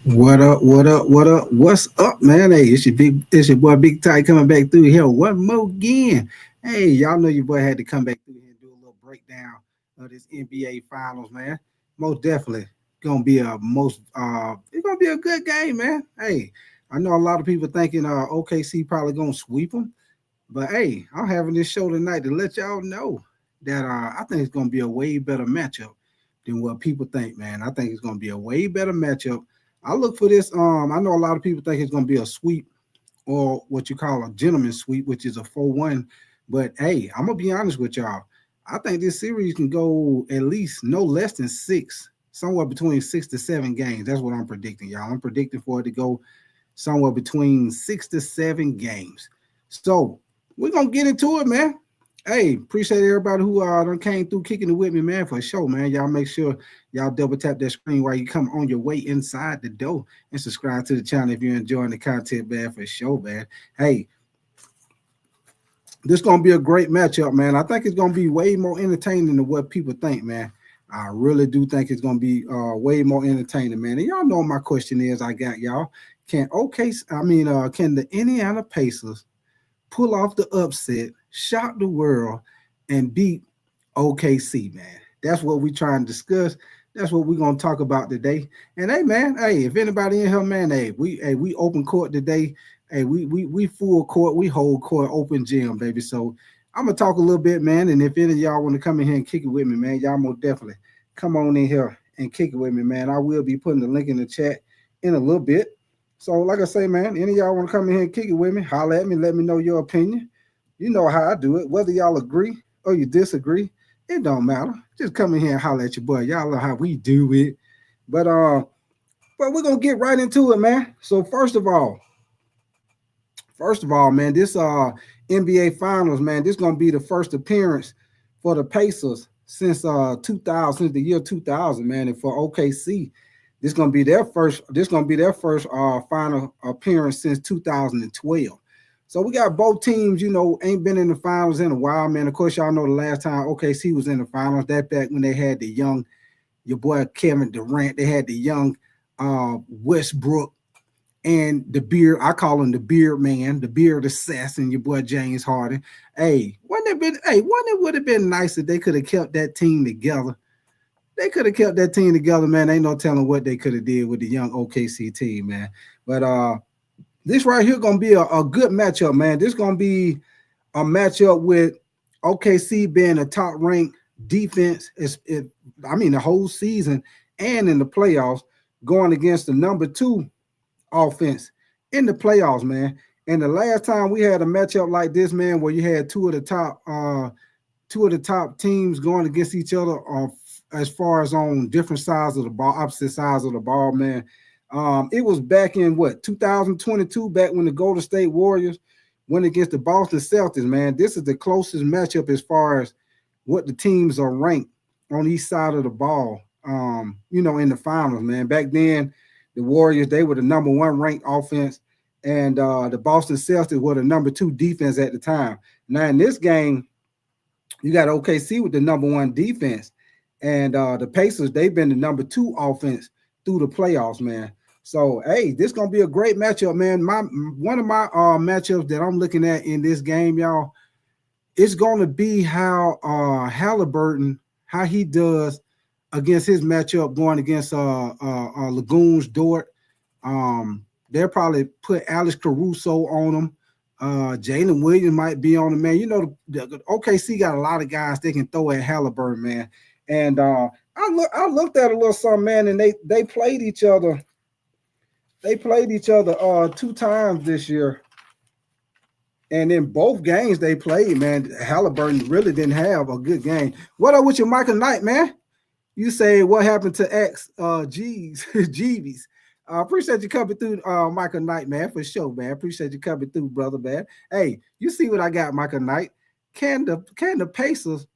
What up? What up? What up? What's up, man? Hey, it's your boy Big Ty coming back through here one more again. Hey, y'all know your boy had to come back through here and do a little breakdown of this NBA Finals, man. Most definitely it's gonna be a good game, man. Hey, I know a lot of people thinking OKC probably gonna sweep them, but hey, I'm having this show tonight to let y'all know that I think it's gonna be a way better matchup than what people think, man. I think it's gonna be a way better matchup. I look for this. I know a lot of people think it's gonna be a sweep or what you call a gentleman's sweep, which is a 4-1. But hey, I'm gonna be honest with y'all. I think this series can go at least no less than six, somewhere between 6 to 7 games. That's what I'm predicting, y'all. I'm predicting for it to go somewhere between 6 to 7 games. So we're gonna get into it, man. Hey, appreciate everybody who done came through kicking it with me, man, for sure, man. Y'all make sure y'all double tap that screen while you come on your way inside the door and subscribe to the channel if you're enjoying the content, man, for sure, man. Hey, this gonna be a great matchup, man. I think it's gonna be way more entertaining than what people think, man. I really do think it's gonna be way more entertaining, man. And y'all know my question is, I got y'all. Can the Indiana Pacers pull off the upset, shock the world, and beat OKC, man? That's what we trying to discuss. That's what we're gonna talk about today. And hey, man, hey, if anybody in here, man, we open court today. Hey, we full court, we hold court, open gym, baby. So I'm gonna talk a little bit, man. And if any of y'all want to come in here and kick it with me, man, y'all most definitely come on in here and kick it with me, man. I will be putting the link in the chat in a little bit. So, like I say, man, any of y'all want to come in here and kick it with me, holler at me, let me know your opinion. You know how I do it. Whether y'all agree or you disagree, it don't matter. Just come in here and holler at your boy. Y'all know how we do it. But but we're gonna get right into it, man. So first of all, man, this NBA Finals, man, this gonna be the first appearance for the Pacers since 2000, since the year 2000, man, and for OKC, This gonna be their first final appearance since 2012. So we got both teams, ain't been in the finals in a while, man. Of course, y'all know the last time OKC was in the finals. That back when they had the young, your boy Kevin Durant. They had the young Westbrook and the beard. I call him the beard man, the beard assassin. Your boy James Harden. Hey, wouldn't it would have been nice if they could have kept that team together? They could have kept that team together, man. Ain't no telling what they could have did with the young OKC team, man. But this right here gonna be a good matchup, man. This gonna be a matchup with OKC being a top ranked defense. The whole season and in the playoffs, going against the number two offense in the playoffs, man. And the last time we had a matchup like this, man, where you had two of the top teams going against each other as far as on different sides of the ball, opposite sides of the ball, man. It was back in 2022, back when the Golden State Warriors went against the Boston Celtics, man. This is the closest matchup as far as what the teams are ranked on each side of the ball, in the finals, man. Back then, the Warriors, they were the number one ranked offense, and the Boston Celtics were the number two defense at the time. Now, in this game, you got OKC with the number one defense, and the Pacers, they've been the number two offense through the playoffs, man. So, hey, this gonna be a great matchup, man. One of my matchups that I'm looking at in this game, y'all, it's gonna be how Halliburton, how he does against his matchup going against Lagoons Dort. They'll probably put Alex Caruso on him. Jalen Williams might be on him, man. The OKC got a lot of guys they can throw at Halliburton, man. And I looked at a little something, man, and they played each other. They played each other 2 times this year. And in both games they played, man, Halliburton really didn't have a good game. What up with your Michael Knight, man? You say what happened to X Jeeves. Appreciate you coming through, Michael Knight, man, for sure, man. Appreciate you coming through, brother, man. Hey, you see what I got, Michael Knight? Can the Pacers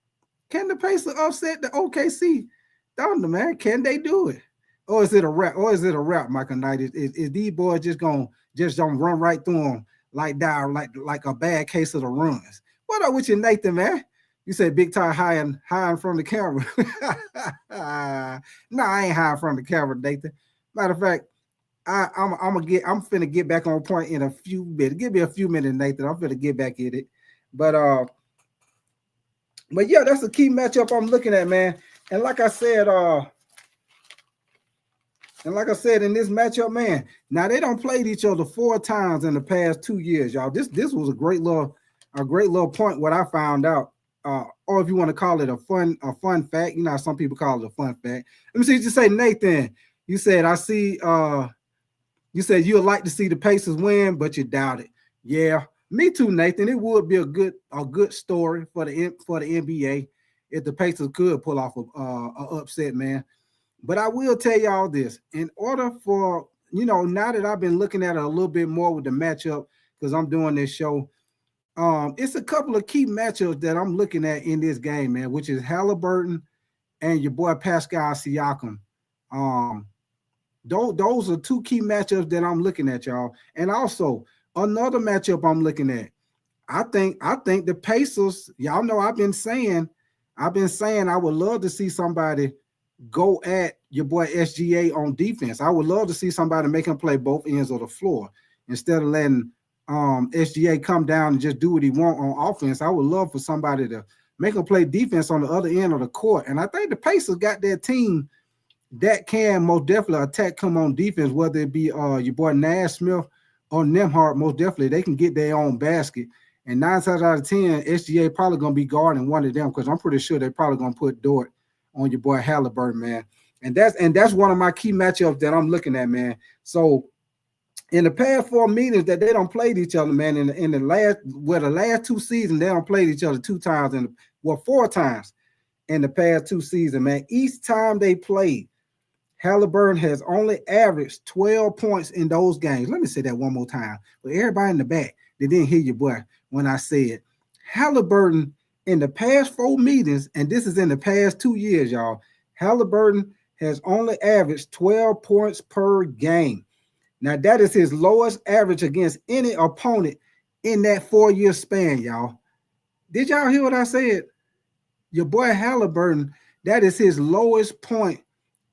upset the OKC Thunder, man? Can they do it? Or is it a wrap? Michael Knight? Is these boys just gonna run right through them like a bad case of the runs? What up with you, Nathan, man? You said Big Ty hiding from the camera. No, I ain't hiding from the camera, Nathan. Matter of fact, I'm finna get back on point in a few minutes. Give me a few minutes, Nathan. I'm finna get back in it. But yeah, that's the key matchup I'm looking at, man. And like I said, in this matchup, man, now they don't played each other 4 times in the past 2 years, y'all. This was a great little point what I found out. Or if you want to call it a fun fact, you know, some people call it a fun fact. Let me see what you say, Nathan. You said I see you said you'd like to see the Pacers win, but you doubt it. Yeah, me too, Nathan. It would be a good story for the NBA if the Pacers could pull off a upset, man. But I will tell y'all this: in order for now that I've been looking at it a little bit more with the matchup, because I'm doing this show, it's a couple of key matchups that I'm looking at in this game, man, which is Halliburton and your boy Pascal Siakam. Um, those are two key matchups that I'm looking at, y'all. And also another matchup I'm looking at. I think the Pacers, y'all know I've been saying I would love to see somebody go at your boy SGA on defense. I would love to see somebody make him play both ends of the floor instead of letting SGA come down and just do what he want on offense. I would love for somebody to make him play defense on the other end of the court. And I think the Pacers got their team that can most definitely attack him on defense, whether it be your boy Nash Smith or Nembhard. Most definitely they can get their own basket. And 9 times out of 10, SGA probably gonna be guarding one of them because I'm pretty sure they're probably gonna put Dort on your boy Halliburton, man. And that's one of my key matchups that I'm looking at, man. So in the past 4 meetings that they don't played each other, man, in the last 2 seasons, they don't played each other 2 times 4 times in the past 2 seasons, man. Each time they played, Halliburton has only averaged 12 points in those games. Let me say that one more time. But everybody in the back, they didn't hear you, boy, when I said Halliburton in the past 4 meetings, and this is in the past 2 years, y'all, Halliburton has only averaged 12 points per game. Now, that is his lowest average against any opponent in that 4-year span, y'all. Did y'all hear what I said? Your boy Halliburton, that is his lowest point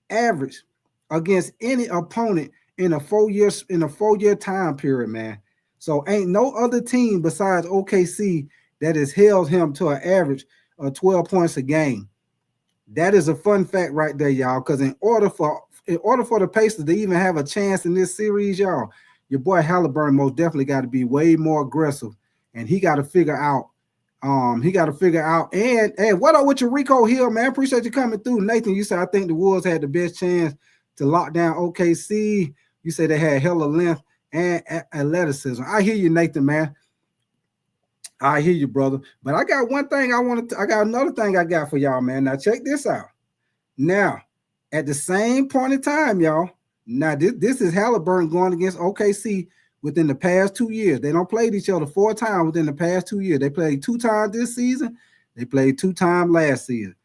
average against any opponent in a 4-year time period, man. So ain't no other team besides OKC that has held him to an average of 12 points a game. That is a fun fact right there, y'all. Because in order for the Pacers to even have a chance in this series, y'all, your boy Halliburton most definitely got to be way more aggressive, and he got to figure out. And what up with your Rico Hill, man? Appreciate you coming through, Nathan. You said I think the Wolves had the best chance to lock down OKC. You said they had hella length and athleticism. I hear you, Nathan, man. I hear you, brother. But I got one thing I got another thing I got for y'all, man. Now check this out. Now, at the same point in time, y'all. Now this is Halliburton going against OKC within the past 2 years. They don't played each other 4 times within the past 2 years. They played 2 times this season. They played 2 times last season.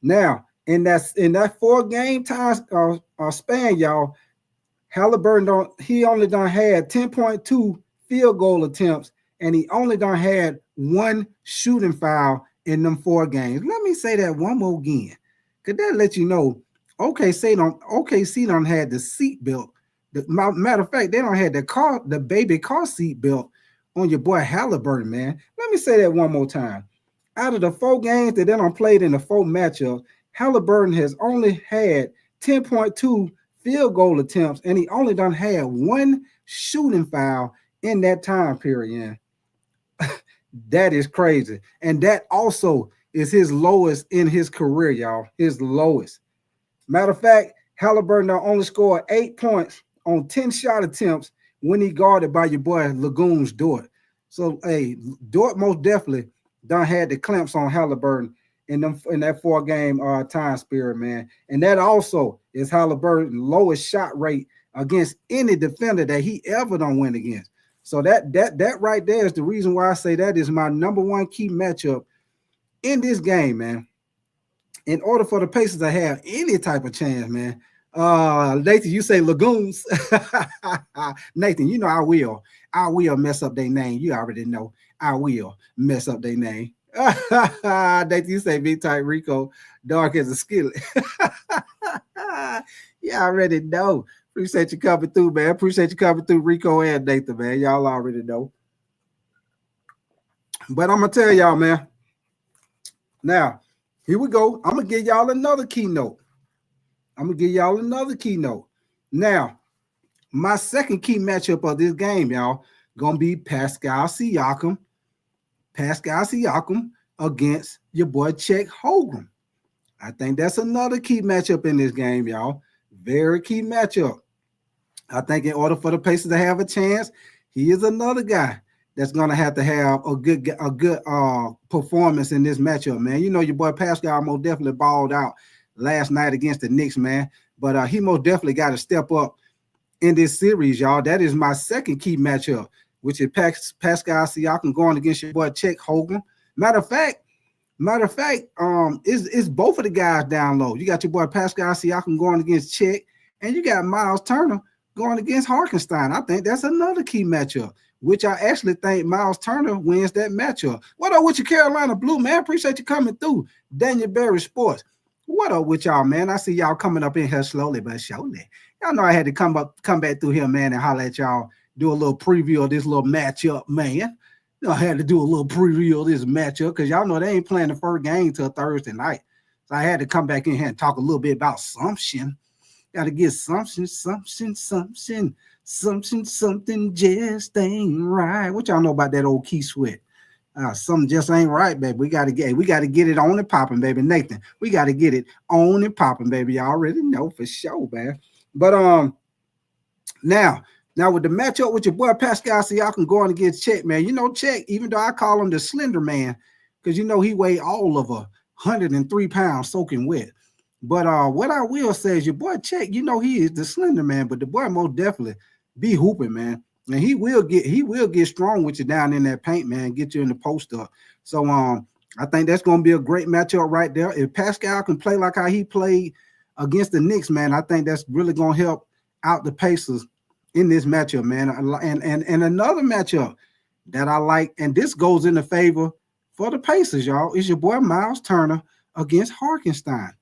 Now, in that 4-game time span, y'all, Halliburton only had 10.2 field goal attempts, and he only had 1 shooting foul in them 4 games. Let me say that one more again, because that let you know OKC don't had the seat belt. Matter of fact, they don't have the baby car seat belt on your boy Halliburton, man. Let me say that one more time. Out of the 4 games that they don't played in the 4 matchups, Halliburton has only had 10.2 field goal attempts, and he only had 1 shooting foul in that time period. That is crazy. And that also is his lowest in his career, y'all. His lowest. Matter of fact, Halliburton only scored 8 points on 10 shot attempts when he guarded by your boy Lagoon's Dort. So, hey, Dort most definitely done had the clamps on Halliburton in that 4-game time spirit, man. And that also is Halliburton's lowest shot rate against any defender that he ever done win against. So that right there is the reason why I say that is my number 1 key matchup in this game, man. In order for the Pacers to have any type of chance, man. Nathan, you say Lagoons. Nathan, you know I will mess up their name. You already know I will mess up their name. Nathan, you say big tight Rico, dark as a skillet. Yeah, I already know. Appreciate you coming through, man. Appreciate you coming through, Rico and Nathan, man. Y'all already know. But I'm gonna tell y'all, man. Now, here we go. I'm gonna give y'all another keynote. Now, my second key matchup of this game, y'all, gonna be Pascal Siakam against your boy Chet Holmgren. I think that's another key matchup in this game, y'all. Very key matchup. I think in order for the Pacers to have a chance, he is another guy that's gonna have to have a good performance in this matchup, man. You know your boy Pascal most definitely balled out last night against the Knicks, man. But he most definitely got to step up in this series, y'all. That is my second key matchup, which is Pascal Siakam going against your boy Chet Holmgren. Matter of fact, it's both of the guys down low. You got your boy Pascal Siakam going against Chet, and you got Miles Turner going against Hartenstein. I think that's another key matchup, which I actually think Miles Turner wins that matchup. What up with your Carolina Blue, man? Appreciate you coming through. Daniel Berry Sports. What up with y'all, man? I see y'all coming up in here slowly but surely. Y'all know I had to come back through here, man, and holler at y'all, do a little preview of this little matchup, man. You know, I had to do a little preview of this matchup because y'all know they ain't playing the first game till Thursday night. So I had to come back in here and talk a little bit about something. Got to get something just ain't right. What y'all know about that old Key Sweat? Something just ain't right, baby. We gotta get it on and popping, baby. Nathan, we gotta get it on and popping, baby. Y'all already know for sure, man. But now with the matchup with your boy Pascal Siakam going against Chet, man. You know Chet, even though I call him the slender man, because you know he weighed all of 103 pounds soaking wet. But what I will say is your boy Chet, you know he is the slender man, but the boy most definitely be hooping, man. And he will get strong with you down in that paint, man, get you in the post up. So I think that's going to be a great matchup right there. If Pascal can play like how he played against the Knicks, man, I think that's really going to help out the Pacers in this matchup, man. And another matchup that I like, and this goes in the favor for the Pacers, y'all, is your boy Miles Turner against Hartenstein.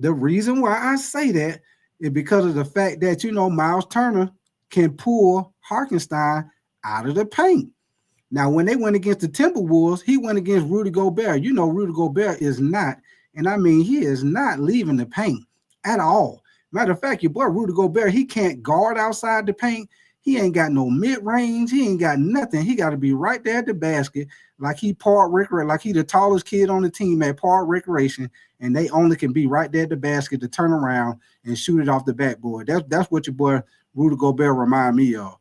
The reason why I say that is because of the fact that, you know, Miles Turner can pull Hartenstein out of the paint. Now, when they went against the Timberwolves, he went against Rudy Gobert. You know, Rudy Gobert is not, and I mean, he is not leaving the paint at all. Matter of fact, your boy Rudy Gobert, he can't guard outside the paint. He ain't got no mid-range. He ain't got nothing. He got to be right there at the basket like he the tallest kid on the team at park recreation, and they only can be right there at the basket to turn around and shoot it off the backboard. That's what your boy Rudy Gobert remind me of.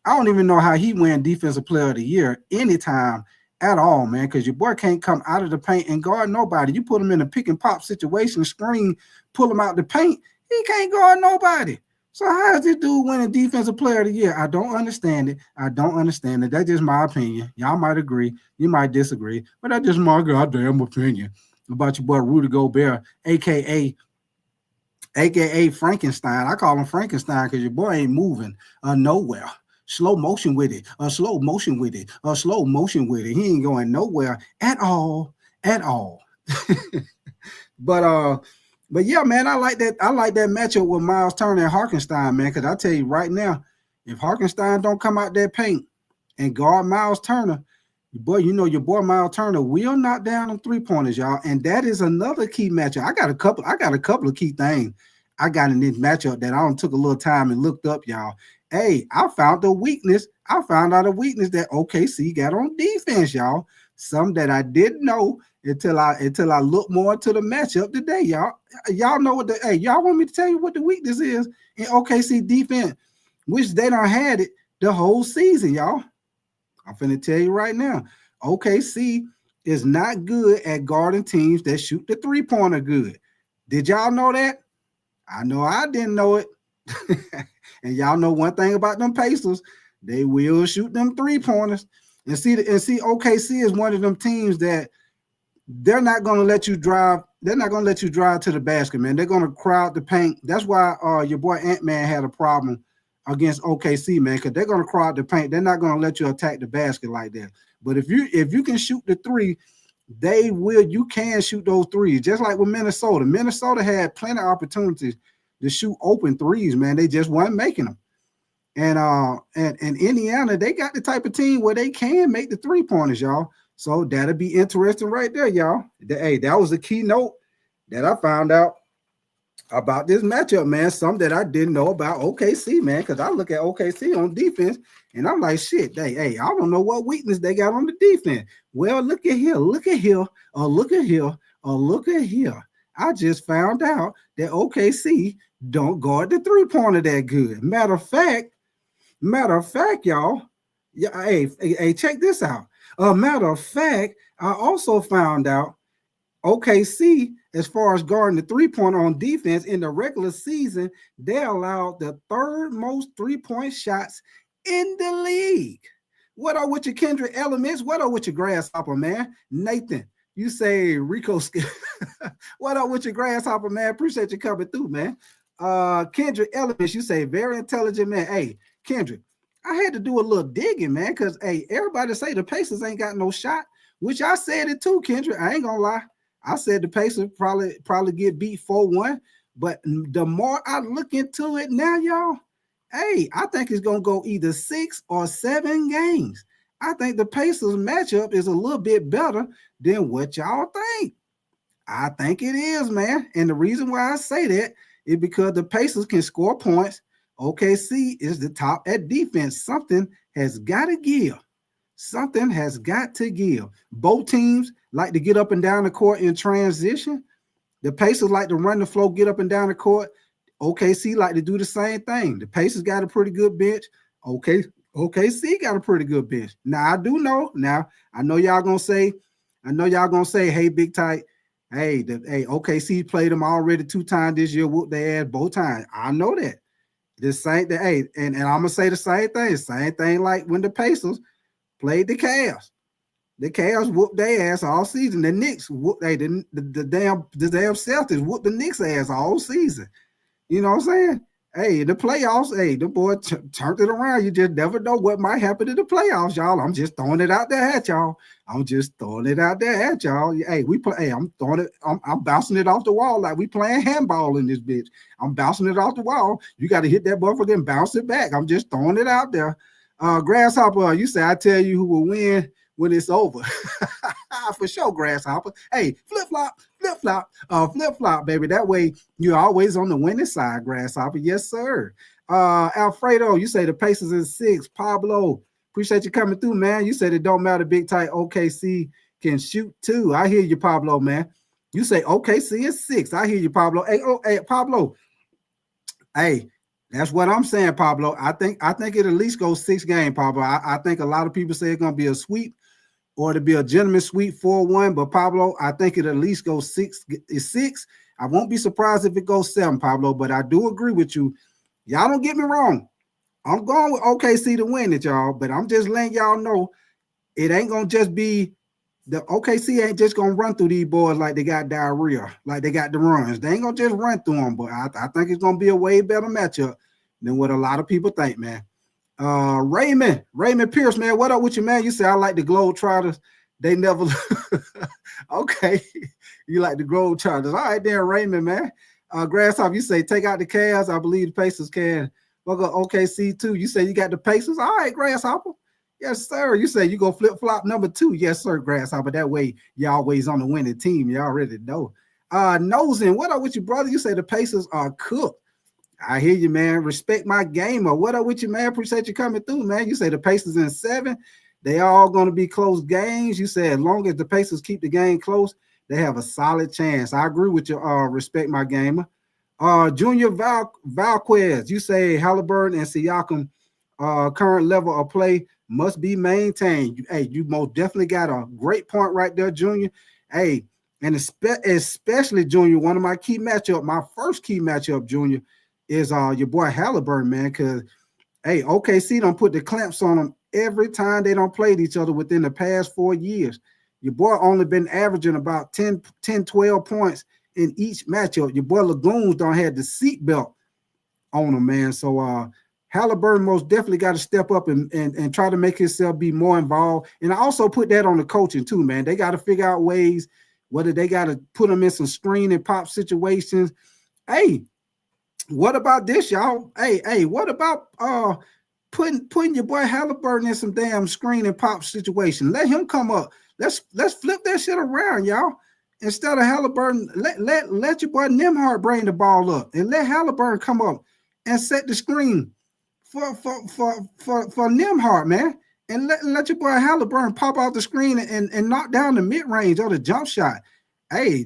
I don't even know how he win Defensive Player of the Year anytime at all, man, because your boy can't come out of the paint and guard nobody. You put him in a pick and pop situation, screen, pull him out the paint, he can't guard nobody. So how is this dude winning Defensive Player of the Year? I don't understand it. That's just my opinion. Y'all might agree. You might disagree. But that's just my goddamn opinion about your boy Rudy Gobert, a.k.a. Frankenstein. I call him Frankenstein because your boy ain't moving nowhere. Slow motion with it. He ain't going nowhere at all. But yeah, man, I like that matchup with Miles Turner and Hartenstein, man, because I tell you right now, if Hartenstein don't come out that paint and guard Miles Turner, you know your boy Miles Turner will knock down them three-pointers, y'all. And that is another key matchup. I got a couple of key things I got in this matchup that I took a little time and looked up, y'all. Hey, I found a weakness. I found out a weakness that OKC got on defense, y'all. Some that I didn't know until I look more into the matchup today, y'all. Y'all know what y'all want me to tell you what the weakness is in OKC defense, which they don't had it the whole season, y'all. I'm finna tell you right now. OKC is not good at guarding teams that shoot the three-pointer good. Did y'all know that? I know I didn't know it. And y'all know one thing about them Pacers, they will shoot them three-pointers. And see, OKC is one of them teams that they're not going to let you drive. They're not going to let you drive to the basket, man. They're going to crowd the paint. That's why your boy Ant-Man had a problem against OKC, man, because they're going to crowd the paint. They're not going to let you attack the basket like that. But if you can shoot the three, you can shoot those threes. Just like with Minnesota. Minnesota had plenty of opportunities to shoot open threes, man. They just weren't making them. And Indiana, they got the type of team where they can make the 3-pointers, y'all. So that'll be interesting right there, y'all. Hey, that was a keynote that I found out about this matchup, man. Something that I didn't know about OKC, man, because I look at OKC on defense and I'm like, shit, hey, I don't know what weakness they got on the defense. Well, look at here, look at here, look at here, look at here. I just found out that OKC don't guard the 3-pointer that good. Matter of fact, y'all. Yeah, hey, check this out. Matter of fact, I also found out OKC, as far as guarding the 3-pointer on defense in the regular season, they allowed the 3rd most 3-point shots in the league. What are with your Kendrick Elements? What are with your Grasshopper, man? Nathan, you say Rico. What up with your Grasshopper, man? Appreciate you coming through, man. Kendrick Elements, you say very intelligent, man. Hey, Kendrick, I had to do a little digging, man, because, hey, everybody say the Pacers ain't got no shot, which I said it too, Kendrick. I ain't gonna lie. I said the Pacers probably get beat 4-1, but the more I look into it now, y'all, hey, I think it's going to go either 6 or 7 games. I think the Pacers matchup is a little bit better than what y'all think. I think it is, man. And the reason why I say that is because the Pacers can score points. OKC is the top at defense. Something has got to give. Something has got to give. Both teams like to get up and down the court in transition. The Pacers like to run the floor, get up and down the court. OKC like to do the same thing. The Pacers got a pretty good bench. OKC got a pretty good bench. Now, I do know. Now, I know y'all gonna say, hey, Big Tight, hey, OKC played them already 2 times this year, whooped their ass both times. I know that. The same thing, hey, and I'm gonna say the same thing. Same thing like when the Pacers played the Cavs. The Cavs whooped their ass all season. The Knicks whooped the damn Celtics whooped the Knicks ass all season. You know what I'm saying? Hey, the playoffs, hey, the boy turned it around. You just never know what might happen in the playoffs, y'all. I'm just throwing it out there at y'all. Hey, we play. Hey, I'm bouncing it off the wall like we playing handball in this bitch. I'm bouncing it off the wall. You got to hit that motherfucker and bounce it back. I'm just throwing it out there. Grasshopper, you say I tell you who will win when it's over. For sure, Grasshopper. Hey, flip-flop, baby. That way you're always on the winning side, Grasshopper. Yes, sir. Alfredo, you say the Pacers in 6. Pablo, appreciate you coming through, man. You said it don't matter, Big Tight. OKC can shoot 2. I hear you, Pablo, man. You say OKC is 6. I hear you, Pablo. Hey, Pablo. Hey, that's what I'm saying, Pablo. I think it at least goes 6 games, Pablo. I think a lot of people say it's going to be a sweep or to be a gentleman's sweep 4-1. But, Pablo, I think it at least goes 6. I won't be surprised if it goes 7, Pablo. But I do agree with you. Y'all don't get me wrong. I'm going with OKC to win it, y'all. But I'm just letting y'all know it ain't going to just be the OKC ain't just going to run through these boys like they got diarrhea, like they got the runs. They ain't going to just run through them, but I think it's going to be a way better matchup than what a lot of people think, man. Raymond Pierce, man, what up with you, man? You say I like the Globetrotters. They never – okay. You like the Globetrotters. All right, then, Raymond, man. Grasshopper, you say take out the Cavs. I believe the Pacers can. We'll go OKC, too. You say you got the Pacers. All right, Grasshopper. Yes, sir. You say you go flip-flop number 2. Yes, sir, Grasshopper. That way, you always on the winning team. You already know. Nosing, what up with you, brother? You say the Pacers are cooked. I hear you, man. Respect my gamer. What up with you, man? Appreciate you coming through, man. You say the Pacers in 7. They all going to be close games. You say as long as the Pacers keep the game close, they have a solid chance. I agree with you. Respect my gamer. Junior Valquez, you say Halliburton and Siakam current level of play must be maintained. Hey, you most definitely got a great point right there, Junior. Hey, and especially, Junior, one of my key matchup, my first key matchup, Junior, is your boy Halliburton, man, because, hey, OKC don't put the clamps on them every time they don't played each other within the past 4 years. Your boy only been averaging about 10, 12 points in each matchup. Your boy Lagoons don't have the seatbelt on him, man. So Halliburton most definitely got to step up and try to make himself be more involved. And I also put that on the coaching too, man. They got to figure out ways, whether they got to put them in some screen and pop situations. Hey, What about this, y'all? Hey, what about putting your boy Halliburton in some damn screen and pop situation? Let him come up. Let's flip that shit around, y'all. Instead of Halliburton, let your boy Nimhart bring the ball up and let Halliburton come up and set the screen for Nimhart, man. And let your boy Halliburton pop out the screen and knock down the mid-range or the jump shot. Hey,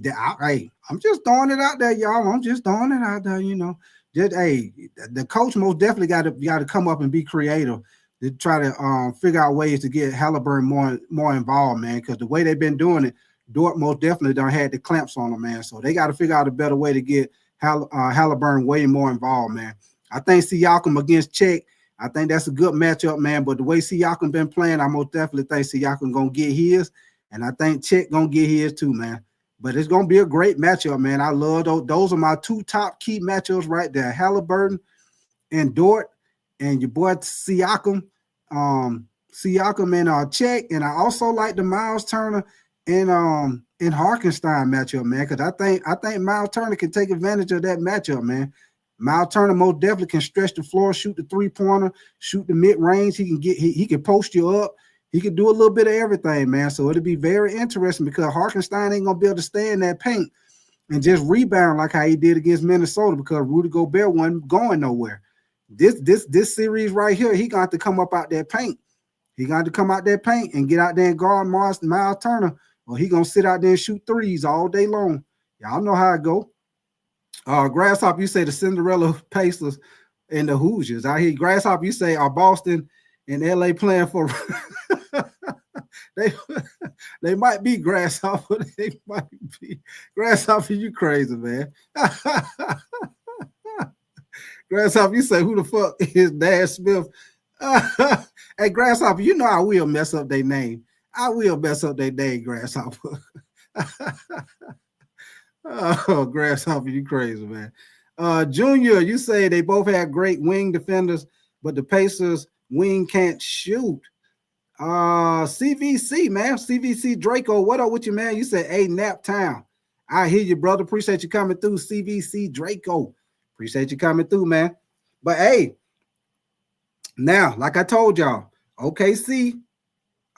I'm just throwing it out there, y'all. I'm just throwing it out there, you know. Just the coach most definitely got to come up and be creative to try to figure out ways to get Halliburton more involved, man. Because the way they've been doing it, Dort most definitely done had the clamps on them, man. So they got to figure out a better way to get Halliburton way more involved, man. I think Siakam against Czech, I think that's a good matchup, man. But the way Siakam been playing, I most definitely think Siakam gonna get his, and I think Czech gonna get his too, man. But it's gonna be a great matchup, man. I love those. Those are my two top key matchups right there: Halliburton and Dort, and your boy Siakam, Siakam and Czech. And I also like the Miles Turner and Harkenstein matchup, man, because I think Miles Turner can take advantage of that matchup, man. Miles Turner most definitely can stretch the floor, shoot the three-pointer, shoot the mid-range. He can post you up. He can do a little bit of everything, man. So it'll be very interesting because Harkenstein ain't gonna be able to stay in that paint and just rebound like how he did against Minnesota because Rudy Gobert wasn't going nowhere. This series right here, he got to come up out that paint. He got to come out that paint and get out there and guard Miles Turner, or he gonna sit out there and shoot threes all day long. Y'all know how it go. Grasshopper, you say the Cinderella Pacers and the Hoosiers. I hear Grasshopper, you say are Boston and LA playing for they might be Grasshopper. They might be Grasshopper. You crazy, man. Grasshopper, you say who the fuck is Nash Smith? Hey, Grasshopper, you know I will mess up their name. I will mess up their name, Grasshopper. Oh, Grasshopper, you crazy, man. Junior, you say they both had great wing defenders, but the Pacers wing can't shoot. CVC, man. CVC Draco, what up with you, man? You said, hey, nap time. I hear you, brother. Appreciate you coming through, CVC Draco. Appreciate you coming through, man. But hey, now, like I told y'all, OKC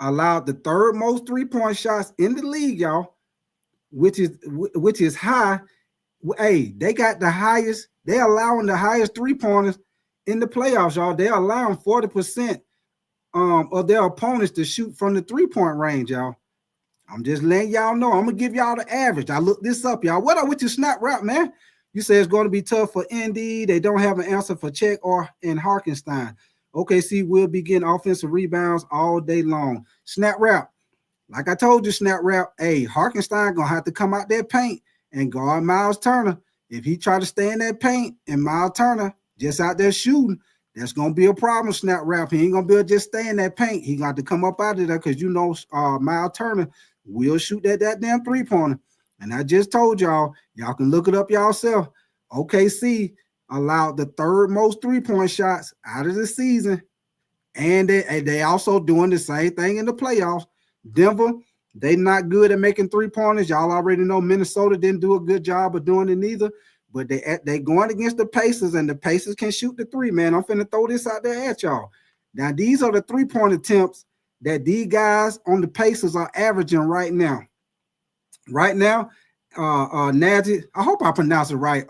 allowed the third most three-point shots in the league, y'all, which is high. Hey, they got the highest. They're allowing the highest three-pointers in the playoffs, y'all. They're allowing 40% of their opponents to shoot from the three-point range, y'all. I'm just letting y'all know. I'm gonna give y'all the average. I looked this up, y'all. What up with your snap rap, man? You say it's going to be tough for Indy. They don't have an answer for Czech or in Harkenstein. OKC will be getting offensive rebounds all day long. Snap rap. Like I told you, snap rap. Hey, Harkenstein gonna have to come out that paint and guard Miles Turner. If he try to stay in that paint and Miles Turner just out there shooting, that's gonna be a problem. Snap rap. He ain't gonna be able to just stay in that paint. He got to come up out of there because you know Miles Turner will shoot that damn three-pointer. And I just told y'all can look it up yourself. OKC allowed the third most three-point shots out of the season, and they also doing the same thing in the playoffs. Denver, they not good at making three-pointers. Y'all already know Minnesota didn't do a good job of doing it neither, but they going against the Pacers, and the Pacers can shoot the three, man. I'm finna throw this out there at y'all. Now, these are the three-point attempts that these guys on the Pacers are averaging right now. Right now, Nazi, I hope I pronounce it right.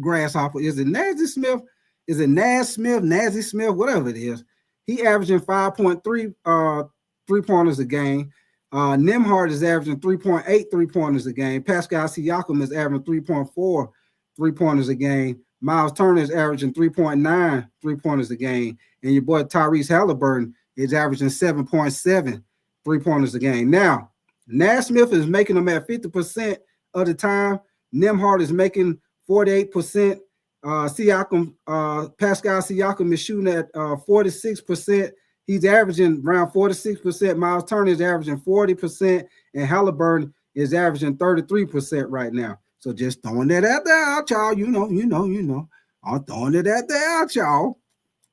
Grasshopper, is it Nazi Smith? Is it Nash Smith, Nazi Smith, whatever it is? He averaging 5.3 three-pointers a game. Nimhart is averaging 3.8 three-pointers a game. Pascal Siakam is averaging 3.4 three-pointers a game. Miles Turner is averaging 3.9 three-pointers a game. And your boy Tyrese Halliburton is averaging 7.7 three-pointers a game. Now, Nash Smith is making them at 50% of the time. Nimhart is making 48%. Pascal Siakam is shooting at 46%. He's averaging around 46%. Miles Turner is averaging 40%, and Halliburton is averaging 33% right now. So just throwing that out there out, y'all. You know. I'm throwing it out there out, y'all.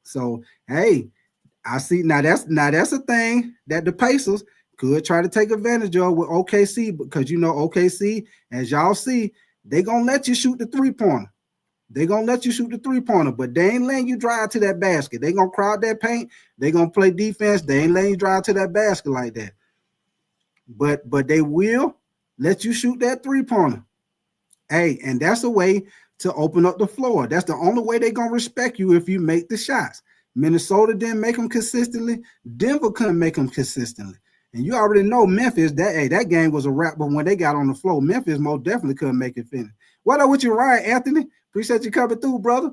So hey, I see now that's a thing that the Pacers could try to take advantage of with OKC, because you know OKC, as y'all see, they gonna let you shoot the three-pointer. They're gonna let you shoot the three-pointer, but they ain't letting you drive to that basket. They gonna crowd that paint, they gonna play defense, they ain't letting you drive to that basket like that. But they will let you shoot that three-pointer. Hey, and that's a way to open up the floor. That's the only way they're gonna respect you if you make the shots. Minnesota didn't make them consistently. Denver couldn't make them consistently. And you already know Memphis, that game was a wrap, but when they got on the floor, Memphis most definitely couldn't make it finish. What up with you, Ryan Anthony? Appreciate you coming through, brother.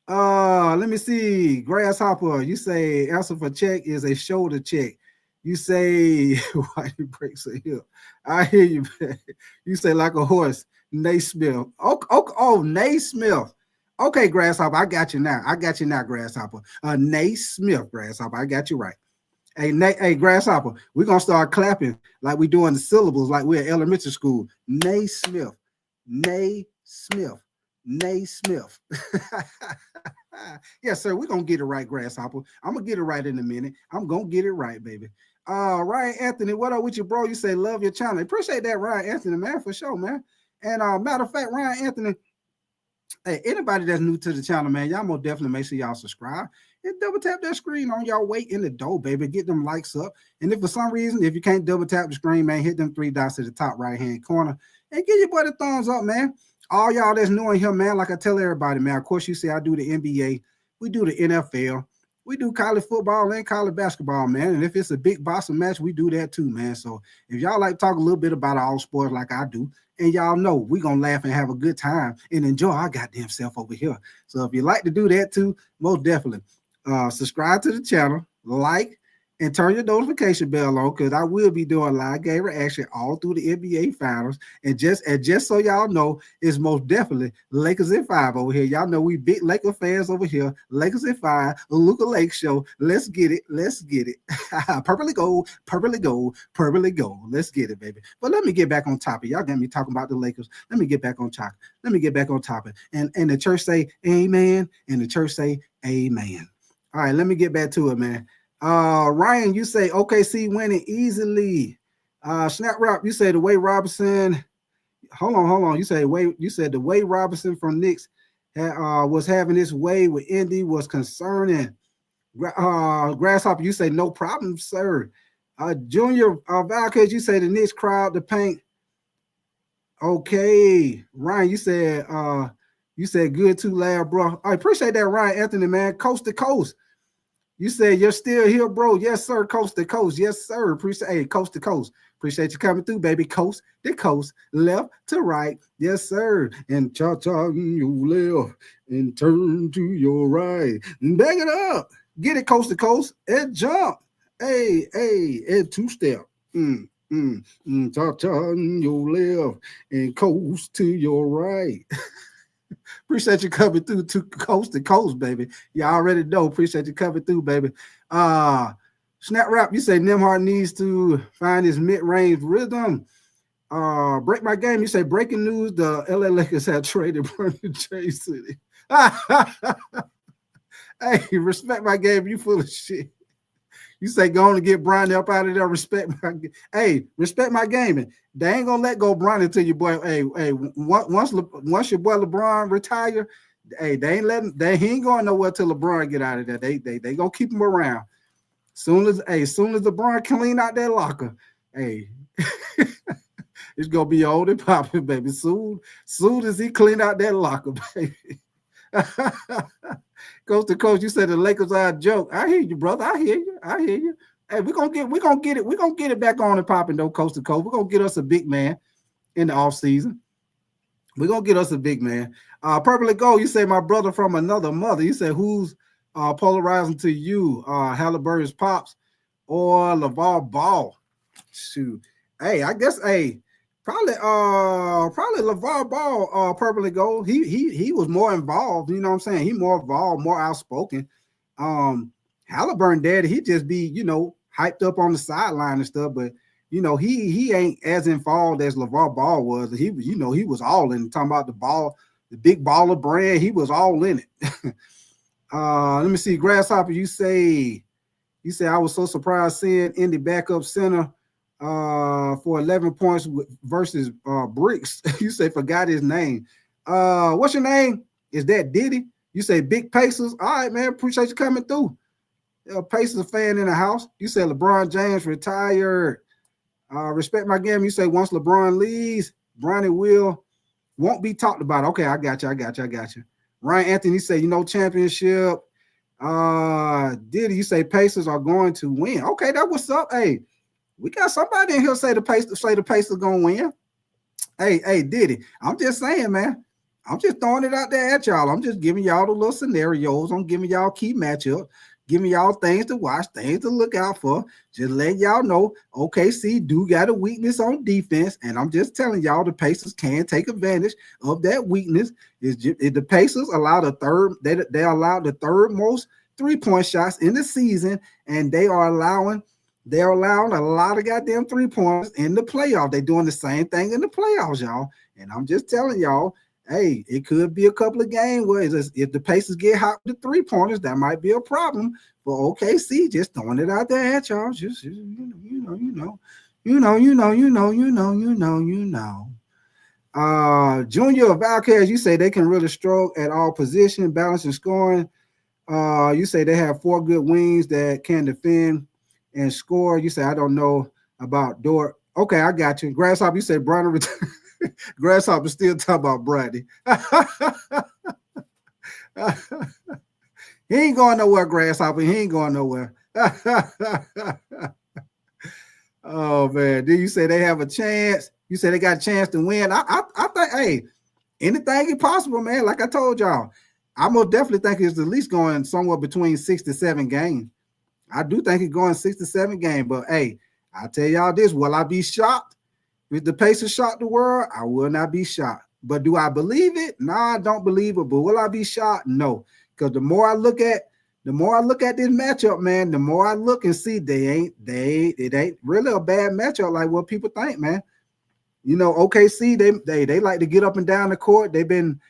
Let me see. Grasshopper, you say answer for check is a shoulder check. You say why you break a hip. I hear you, man. You say like a horse. Naismith. Oh, Naismith. Okay, Grasshopper, I got you now. Grasshopper. Naismith, Grasshopper. I got you right. Hey, Grasshopper, we're gonna start clapping like we doing the syllables, like we're at elementary school. Naismith. Naismith. Naismith. Yes, sir. We're gonna get it right, Grasshopper. I'm gonna get it right in a minute. I'm gonna get it right, baby. Ryan Anthony, what up with you, bro? You say love your channel. Appreciate that, Ryan Anthony, man, for sure, man. And matter of fact, Ryan Anthony, hey, anybody that's new to the channel, man, y'all most definitely make sure y'all subscribe and double tap that screen on y'all way in the door, baby. Get them likes up. And if for some reason, if you can't double tap the screen, man, hit them 3 dots at the top right-hand corner and give your boy the thumbs up, man. All y'all that's new in here, man, like I tell everybody, man, of course you see I do the NBA, we do the NFL, we do college football and college basketball, man. And if it's a big boxing match, we do that too, man. So if y'all like talk a little bit about all sports like I do, and y'all know we're going to laugh and have a good time and enjoy our goddamn self over here. So if you like to do that too, most definitely subscribe to the channel, like, and turn your notification bell on because I will be doing live game reaction all through the NBA finals. And just so y'all know, it's most definitely Lakers in 5 over here. Y'all know we big Laker fans over here. Lakers in 5, Luka Lake show. Let's get it. Let's get it. Purpley gold, purpley gold, purpley gold. Let's get it, baby. But let me get back on topic. Y'all got me talking about the Lakers. Let me get back on topic. And the church say amen. And the church say amen. All right, let me get back to it, man. Ryan, you say OKC winning easily. Snap Rap, you say the way Robinson. Hold on. You said the way Robinson from Knicks was having his way with Indy was concerning. Grasshopper, you say no problem, sir. Junior Valcade, you say the Knicks crowd the paint. Okay, Ryan, you said good too loud, bro. I appreciate that, Ryan Anthony, man. Coast to coast. You said you're still here, bro. Yes, sir. Coast to coast. Yes, sir. Appreciate coast to coast. Appreciate you coming through, baby. Coast to coast, left to right. Yes, sir. And cha-cha you left and turn to your right. And back it up. Get it coast to coast and jump. Hey, and two-step. Cha-cha you left and coast to your right. Appreciate you coming through to coast, baby. You already know. Appreciate you coming through, baby. Snap Rap, you say Nembhard needs to find his mid-range rhythm. Break my game. You say breaking news: the LA Lakers have traded Brandon J City. Hey, respect my game. You full of shit. You say go on and get Brian up out of there. Respect my gaming. They ain't gonna let go Brian until your boy. Hey, once your boy LeBron retire, hey, he ain't going nowhere till LeBron get out of there. They gonna keep him around. Soon as LeBron clean out that locker, hey, it's gonna be old and popping, baby. Soon as he clean out that locker, baby. Coast to coast, you said the Lakers are a joke. I hear you, brother. I hear you. Hey, we're gonna get it back on and popping though, coast to coast. We're gonna get us a big man in the off season. We're gonna get us a big man. Purple and gold, you say my brother from another mother. You say who's polarizing to you? Halliburton's pops or LeVar Ball? Shoot. Hey, I guess probably LeVar Ball, purple and gold. He was more involved, you know what I'm saying? He more involved, more outspoken. Halliburton daddy, he just be, hyped up on the sideline and stuff, but he ain't as involved as LeVar Ball was. He was all in, talking about the ball, the big baller brand, he was all in it. Let me see, Grasshopper, you say I was so surprised seeing Indy backup center for 11 points versus Bricks. You say forgot his name. What's your name? Is that Diddy? You say Big Pacers. All right, man. Appreciate you coming through. Pacers fan in the house. You say LeBron James retired. Respect my game. You say once LeBron leaves, Bronny won't be talked about. Okay, I got you. Ryan Anthony say, championship. Diddy, you say Pacers are going to win. Okay, that what's up. Hey, we got somebody in here say the Pacers gonna win. Hey, Diddy, I'm just saying, man. I'm just throwing it out there at y'all. I'm just giving y'all the little scenarios. I'm giving y'all key matchups, giving y'all things to watch, things to look out for. Just letting y'all know, OKC do got a weakness on defense, and I'm just telling y'all the Pacers can take advantage of that weakness. The Pacers allow they allowed the third most 3-point shots in the season, and they're allowing a lot of goddamn 3-pointers in the playoffs. They're doing the same thing in the playoffs, y'all. And I'm just telling y'all, hey, it could be a couple of games where if the Pacers get hot with the 3-pointers, that might be a problem for OKC. Just throwing it out there at y'all. Just you know. Junior Valquez, you say they can really struggle at all positions, balance and scoring. You say they have 4 good wings that can defend and score. You say I don't know about Dort. Okay, I got you. Grasshopper, you say Bronny. Grasshopper still talking about Bradley. He ain't going nowhere, Grasshopper. He ain't going nowhere. Oh man, did you say they have a chance? You say they got a chance to win. I think, hey, anything is possible, man. Like I told y'all, I most definitely think it's at least going somewhere between 6 to 7 games. I do think it's going 6 to 7 games, but hey, I'll tell y'all this: will I be shocked if the Pacers shock the world? I will not be shocked. But do I believe it? No, I don't believe it. But will I be shocked? No, because the more I look at this matchup, man, the more I look and see it ain't really a bad matchup like what people think, man. OKC, they like to get up and down the court. They've been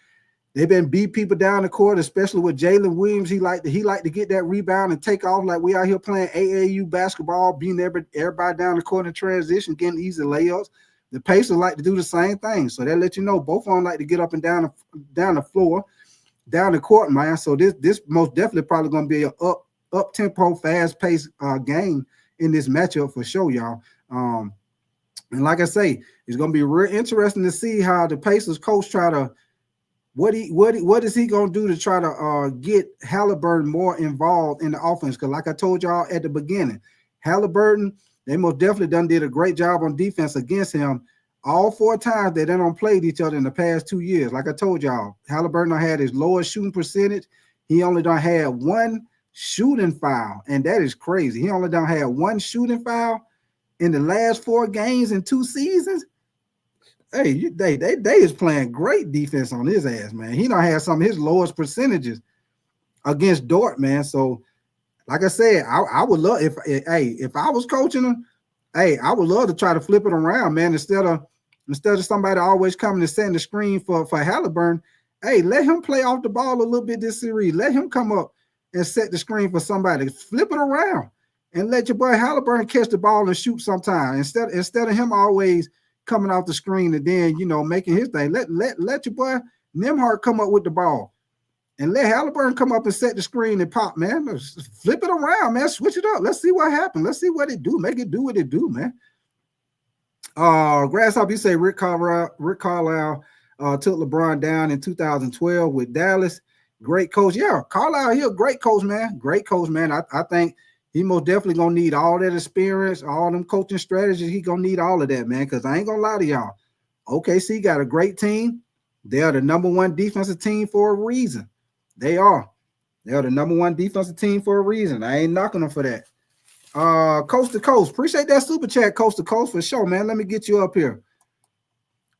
beat people down the court, especially with Jalen Williams. He like to get that rebound and take off like we out here playing AAU basketball, beating everybody down the court in transition, getting easy layups. The Pacers like to do the same thing. So that let you know both of them like to get up and down the floor, down the court, man. So this most definitely probably going to be a up tempo, fast paced game in this matchup for sure, y'all. And like I say, it's going to be real interesting to see how the Pacers coach try to. What is he gonna do to try to get Halliburton more involved in the offense? Because like I told y'all at the beginning, Halliburton, they most definitely did a great job on defense against him. All 4 times that they don't played each other in the past 2 years. Like I told y'all, Halliburton had his lowest shooting percentage. He only done had 1 shooting foul, and that is crazy. He only done had 1 shooting foul in the last 4 games in 2 seasons. Hey, they is playing great defense on his ass, man. He don't have some of his lowest percentages against Dort, man. So, like I said, I would love if I was coaching him, hey, I would love to try to flip it around, man. Instead of somebody always coming and setting the screen for Halliburton, hey, let him play off the ball a little bit this series. Let him come up and set the screen for somebody. Flip it around and let your boy Halliburton catch the ball and shoot sometime instead of him always coming off the screen and then making his thing. Let your boy Nembhard come up with the ball and let Halliburton come up and set the screen and pop, man. Flip it around, man. Switch it up. Let's see what happens. Let's see what it do. Make it do what it do, man. Grasshopper, you say Rick Carlisle took LeBron down in 2012 with Dallas. Great coach. Yeah, Carlisle, he a great coach, man. Great coach, man. I think he most definitely gonna need all that experience, all them coaching strategies. He gonna need all of that, man. Because I ain't gonna lie to y'all, OKC got a great team. They are the #1 defensive team for a reason. They are the #1 defensive team for a reason. I ain't knocking them for that. Coast to Coast, appreciate that super chat, Coast to Coast for sure, man. Let me get you up here.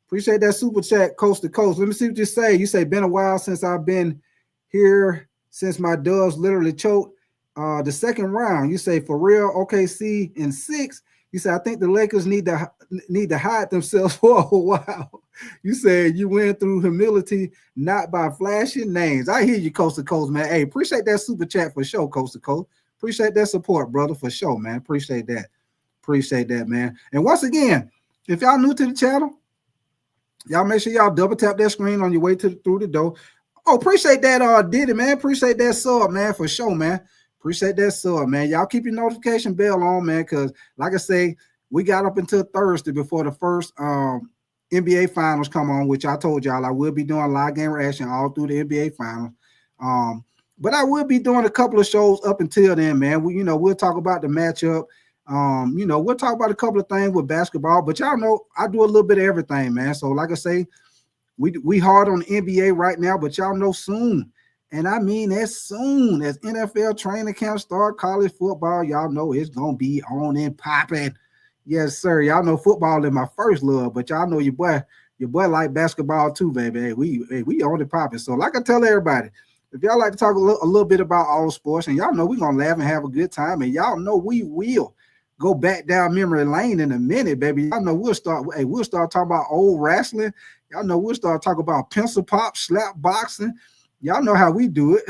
Appreciate that super chat, Coast to Coast. Let me see what you say. You say been a while since I've been here, since my Dubs literally choked. The second round, you say for real, OKC in 6. You say I think the Lakers need to hide themselves for a while. You said you went through humility, not by flashing names. I hear you, Coast to Coast, man. Hey, appreciate that super chat for sure, Coast to Coast. Appreciate that support, brother, for sure, man. Appreciate that, man. And once again, if y'all new to the channel, y'all make sure y'all double tap that screen on your way through the door. Oh, appreciate that, Diddy, man. Appreciate that sub, man, for sure, man. Appreciate that sub, man. Y'all keep your notification bell on, man, because like I say, we got up until Thursday before the first NBA finals come on, which I told y'all I will be doing live game reaction all through the NBA finals. But I will be doing a couple of shows up until then, man. We'll talk about the matchup. We'll talk about a couple of things with basketball, but y'all know I do a little bit of everything, man. So like I say, we hard on the NBA right now, but y'all know soon, and I mean as soon as NFL training camp start, college football, y'all know it's gonna be on and popping. Yes, sir. Y'all know football is my first love, but y'all know your boy like basketball too, baby. Hey, we on and popping. So like I tell everybody, if y'all like to talk a little bit about all sports, and y'all know we're gonna laugh and have a good time, and y'all know we will go back down memory lane in a minute, baby. Y'all know we'll start talking about old wrestling. Y'all know we'll start talking about pencil pop, slap boxing. Y'all know how we do it.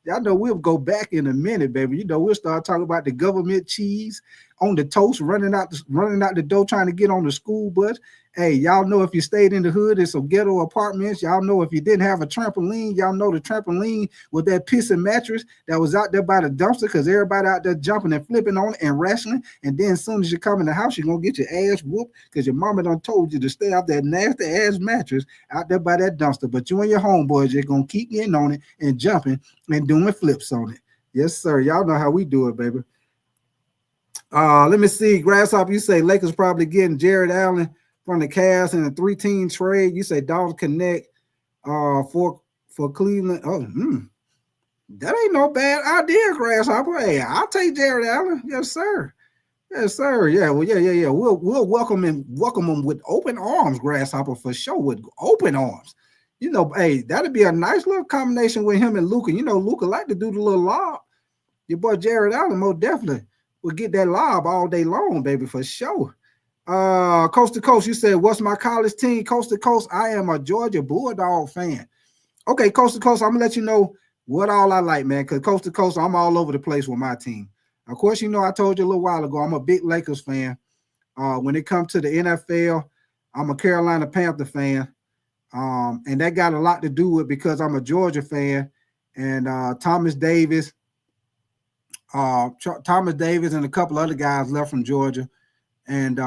Y'all know we'll go back in a minute, baby. We'll start talking about the government cheese on the toast, running out the door trying to get on the school bus. Hey, y'all know if you stayed in the hood in some ghetto apartments, y'all know if you didn't have a trampoline, y'all know the trampoline with that pissing mattress that was out there by the dumpster because everybody out there jumping and flipping on it and wrestling. And then as soon as you come in the house, you're going to get your ass whooped because your mama done told you to stay out that nasty ass mattress out there by that dumpster. But you and your homeboys, you're going to keep getting on it and jumping and doing flips on it. Yes, sir. Y'all know how we do it, baby. Let me see. Grasshopper, you say Lakers probably getting Jared Allen from the Cavs in a 3-team trade. You say Dalton Connect for Cleveland. That ain't no bad idea, Grasshopper. Hey, I'll take Jared Allen. Yes, sir. Yes, sir. Yeah, well, yeah. We'll welcome him with open arms, Grasshopper, for sure. With open arms. Hey, that'd be a nice little combination with him and Luka. Luka like to do the little lob. Your boy Jared Allen most definitely will get that lob all day long, baby, for sure. Coast to Coast, you said, what's my college team? Coast to Coast, I am a Georgia Bulldog fan. Okay, Coast to Coast, I'm going to let you know what all I like, man, because Coast to Coast, I'm all over the place with my team. Of course, I told you a little while ago, I'm a big Lakers fan. When it comes to the NFL, I'm a Carolina Panther fan. And that got a lot to do with because I'm a Georgia fan. And Thomas Davis and a couple other guys left from Georgia and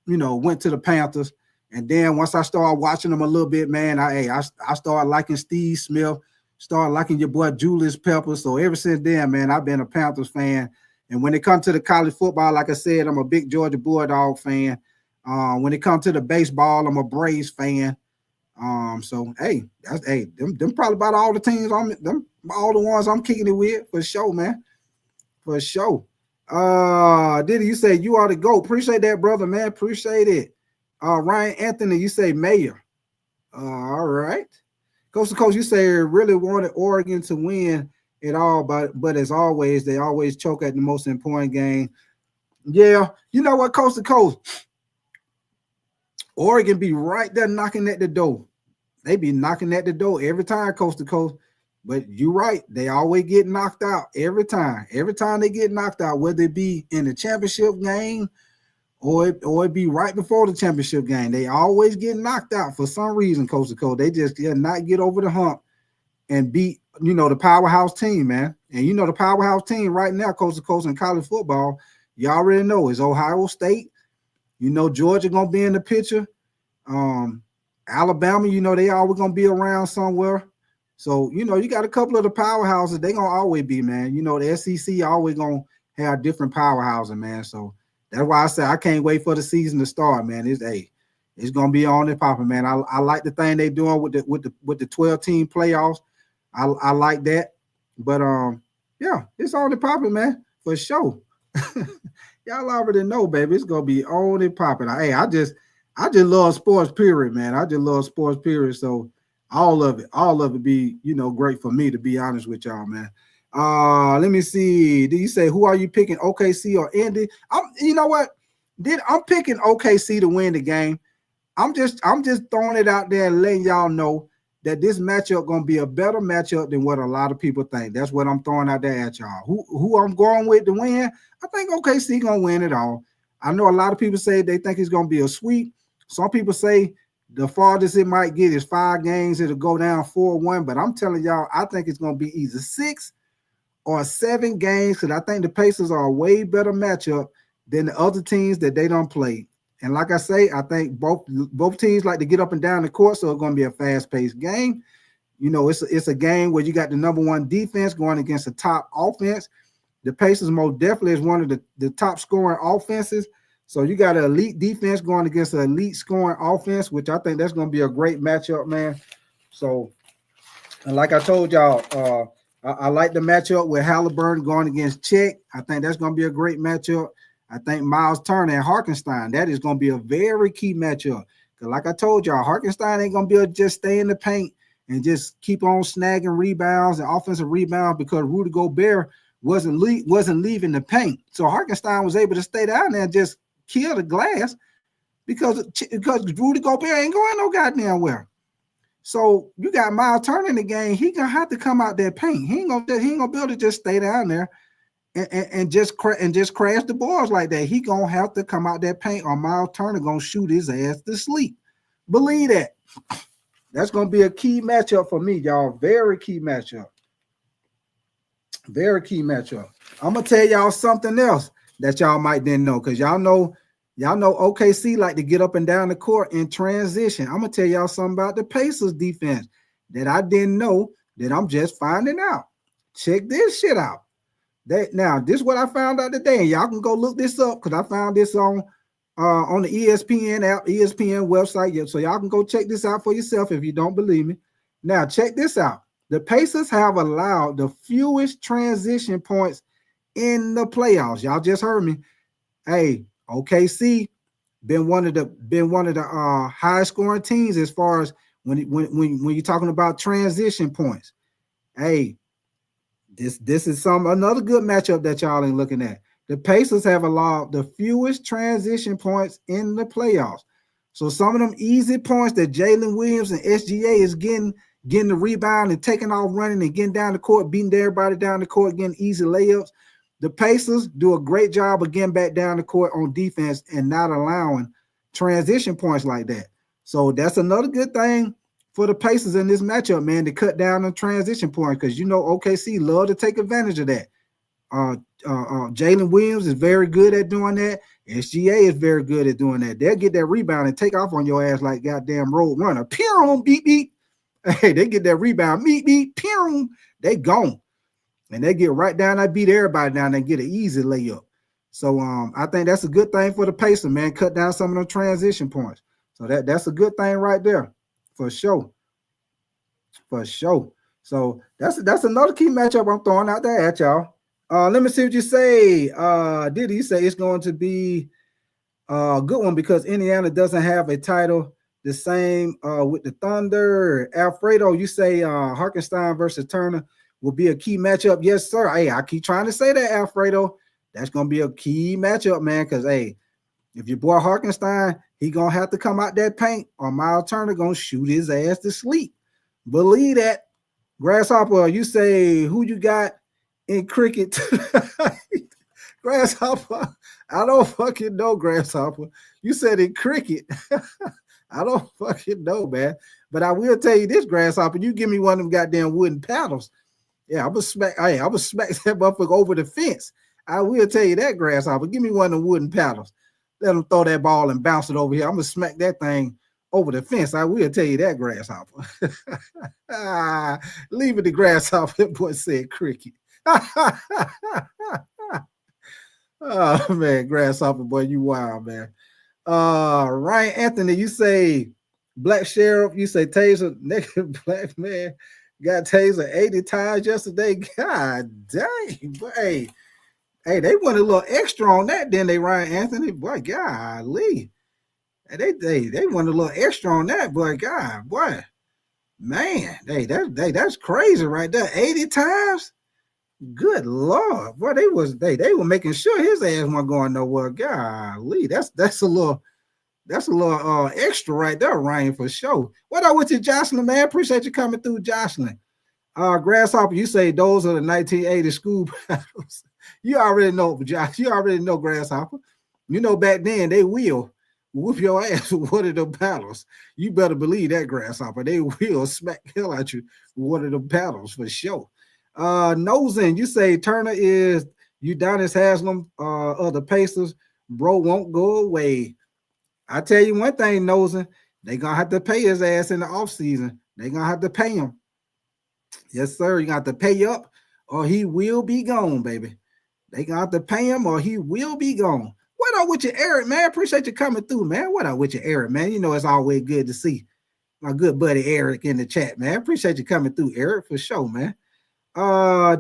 went to the Panthers. And then once I started watching them a little bit, man, I started liking Steve Smith, started liking your boy Julius Peppers. So ever since then, man, I've been a Panthers fan. And when it comes to the college football, like I said, I'm a big Georgia Bulldog fan. When it comes to the baseball, I'm a Braves fan. So them probably about all the teams all the ones I'm kicking it with for sure, man. For sure. Diddy, you say you are the GOAT. Appreciate that, brother, man. Appreciate it. Ryan Anthony, you say mayor. All right. Coast to Coast, you say really wanted Oregon to win it all, but as always, they always choke at the most important game. Yeah, you know what, Coast to Coast? Oregon be right there knocking at the door. They be knocking at the door every time, Coast to Coast. But you're right. They always get knocked out every time. Every time they get knocked out, whether it be in the championship game or it be right before the championship game, they always get knocked out for some reason, Coast to Coast. They just cannot get over the hump and beat, the powerhouse team, man. And the powerhouse team right now, Coast to Coast in college football, you already know is Ohio State. Georgia going to be in the picture. Alabama, they always going to be around somewhere. So, you got a couple of the powerhouses. They're going to always be, man. The SEC always going to have different powerhouses, man. So that's why I say I can't wait for the season to start, man. It's going to be on and popping, man. I like the thing they doing with the 12-team playoffs. I like that. But, yeah, it's on and popping, man, for sure. Y'all already know, baby. It's going to be on and popping. Hey, I just love sports, period, man. I just love sports, period. So, all of it be, great for me, to be honest with y'all, man. Let me see. Do you say, who are you picking, OKC or Indy? You know what? I'm picking OKC to win the game. I'm just throwing it out there and letting y'all know that this matchup gonna be a better matchup than what a lot of people think. That's what I'm throwing out there at y'all. Who I'm going with to win? I think OKC gonna win it all. I know a lot of people say they think it's gonna be a sweep. Some people say The farthest it might get is 5 games. It'll go down 4-1. But I'm telling y'all, I think it's going to be either 6 or 7 games because I think the Pacers are a way better matchup than the other teams that they don't play. And like I say, I think both teams like to get up and down the court, so it's going to be a fast-paced game. You know, it's a game where you got the #1 defense going against the top offense. The Pacers most definitely is one of the top scoring offenses. So you got an elite defense going against an elite scoring offense, which I think that's going to be a great matchup, man. So, and like I told y'all, I like the matchup with Halliburton going against Chet. I think that's going to be a great matchup. I think Miles Turner and Hartenstein, that is going to be a very key matchup. Because like I told y'all, Hartenstein ain't going to be able to just stay in the paint and just keep on snagging rebounds and offensive rebounds because Rudy Gobert wasn't leaving the paint. So Hartenstein was able to stay down there and just kill the glass because Rudy Gobert ain't going no goddamn where. So you got Miles Turner in the game. He gonna have to come out that paint. He ain't gonna be able to just stay down there and just crash the boards like that. He gonna have to come out that paint, or Miles Turner gonna shoot his ass to sleep. Believe that. That's gonna be a key matchup for me, y'all. Very key matchup. Very key matchup. I'm gonna tell y'all something else that y'all might didn't know, because y'all know OKC like to get up and down the court in transition. I'm gonna tell y'all something about the Pacers defense that I didn't know, that I'm just finding out. Check this shit out. Now, this is what I found out today, and y'all can go look this up because I found this on the ESPN app, ESPN website. So y'all can go check this out for yourself if you don't believe me. Now, check this out. The Pacers have allowed the fewest transition points in the playoffs. Y'all just heard me. Hey, OKC been one of the highest scoring teams as far as when you're talking about transition points. Hey, this is another good matchup that y'all ain't looking at. The Pacers have allowed the fewest transition points in the playoffs. So some of them easy points that Jalen Williams and SGA is getting the rebound and taking off running and getting down the court, beating everybody down the court, getting easy layups. The Pacers do a great job of getting back down the court on defense and not allowing transition points like that. So that's another good thing for the Pacers in this matchup, man, to cut down on transition points, because you know OKC love to take advantage of that. Jalen Williams is very good at doing that. SGA is very good at doing that. They'll get that rebound and take off on your ass like goddamn road runner. Pew, beep, beep. Hey, they get that rebound, beep, beep, pew, they gone. And they get right down. I beat everybody down and get an easy layup. So I think that's a good thing for the Pacers, man. Cut down some of them transition points. So that's a good thing right there, for sure. For sure. So that's another key matchup I'm throwing out there at y'all. Let me see what you say. Did he say it's going to be a good one because Indiana doesn't have a title the same with the Thunder? Alfredo, you say Hartenstein versus Turner will be a key matchup. Yes, sir. Hey, I keep trying to say that, Alfredo. That's going to be a key matchup, man, because, hey, if your boy Hartenstein, he going to have to come out that paint, or Miles Turner going to shoot his ass to sleep. Believe that. Grasshopper, you say who you got in cricket? Grasshopper, I don't fucking know, Grasshopper. You said in cricket. I don't fucking know, man. But I will tell you this, Grasshopper, you give me one of them goddamn wooden paddles. Yeah, I'm gonna smack that motherfucker over the fence. I will tell you that, Grasshopper. Give me one of the wooden paddles. Let them throw that ball and bounce it over here. I'm gonna smack that thing over the fence. I will tell you that, Grasshopper. Leave it to Grasshopper. That boy said cricket. Oh man, Grasshopper boy, you wild, man. Ryan Anthony, you say Black Sheriff, you say Taser, naked black man got Taser 80 times yesterday. God dang, boy. Hey, they went a little extra on that, didn't they, Ryan Anthony? Boy, golly. They went a little extra on that, boy. God, boy. Man, that's crazy right there. 80 times? Good Lord. Boy, they were making sure his ass wasn't going nowhere. Golly, that's a little extra right there, Ryan, for sure. What up with you, Jocelyn, man? Appreciate you coming through, Jocelyn. Grasshopper, you say those are the 1980 school battles. You already know, Josh. You already know, Grasshopper. You know back then they will. whoop your ass with one of them paddles. You better believe that, grasshopper. They will smack the hell out you with one of them paddles for sure. Nosing, you say Turner is Udonis Haslam of the Pacers. Bro won't go away. I tell you one thing, Nosing, they gonna have to pay his ass in the offseason. They gonna have to pay him. Yes, sir. You got to pay up or he will be gone, baby. They gonna have to pay him or he will be gone. What up with you, Eric, man? Appreciate you coming through, man. What up with you, Eric, man? You know it's always good to see my good buddy Eric in the chat, man. Appreciate you coming through, Eric, for sure, man.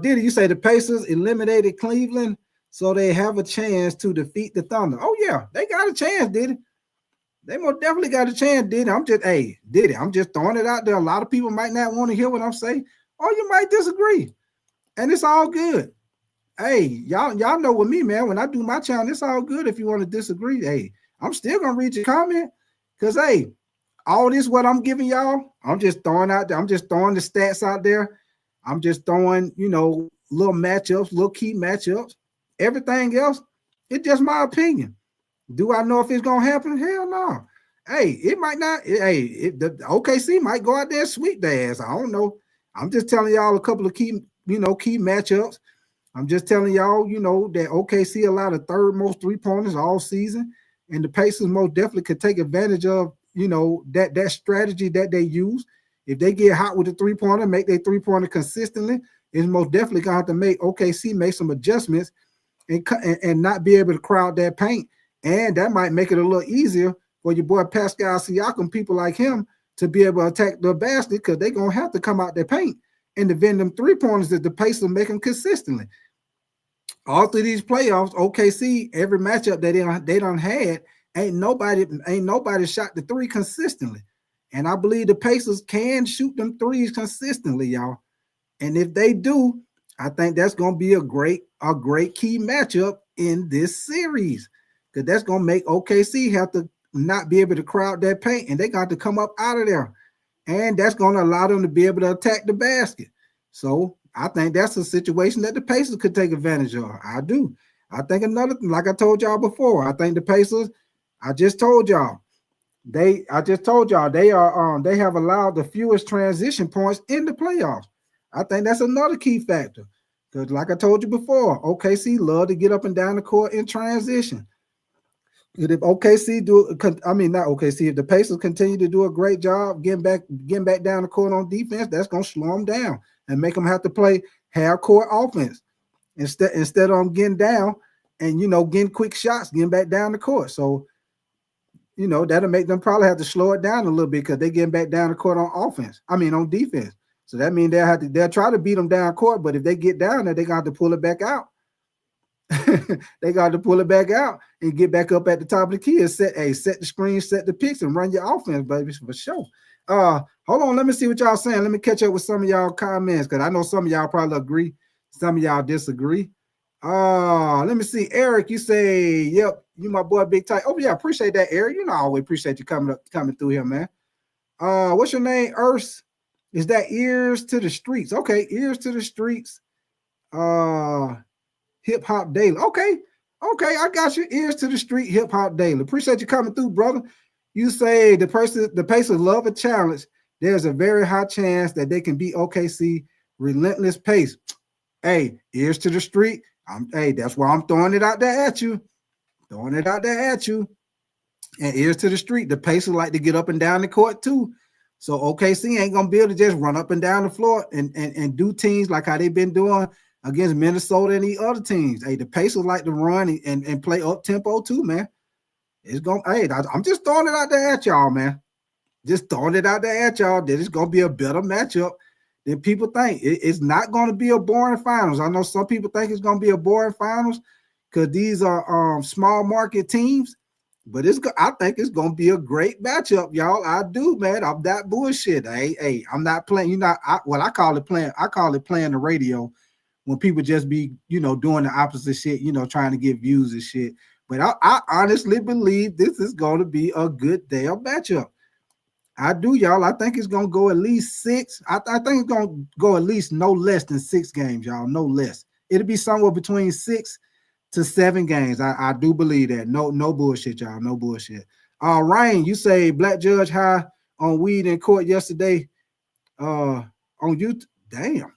Diddy, you say the Pacers eliminated Cleveland so they have a chance to defeat the Thunder. Oh, yeah, they got a chance, Diddy. They most definitely got a chance, Diddy. Diddy, I'm just throwing it out there. A lot of people might not want to hear what I'm saying, or you might disagree. And it's all good. Hey, y'all know with me, man, when I do my channel, it's all good if you want to disagree. Hey, I'm still gonna read your comment. Because hey, all this what I'm giving y'all, I'm just throwing out there. I'm just throwing the stats out there. I'm just throwing, little matchups, little key matchups. Everything else, it's just my opinion. Do I know if it's gonna happen? Hell no. Hey, it might not. The OKC might go out there and sweep their ass. I don't know. I'm just telling y'all a couple of key matchups. I'm just telling y'all, that OKC allowed the third most three-pointers all season, and the Pacers most definitely could take advantage of, that strategy that they use. If they get hot with the three-pointer, make their three-pointer consistently, it's most definitely going to have to make OKC make some adjustments and not be able to crowd that paint. And that might make it a little easier for your boy Pascal Siakam, people like him, to be able to attack the basket because they're going to have to come out their paint and defend them three-pointers that the Pacers make them consistently. All through these playoffs, OKC, every matchup that they done had, ain't nobody shot the three consistently. And I believe the Pacers can shoot them threes consistently, y'all. And if they do, I think that's going to be a great key matchup in this series. Because that's going to make OKC have to not be able to crowd that paint, and they got to come up out of there. And that's going to allow them to be able to attack the basket. So I think that's a situation that the Pacers could take advantage of. I do. I think another thing, like I told y'all before, I think the Pacers, I just told y'all, they have allowed the fewest transition points in the playoffs. I think that's another key factor. Because like I told you before, OKC love to get up and down the court in transition. If if the Pacers continue to do a great job getting back down the court on defense, that's going to slow them down and make them have to play half-court offense instead of them getting down and, getting quick shots, getting back down the court. So, that'll make them probably have to slow it down a little bit because they're getting back down the court on defense. So that means they'll try to beat them down court, but if they get down there, they got to pull it back out. They got to pull it back out and get back up at the top of the key and set the screen, set the picks, and run your offense, baby, for sure. Hold on, let me see what y'all saying. Let me catch up with some of y'all comments because I know some of y'all probably agree, some of y'all disagree. Let me see. Eric, you say, yep, you my boy Big Tight. Oh, yeah, appreciate that, Eric. I always appreciate you coming through here, man. What's your name? Earth? Is that Ears to the Streets? Okay, Ears to the Streets. Hip Hop Daily. Okay, I got you. Ears to the Street, Hip Hop Daily. Appreciate you coming through, brother. You say the Pacers love a challenge. There's a very high chance that they can beat OKC relentless pace. Hey, Ears to the Street. That's why I'm throwing it out there at you. And Ears to the Street. The Pacers like to get up and down the court too. So OKC ain't gonna be able to just run up and down the floor and do teams like how they've been doing against Minnesota and the other teams. Hey, the Pacers like to run and play up tempo too, man. I'm just throwing it out there at y'all, man. Just throwing it out there at y'all that it's gonna be a better matchup than people think. It's not gonna be a boring finals. I know some people think it's gonna be a boring finals because these are small market teams, but I think it's gonna be a great matchup, y'all. I do, man. I'm not bullshit. Hey, I'm not playing. I call it playing. I call it playing the radio. When people just be, doing the opposite shit, trying to get views and shit. But I honestly believe this is going to be a good damn matchup. I do, y'all. I think it's going to go at least 6. I think it's going to go at least no less than 6 games, y'all. No less. It'll be somewhere between 6 to 7 games. I do believe that. No bullshit, y'all. No bullshit. Ryan, you say black judge high on weed in court yesterday. On you, damn.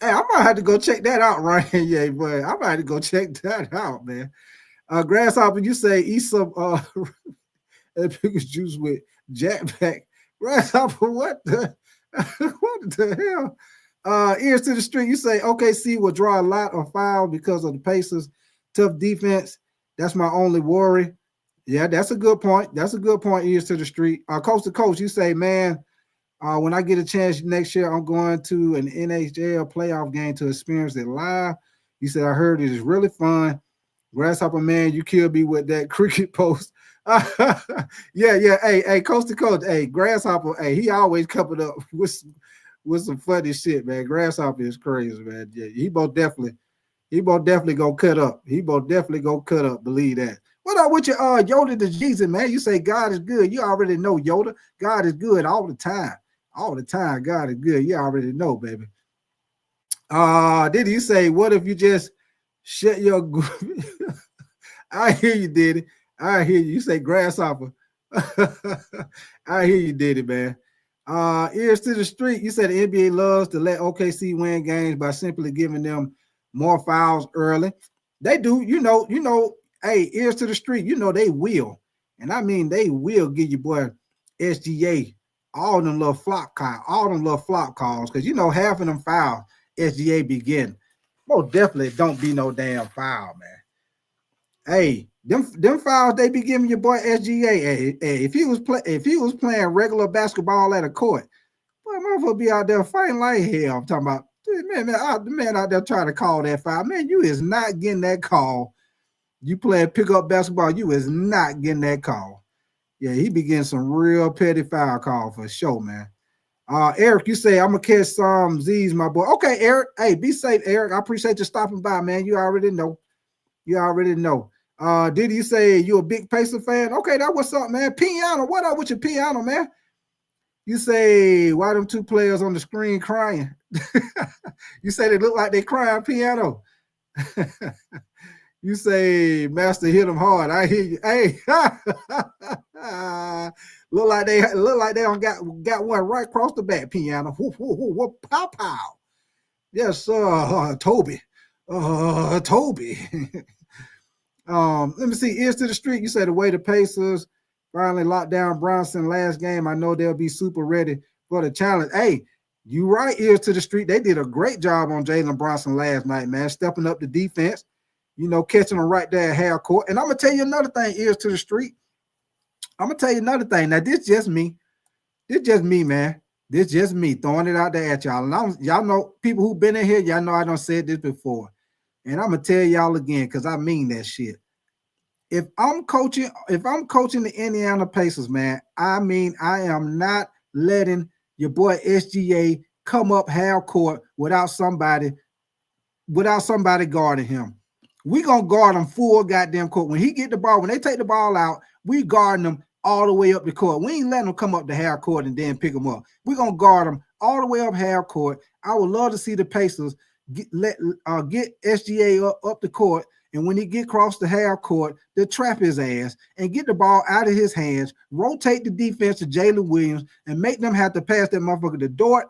Hey, I might have to go check that out, Ryan. Yeah, but I might have to go check that out, man. Grasshopper, you say eat some pickles juice with jackback. Grasshopper, what the what the hell? Ears to the street, you say OKC will draw a lot of foul because of the Pacers' tough defense. That's my only worry. Yeah, that's a good point. That's a good point. Ears to the street. Coast to coast, you say, man, when I get a chance next year, I'm going to an NHL playoff game to experience it live. You said, I heard it is really fun. Grasshopper, man, you killed me with that cricket post. Yeah. Hey, coast to coast. Hey, Grasshopper, hey, he always coming up with some funny shit, man. Grasshopper is crazy, man. Yeah, he both definitely gonna cut up. He both definitely gonna cut up. Believe that. What up with your Yoda the Jesus, man? You say God is good. You already know, Yoda. God is good all the time. All the time. God is good. You already know, baby. Did you say, what if you just shut your I hear you, Diddy. I hear you. You say grasshopper. I hear you, Diddy, man. Ears to the street. You said the NBA loves to let OKC win games by simply giving them more fouls early. They do, hey, ears to the street, they will. And I mean they will give you boy SGA all them little flop calls, because half of them fouls SGA be getting. Most definitely don't be no damn foul, man. Hey, them fouls they be giving your boy SGA. Hey, if he was playing regular basketball at a court, boy, motherfucker be out there fighting like hell. I'm talking about the man out there trying to call that foul. Man, you is not getting that call. You playing pickup basketball, you is not getting that call. Yeah, he be getting some real petty foul call for sure, man. Eric, you say I'm gonna catch some Z's, my boy. Okay, Eric. Hey, be safe, Eric. I appreciate you stopping by, man. You already know. Did you say you a big Pacer fan? Okay, that what's up, man. Piano, what up with your piano, man? You say, why them two players on the screen crying? You say they look like they crying, piano. You say, Master hit them hard. I hear you. Hey, look like they don't got one right across the back, piano. Whoop, pow, pow. Yes, Toby. Toby. Let me see. Ears to the street. You say the way the Pacers finally locked down Bronson last game, I know they'll be super ready for the challenge. Hey, you right, ears to the street. They did a great job on Jalen Bronson last night, man, stepping up the defense, catching them right there at half court. And I'm going to tell you another thing, ears to the street. I'm going to tell you another thing. Now, this just me. This just me, man. This just me throwing it out there at y'all. And y'all know, people who've been in here, y'all know I done said this before. And I'm going to tell y'all again, because I mean that shit. If I'm coaching the Indiana Pacers, man, I mean, I am not letting your boy SGA come up half court without somebody guarding him. We gonna guard him full goddamn court. When he get the ball, when they take the ball out, we guarding them all the way up the court. We ain't letting them come up the half court and then pick them up. We gonna guard them all the way up half court. I would love to see the Pacers get SGA up the court. And when he get across the half court, they trap his ass and get the ball out of his hands, rotate the defense to Jalen Williams, and make them have to pass that motherfucker to Dort,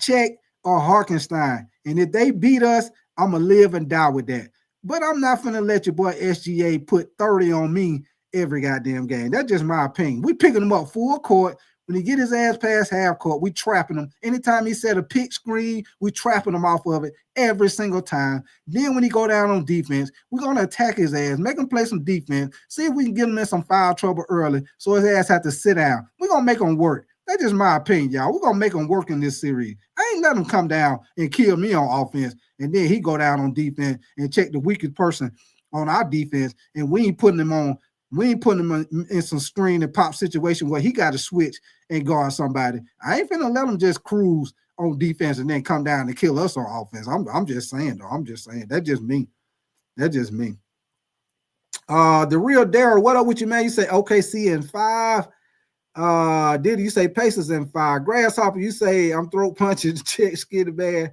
Check, or Harkenstein. And if they beat us, I'm going to live and die with that. But I'm not going to let your boy SGA put 30 on me every goddamn game. That's just my opinion. We picking him up full court. When he get his ass past half court, we trapping him. Anytime he set a pick screen, we trapping him off of it every single time. Then when he go down on defense, we're going to attack his ass, make him play some defense, see if we can get him in some foul trouble early so his ass have to sit down. We're going to make him work. That's just my opinion, y'all. We're going to make him work in this series. I ain't let him come down and kill me on offense, and then he go down on defense and check the weakest person on our defense, and we ain't putting him on. We ain't putting him in some screen and pop situation where he got to switch and guard somebody. I ain't finna let him just cruise on defense and then come down and kill us on offense. I'm just saying, though. I'm just saying. That's just me. That's just me. The real Daryl, what up with you, man? You say OKC in 5. Did you say Pacers in 5? Grasshopper, you say I'm throat punching, check, skinny man.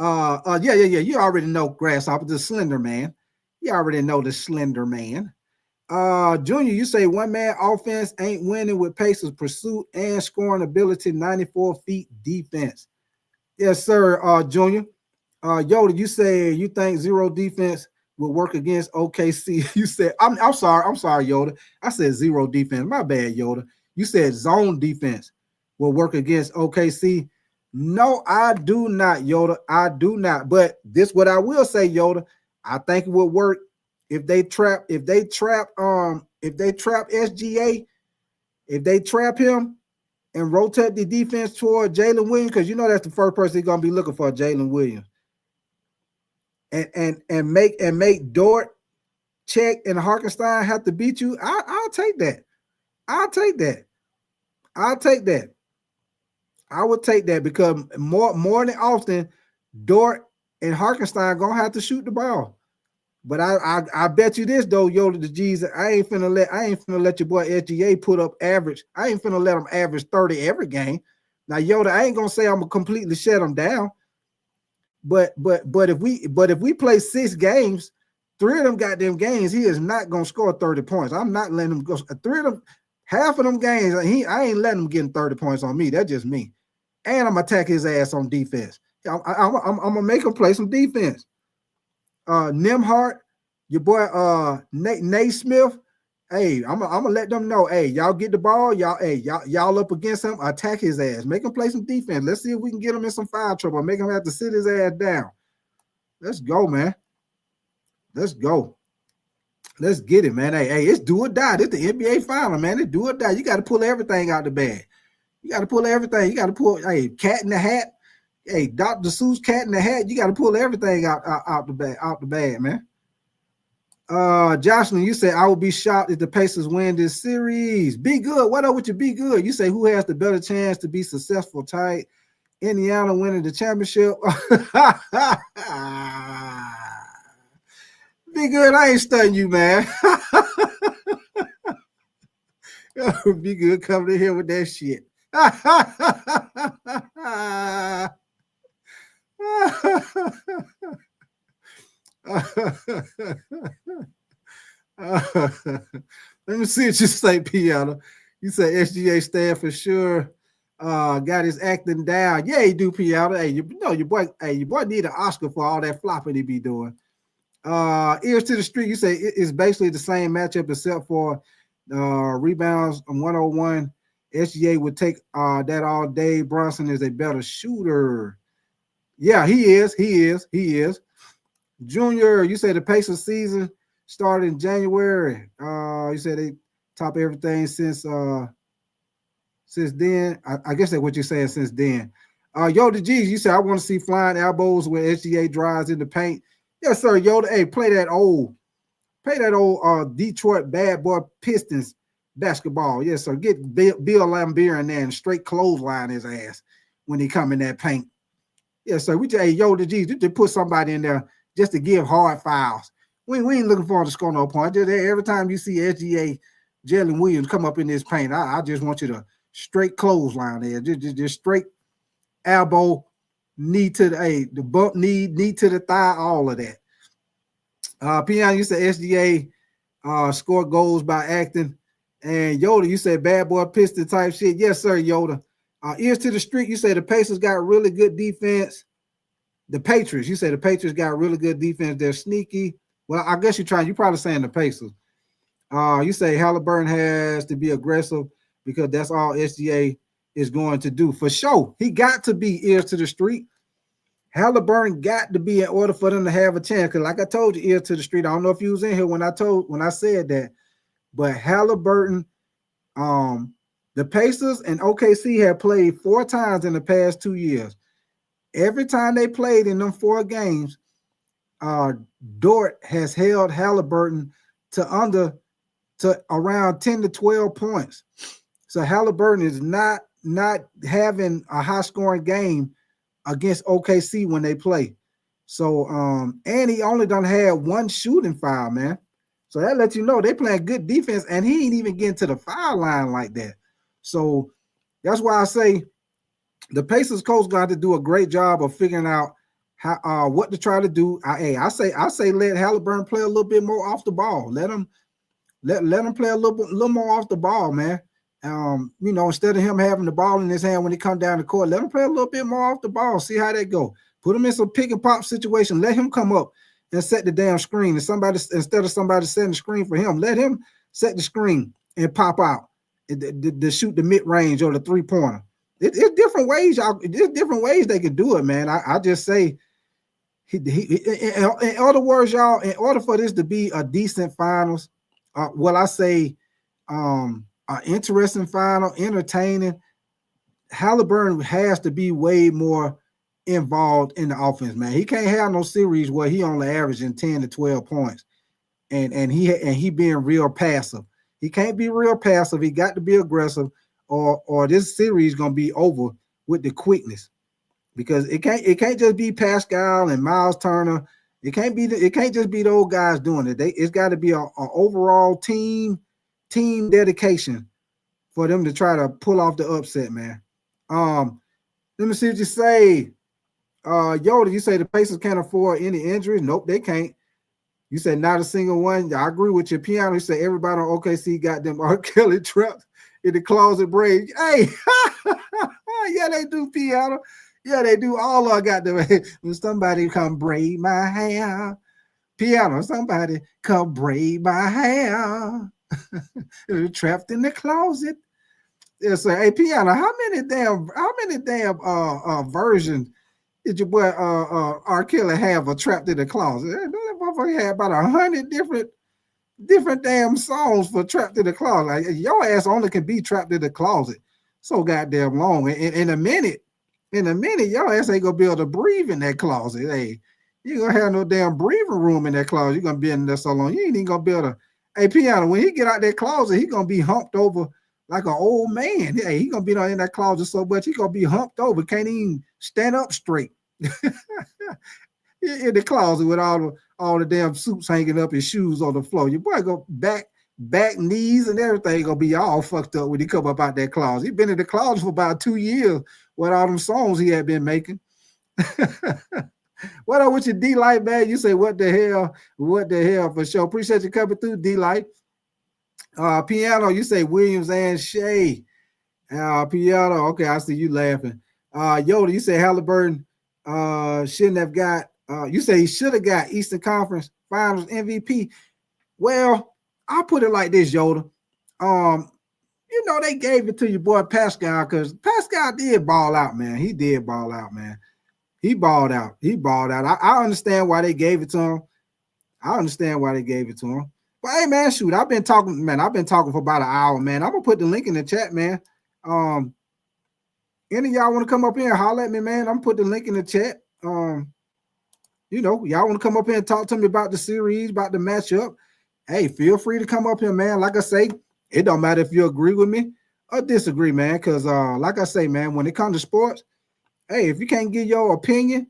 Yeah. You already know Grasshopper, the slender man. You already know the slender man. Junior, you say one man offense ain't winning with Pacers pursuit and scoring ability, 94 feet defense. Yes, sir. Junior. Yoda, you say you think zero defense will work against OKC. You said, I'm sorry, Yoda. I said zero defense. My bad, Yoda. You said zone defense will work against OKC. No, I do not, Yoda. I do not. But this what I will say, Yoda. I think it would work if they trap SGA, if they trap him and rotate the defense toward Jalen Williams, because you know that's the first person he's gonna be looking for, Jalen Williams. And make Dort, Check, and Harkenstein have to beat you. I'll take that. I'll take that. I'll take that. I would take that because more than often, Dort and Harkenstein gonna have to shoot the ball. But I bet you this though, Yoda the G's, I ain't finna let your boy SGA put up average. I ain't finna let him average 30 every game. Now, Yoda, I ain't gonna say I'm gonna completely shut him down. But if we play 6 games, 3 of them goddamn games, he is not gonna score 30 points. I'm not letting him go. 3 of them, half of them games, I ain't letting him get 30 points on me. That's just me. And I'm gonna attack his ass on defense. I'm gonna make him play some defense. Nimhart, your boy Nate Smith. Hey, I'm gonna let them know. Hey, y'all get the ball, y'all up against him, attack his ass, make him play some defense. Let's see if we can get him in some foul trouble, make him have to sit his ass down. Let's go, man. Let's go. Let's get it, man. Hey, it's do or die. This the NBA final, man. It's do or die. You got to pull everything out the bag. You got to pull everything. You got to pull, hey, cat in the hat. Hey, Dr. Seuss cat in the hat. You got to pull everything out the bag, man. Jocelyn, you say I would be shocked if the Pacers win this series. Be good. What up with you? Be good. You say who has the better chance to be successful? Tight. Indiana winning the championship. Be good. I ain't studying you, man. Be good coming in here with that shit. Let me see what you say, Piano. You say SGA stand for sure. Got his acting down. Yeah, he do, Piano. Hey, your boy need an Oscar for all that flopping he be doing. Ears to the street. You say it's basically the same matchup except for rebounds on 101. SGA would take that all day. Brunson is a better shooter. Yeah, he is. Junior, you say the Pacers season started in January. You said they top everything since then. I guess that's what you're saying since then. Yoda G's, you said I want to see flying elbows when SGA drives in the paint. Yes, sir, Yoda. Hey, play that old Detroit bad boy Pistons basketball. Yes, sir. Get Bill Laimbeer in there and straight clothesline his ass when he come in that paint. Yes, sir. Yoda G's, you just put somebody in there just to give hard fouls. We ain't looking for him to score no point. Just every time you see SGA, Jalen Williams come up in this paint, I just want you to straight clothesline there. Just straight elbow, knee to the bump, knee to the thigh, all of that. Piano, you said SGA score goals by acting. And Yoda, you said bad boy piston type shit. Yes, sir, Yoda. Ears to the street, you say the Pacers got really good defense. The Patriots, you say the Patriots got really good defense. They're sneaky. Well, I guess you're probably saying the Pacers. You say Halliburton has to be aggressive because that's all SGA is going to do. For sure, he got to be ears to the street. Halliburton got to be in order for them to have a chance. Because like I told you, ears to the street. I don't know if you was in here when I said that, but Halliburton, the Pacers and OKC have played 4 times in the past 2 years. Every time they played in them 4 games, Dort has held Halliburton to around 10 to 12 points. So Halliburton is not having a high scoring game against OKC when they play. So and he only done had 1 shooting foul, man. So that lets you know they playing good defense, and he ain't even getting to the foul line like that. So that's why I say the Pacers coach got to do a great job of figuring out how what to try to do. I say let Halliburton play a little bit more off the ball. Let him Let him play a little more off the ball, man. You know, instead of him having the ball in his hand when he come down the court, let him play a little bit more off the ball. See how that go. Put him in some pick and pop situation. Let him come up and set the damn screen. And somebody, instead of somebody setting the screen for him, let him set the screen and pop out to shoot the mid range or the 3-pointer. It's different ways, y'all. There's different ways they can do it, man. I just say, in other words, y'all, in order for this to be a decent finals, I say an interesting final, entertaining, Halliburton has to be way more involved in the offense, man. He can't have no series where he only averaging 10 to 12 points and he being real passive. He can't be real passive. He got to be aggressive, or this series gonna be over with the quickness. Because it can't just be Pascal and Miles Turner. It can't just be those guys doing it. It's got to be a overall team dedication for them to try to pull off the upset, man. Let me see what you say. Yoda, you say the Pacers can't afford any injuries? Nope, they can't. You said not a single one. I agree with your piano. You say everybody on OKC got them R. Kelly trapped in the closet braid. Hey, yeah, they do, piano. Yeah, they do. All I got to when somebody come braid my hair. Piano, somebody come braid my hair. Trapped in the closet. Yeah, so hey, piano, how many damn versions did your boy R. Kelly have a trapped in the closet? That motherfucker had about 100 different damn songs for trapped in the closet. Like, your ass only can be trapped in the closet so goddamn long. In a minute, your ass ain't gonna be able to breathe in that closet. Hey, you gonna have no damn breathing room in that closet. You're gonna be in there so long. You ain't even gonna be able to. Hey, piano, when he get out that closet, he gonna be humped over like an old man. Hey, he gonna be in that closet so much he gonna be humped over, can't even stand up straight. In the closet with all the damn suits hanging up, his shoes on the floor. Your boy go back, knees, and everything gonna be all fucked up when he come up out that closet. He been in the closet for about 2 years with all them songs he had been making. What up with your D-Light, man? You say, what the hell for sure. Appreciate you coming through, D-Light. Piano, you say Williams and Shea. Piano, okay, I see you laughing. Yoda, you say Halliburton shouldn't have got, you say he should have got Eastern Conference Finals MVP. Well, I'll put it like this, Yoda. You know, they gave it to your boy Pascal because Pascal did ball out, man. He did ball out, man. He balled out. I understand why they gave it to him. But hey, man, shoot, I've been talking for about an hour, man. I'm gonna put the link in the chat, man. Any of y'all want to come up here and holler at me, man? I'm gonna put the link in the chat. You know, y'all want to come up here and talk to me about the series, about the matchup. Hey, feel free to come up here, man. Like I say, it don't matter if you agree with me or disagree, man. Because like I say, man, when it comes to sports, hey, if you can't give your opinion,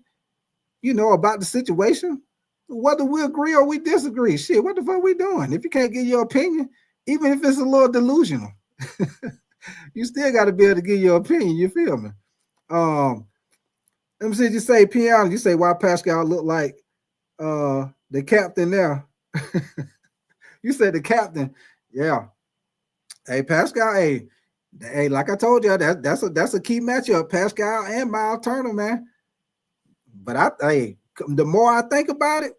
you know, about the situation, whether we agree or we disagree, shit, what the fuck we doing? If you can't give your opinion, even if it's a little delusional, you still got to be able to give your opinion. You feel me? Let me see. You say piano. You say why Pascal look like the captain there. You said the captain. Yeah. Hey, Pascal. Hey, like I told you, that's a key matchup. Pascal and Miles Turner, man. But the more I think about it,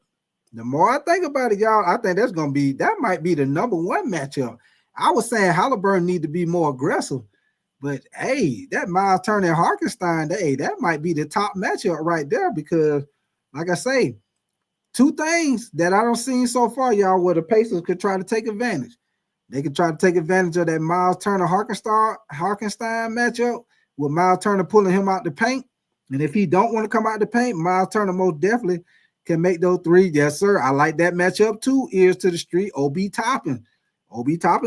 y'all, I think that might be the number one matchup. I was saying Halliburton need to be more aggressive, but hey, that Miles Turner and Hartenstein, that might be the top matchup right there because, like I say, two things that I don't see so far, y'all, where the Pacers could try to take advantage. They could try to take advantage of that Miles Turner Hartenstein matchup with Miles Turner pulling him out the paint. And if he don't want to come out the paint, Miles Turner most definitely can make those three. Yes, sir. I like that matchup too. Ears to the street. Obi Toppin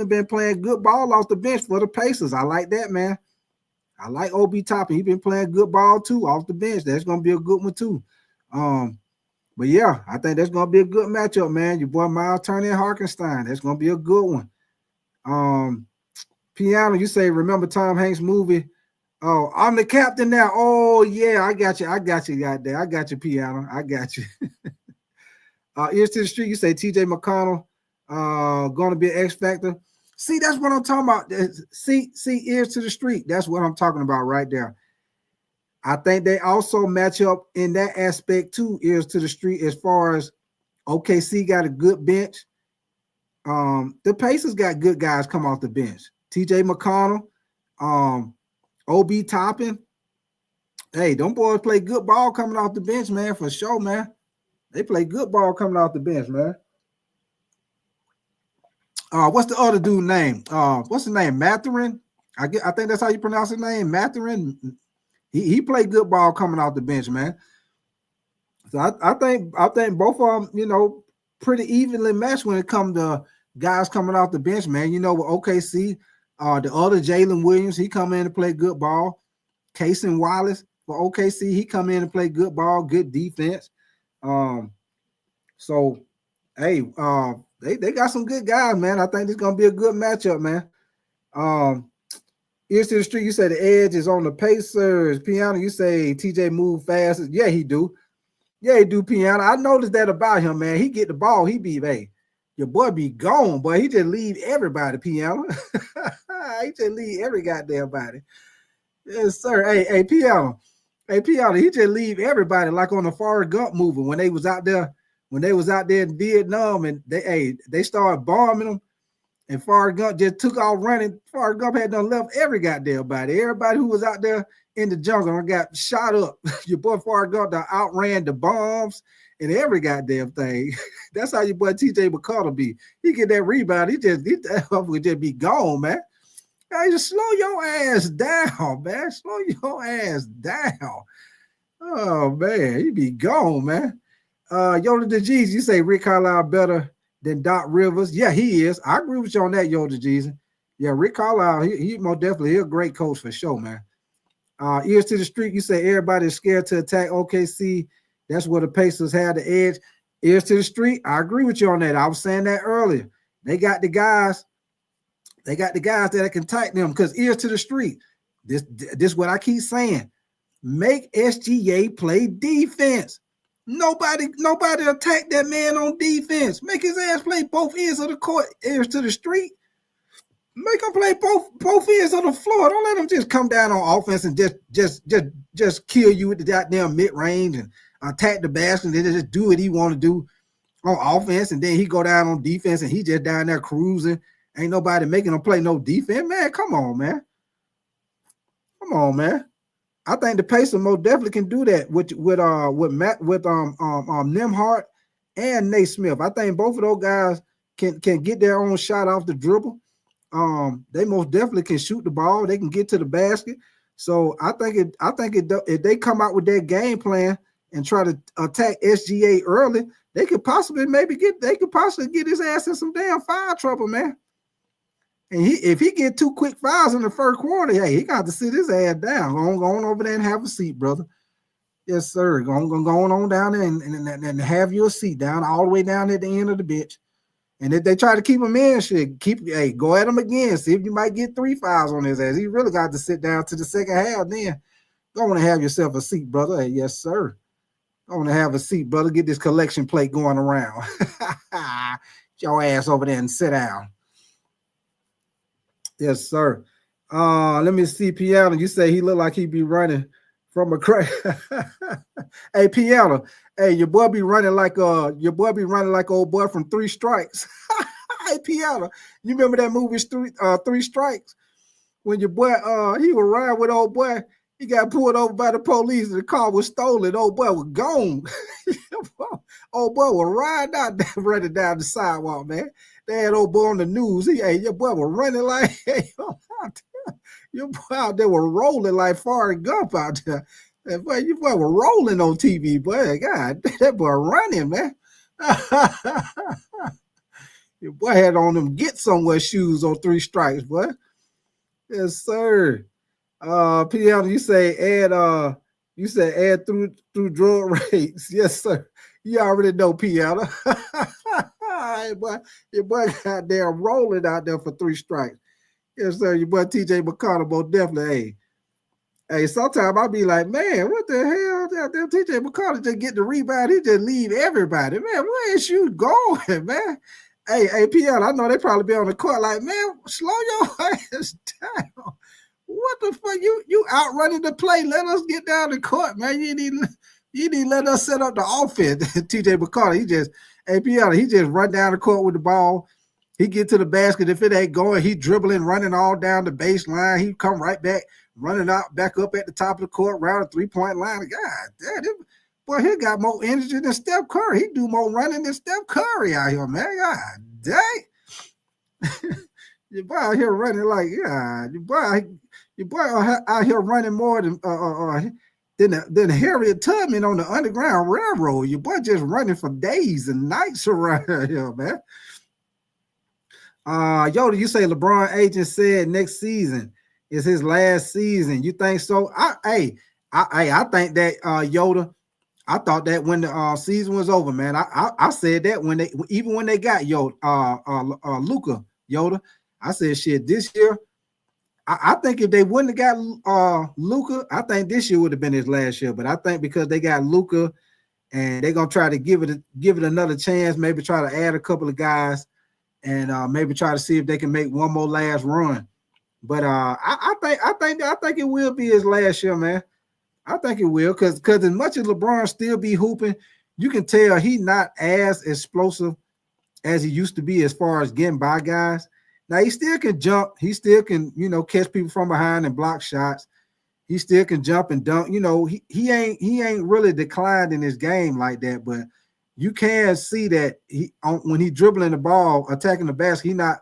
been playing good ball off the bench for the Pacers. I like that, man. I like Obi Toppin. He been playing good ball too off the bench. That's gonna be a good one too. But yeah, I think that's gonna be a good matchup, man. Your boy Miles Turner and Hartenstein. That's gonna be a good one. Piano, you say remember Tom Hanks movie? Oh, I'm the captain now. Oh yeah, I got you. Goddamn, I got you, piano. I got you. Ears to the street. You say T.J. McConnell Going to be an X factor. See, that's what I'm talking about. See, ears to the street. That's what I'm talking about right there. I think they also match up in that aspect too, ears to the street, as far as OKC got a good bench. The Pacers got good guys come off the bench. TJ McConnell, OB Toppin. Hey, them boys play good ball coming off the bench, man, for sure, man. They play good ball coming off the bench, man. What's the other dude name? What's his name? Mathurin? I think that's how you pronounce his name, Mathurin. He played good ball coming off the bench, man. So I think both of them, you know, pretty evenly matched when it comes to guys coming off the bench, man. You know, with OKC, the other Jalen Williams, he come in to play good ball. Cason Wallace for OKC, he come in and play good ball, good defense. So hey, they got some good guys, man. I think it's gonna be a good matchup, man. Ears to the street, you say the edge is on the Pacers. Piano, you say TJ move fast. Yeah, he do. Yeah, he do, Piano. I noticed that about him, man. He get the ball, he be, hey, your boy be gone, but he just leave everybody, Piano. He just leave every goddamn body. Yes, sir. Hey, Piano. Hey, Piano, he just leave everybody like on the Forrest Gump movie when they was out there in Vietnam and they started bombing them. And Forrest Gump just took off running. Forrest Gump had done left every goddamn body. Everybody who was out there in the jungle and got shot up. Your boy Forrest Gump outran the bombs and every goddamn thing. That's how your boy TJ McConnell be. He get that rebound. He just be gone, man. Hey, just slow your ass down, man. Slow your ass down. Oh man, he be gone, man. Yoda the G's, you say Rick Carlisle better than Doc Rivers. Yeah, he is. I agree with you on that, Yoda Jeezy. Yeah, Rick Carlisle, he most definitely, he's a great coach for sure, man. Ears to the street, you say everybody's scared to attack OKC. That's where the Pacers had the edge. Ears to the street, I agree with you on that. I was saying that earlier. They got the guys that can tighten them because ears to the street. This is what I keep saying. Make SGA play defense. Nobody attack that man on defense. Make his ass play both ends of the court, ears to the street. Make him play both ends of the floor. Don't let him just come down on offense and just kill you with the goddamn mid-range and attack the basket and then just do what he want to do on offense. And then he go down on defense and he just down there cruising. Ain't nobody making him play no defense. Man, come on, man. Come on, man. I think the Pacers most definitely can do that with Nembhard and Nate Smith. I think both of those guys can get their own shot off the dribble. They most definitely can shoot the ball. They can get to the basket. So I think if they come out with their game plan and try to attack SGA early, they could possibly get his ass in some damn foul trouble, man. And if he get 2 quick fouls in the first quarter, hey, he got to sit his ass down. Go on over there and have a seat, brother. Yes, sir. Go on down there and have your seat down all the way down at the end of the bench. And if they try to keep him in, go at him again. See if you might get 3 fouls on his ass. He really got to sit down to the second half. Then go on and have yourself a seat, brother. Hey, yes, sir. Go on and have a seat, brother. Get this collection plate going around. Get your ass over there and sit down. Yes, sir. Let me see, Piano. You say he look like he be running from a crack. Hey, Piano. Hey, your boy be running like old boy from 3 Strikes. Hey, Piano. You remember that movie 3 Strikes? When your boy he was riding with old boy, he got pulled over by the police and the car was stolen. Old boy was gone. Old boy was running down the sidewalk, man. They had old boy on the news. Your boy was running like your boy out there was rolling like Forrest Gump out there. Your boy was rolling on TV, boy. God, that boy running, man. Your boy had on them get somewhere shoes on 3 Strikes, boy. Yes, sir. Piano, you say add through drug rates. Yes, sir. You already know, Piano. Your boy got there rolling out there for 3 strikes. Yes, sir. Your boy TJ McConnell, most definitely. Hey, sometimes I'll be like, man, what the hell? That TJ McConnell just get the rebound. He just leave everybody. Man, where is you going, man? Hey, PL, I know they probably be on the court like, man, slow your ass down. What the fuck? You outrunning the play. Let us get down the court, man. You need to let us set up the offense. TJ McCarter, he just run down the court with the ball. He get to the basket. If it ain't going, he dribbling, running all down the baseline. He come right back, running out back up at the top of the court, around the three-point line. God damn, boy, he got more energy than Steph Curry. He do more running than Steph Curry out here, man. God dang. Your boy out here running like, yeah, your boy out here running more than Harriet Tubman on the Underground Railroad. Your boy just running for days and nights around here, man. Yoda, you say LeBron agent said next season is his last season. You think so? I think that Yoda. I thought that when the season was over, man. I said that when they got Yoda, Luka Yoda. I said shit this year. I think if they wouldn't have got Luka, I think this year would have been his last year. But I think because they got Luka and they're gonna try to give it another chance, maybe try to add a couple of guys. And maybe try to see if they can make one more last run. But I think it will be his last year, man. I think it will, because as much as LeBron still be hooping, you can tell he not as explosive as he used to be as far as getting by guys. Now he still can jump, he still can, catch people from behind and block shots. He still can jump and dunk. He ain't really declined in his game like that, but you can see that when he dribbling the ball, attacking the basket, he not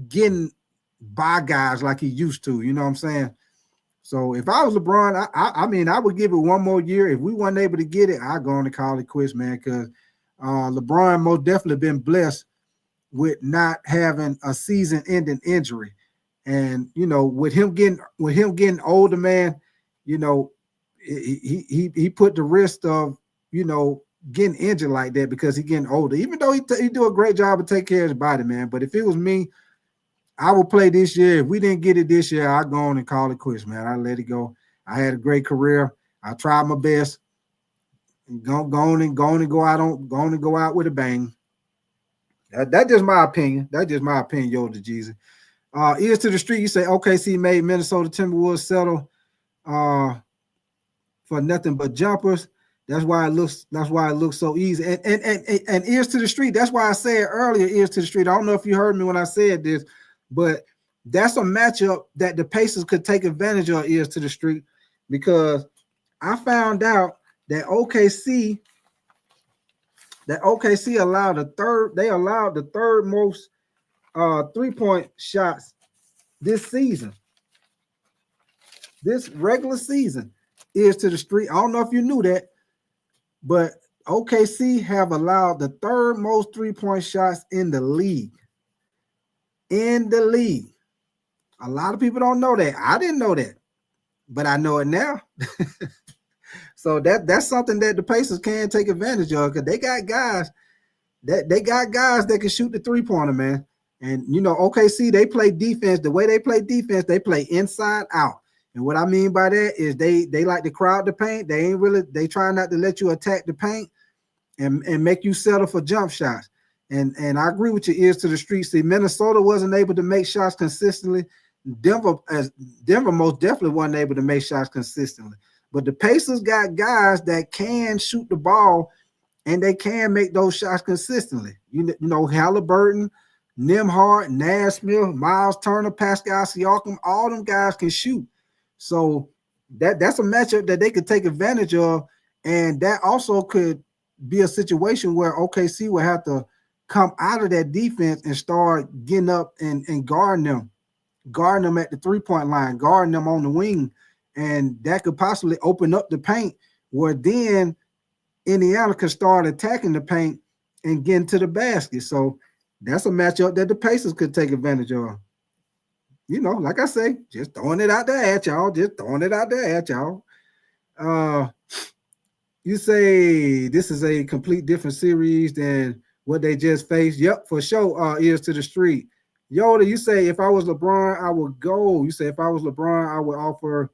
getting by guys like he used to. You know what I'm saying? So if I was LeBron, I would give it one more year. If we weren't able to get it, I'd go on to call it quits, man, because LeBron most definitely been blessed with not having a season-ending injury. And, with him getting older, man, he put the risk of, getting injured like that because he's getting older, even though he do a great job of taking care of his body, man. But if it was me, I would play this year. If we didn't get it this year, I'd go on and call it quits, man. I let it go. I had a great career. I tried my best. Go on and go out with a bang. That's just my opinion. That's just my opinion, Yoda Jesus. Ears to the street, you say OKC made Minnesota Timberwolves settle for nothing but jumpers. That's why it looks so easy. And ears to the street. That's why I said earlier, ears to the street. I don't know if you heard me when I said this, but that's a matchup that the Pacers could take advantage of, ears to the street, because I found out that OKC allowed the third most 3-point shots this season. This regular season, ears to the street. I don't know if you knew that, but OKC have allowed the third most 3-point shots in the league. In the league. A lot of people don't know that. I didn't know that, but I know it now. So that's something that the Pacers can take advantage of, because they got guys that can shoot the 3-pointer, man. And OKC, they play defense. The way they play defense, they play inside out. And what I mean by that is they like to crowd the paint. They try not to let you attack the paint and make you settle for jump shots. And I agree with your ears to the street. See, Minnesota wasn't able to make shots consistently. Denver most definitely wasn't able to make shots consistently. But the Pacers got guys that can shoot the ball and they can make those shots consistently. Halliburton, Nembhard, Naismith, Miles Turner, Pascal Siakam, all them guys can shoot. So that's a matchup that they could take advantage of, and that also could be a situation where OKC will have to come out of that defense and start getting up and guarding them at the 3-point line, guarding them on the wing, and that could possibly open up the paint, where then Indiana could start attacking the paint and get into the basket. So that's a matchup that the Pacers could take advantage of. Like I say, just throwing it out there at y'all. You say this is a complete different series than what they just faced. Yep, for sure. Ears to the street. Yoda, you say if I was LeBron, I would go. You say if I was LeBron, I would offer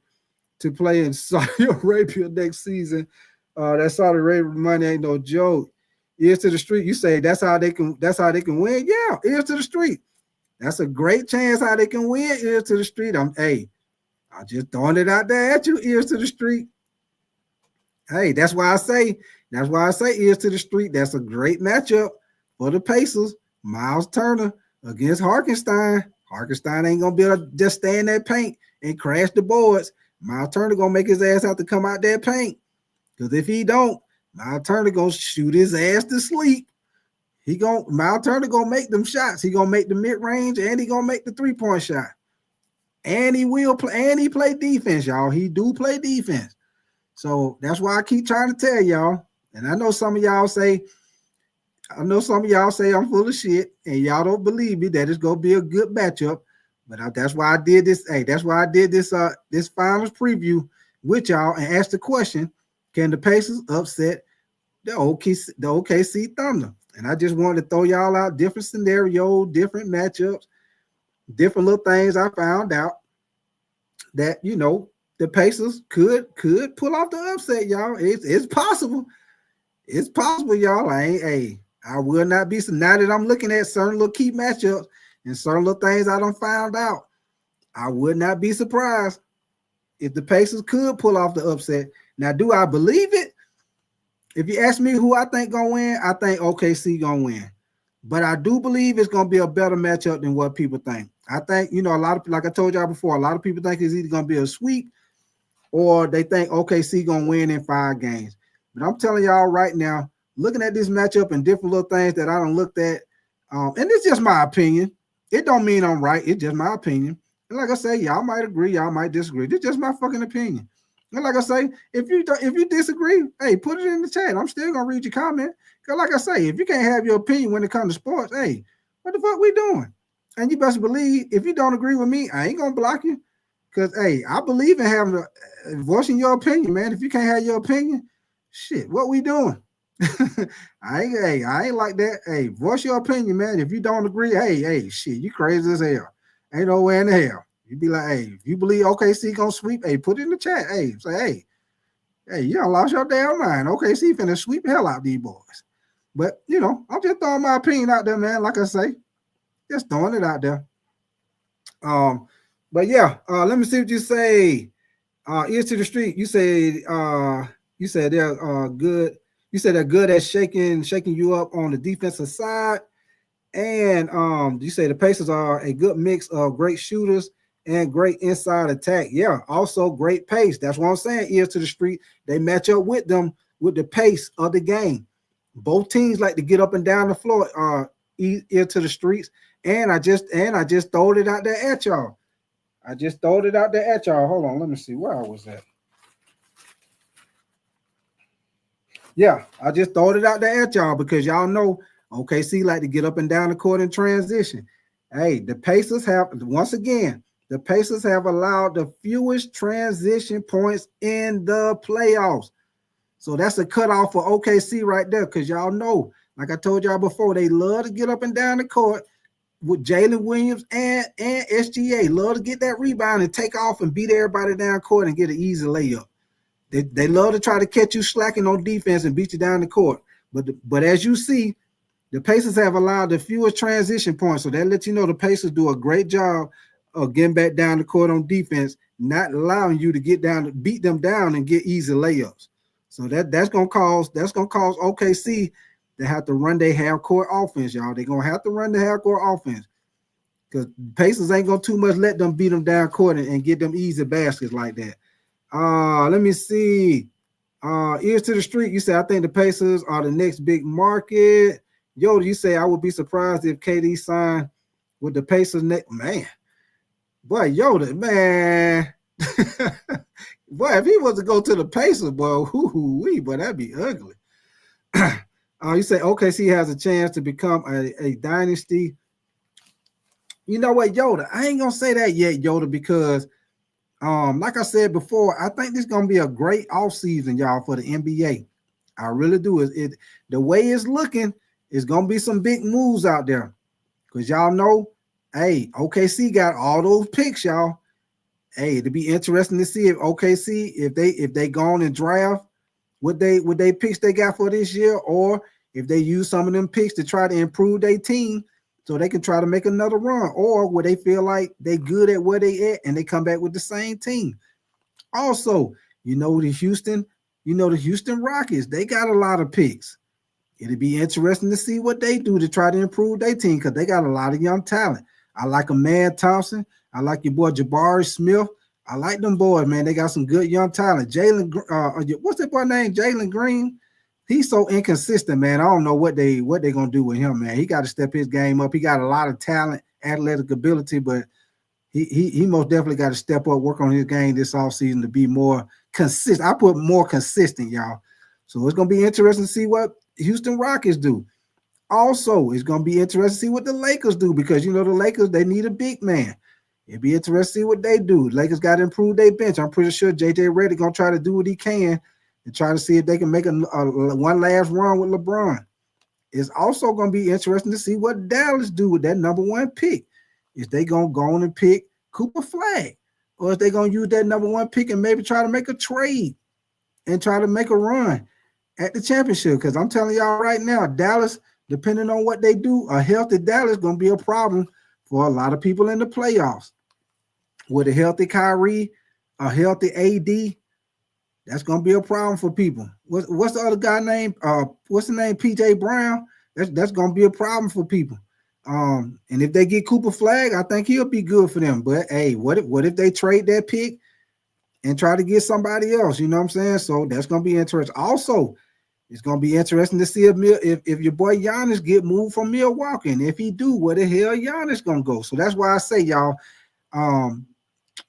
to play in Saudi Arabia next season. That Saudi Arabia money ain't no joke. Ears to the street. You say that's how they can win. Yeah, ears to the street. That's a great chance how they can win. Ears to the street. I'm just throwing it out there at you. Ears to the street. Hey, that's why I say ears to the street. That's a great matchup for the Pacers. Miles Turner against Hartenstein. Hartenstein ain't gonna be able to just stay in that paint and crash the boards. Miles Turner gonna make his ass have to come out that paint. Because if he don't, Miles Turner gonna shoot his ass to sleep. Miles Turner gonna make them shots. He gonna make the mid-range and he gonna make the three-point shot. And he will play, and he play defense, y'all. He do play defense. So that's why I keep trying to tell y'all. And I know some of y'all say I'm full of shit, and y'all don't believe me that it's gonna be a good matchup. But that's why I did this. Hey, that's why I did this finals preview with y'all and asked the question: can the Pacers upset the OKC Thunder? And I just wanted to throw y'all out different scenarios, different matchups, different little things I found out that the Pacers could pull off the upset, y'all. It's possible. It's possible, y'all. I will not be, so now that I'm looking at certain little key matchups and certain little things I done found out, I would not be surprised if the Pacers could pull off the upset. Now, do I believe it? If you ask me who I think gonna win, I think OKC gonna win. But I do believe it's gonna be a better matchup than what people think. I think, a lot of, like I told y'all before, a lot of people think it's either gonna be a sweep or they think OKC gonna win in 5 games. But I'm telling y'all right now, looking at this matchup and different little things that I done looked at, and it's just my opinion. It don't mean I'm right. It's just my opinion. And like I say, y'all might agree, y'all might disagree. It's just my fucking opinion. And like I say, if you disagree, hey, put it in the chat. I'm still gonna read your comment. Because like I say, if you can't have your opinion when it comes to sports, hey, what the fuck we doing? And you best believe, if you don't agree with me, I ain't gonna block you. Because, hey, I believe in having voicing your opinion, man. If you can't have your opinion, shit, what we doing? I ain't like that. Hey, voice your opinion, man. If you don't agree, hey, shit, you crazy as hell. Ain't no way in the hell. You be like, hey, if you believe OKC gonna sweep, hey, put it in the chat. Hey, say, hey, you done lost your damn mind. OKC finna sweep the hell out these boys. But, I'm just throwing my opinion out there, man. Like I say, just throwing it out there. But yeah, let me see what you say. Ears to the street. You said they're good. You said they're good at shaking you up on the defensive side. And you say the Pacers are a good mix of great shooters and great inside attack. Yeah, also great pace. That's what I'm saying. Ears to the street. They match up with them with the pace of the game. Both teams like to get up and down the floor. Ear to the streets. And I just throwed it out there at y'all. Hold on, let me see where I was at. Yeah, I just throwed it out there at y'all because y'all know OKC like to get up and down the court in transition. Hey, the Pacers have allowed the fewest transition points in the playoffs. So that's a cutoff for OKC right there because y'all know, like I told y'all before, they love to get up and down the court with Jalen Williams and SGA. Love to get that rebound and take off and beat everybody down court and get an easy layup. They love to try to catch you slacking on defense and beat you down the court. But as you see, the Pacers have allowed the fewest transition points. So that lets you know the Pacers do a great job of getting back down the court on defense, not allowing you to get down, beat them down and get easy layups. So that's gonna cause OKC to have to run their half-court offense, y'all. They're gonna have to run the half-court offense. Because Pacers ain't gonna too much let them beat them down court and get them easy baskets like that. Let me see. Ears to the street. You say I think the Pacers are the next big market. Yoda, you say I would be surprised if KD signed with the Pacers next. Man, boy, Yoda, man. Boy, if he was to go to the Pacers, boy, boy, that'd be ugly. You say OKC has a chance to become a dynasty. You know what, Yoda? I ain't gonna say that yet, Yoda, because like I said before, I think this is gonna be a great offseason, y'all, for the NBA. I really do. The way it's looking, it's gonna be some big moves out there. Because y'all know, hey, OKC got all those picks, y'all. Hey, it'd be interesting to see if OKC, if they go on and draft what they picks they got for this year, or if they use some of them picks to try to improve their team so they can try to make another run, or where they feel like they good at where they at and they come back with the same team. Also, the Houston Rockets, they got a lot of picks. It'll be interesting to see what they do to try to improve their team because they got a lot of young talent. I like a man Thompson. I like your boy Jabari Smith. I like them boys, man. They got some good young talent. What's that boy name? Jalen Green. He's so inconsistent, man. I don't know what they gonna do with him, man. He got to step his game up. He got a lot of talent, athletic ability, but he most definitely got to step up, work on his game this offseason to be more consistent. I put more consistent, y'all. So it's gonna be interesting to see what Houston Rockets do. Also, it's going to be interesting to see what the Lakers do because, the Lakers, they need a big man. It'd be interesting to see what they do. Lakers got to improve their bench. I'm pretty sure J.J. Redick going to try to do what he can and try to see if they can make a one last run with LeBron. It's also going to be interesting to see what Dallas do with that number 1 pick. Is they going to go on and pick Cooper Flag? Or is they going to use that number 1 pick and maybe try to make a trade and try to make a run at the championship? Because I'm telling y'all right now, Dallas, depending on what they do, a healthy Dallas is going to be a problem for a lot of people in the playoffs. With a healthy Kyrie, a healthy AD, that's going to be a problem for people. What's the other guy name? What's the name? PJ Brown. That's going to be a problem for people. And if they get Cooper Flag, I think he'll be good for them. But hey, what if they trade that pick and try to get somebody else? You know what I'm saying? So that's going to be interesting. Also, it's going to be interesting to see if your boy Giannis get moved from Milwaukee. And if he do, where the hell Giannis going to go? So that's why I say, y'all,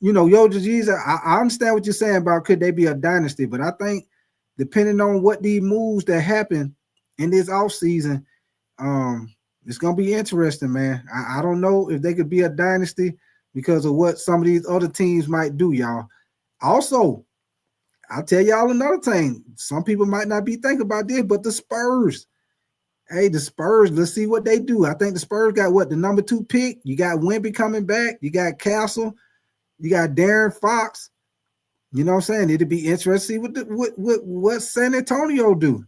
Jesus, I understand what you're saying about could they be a dynasty, but I think depending on what these moves that happen in this offseason, it's going to be interesting, man. I don't know if they could be a dynasty because of what some of these other teams might do, y'all. Also, I'll tell y'all another thing. Some people might not be thinking about this, but the Spurs. Hey, the Spurs, let's see what they do. I think the Spurs got the number 2 pick. You got Wemby coming back. You got Castle. You got Darren Fox. You know what I'm saying? It'll be interesting to see what San Antonio do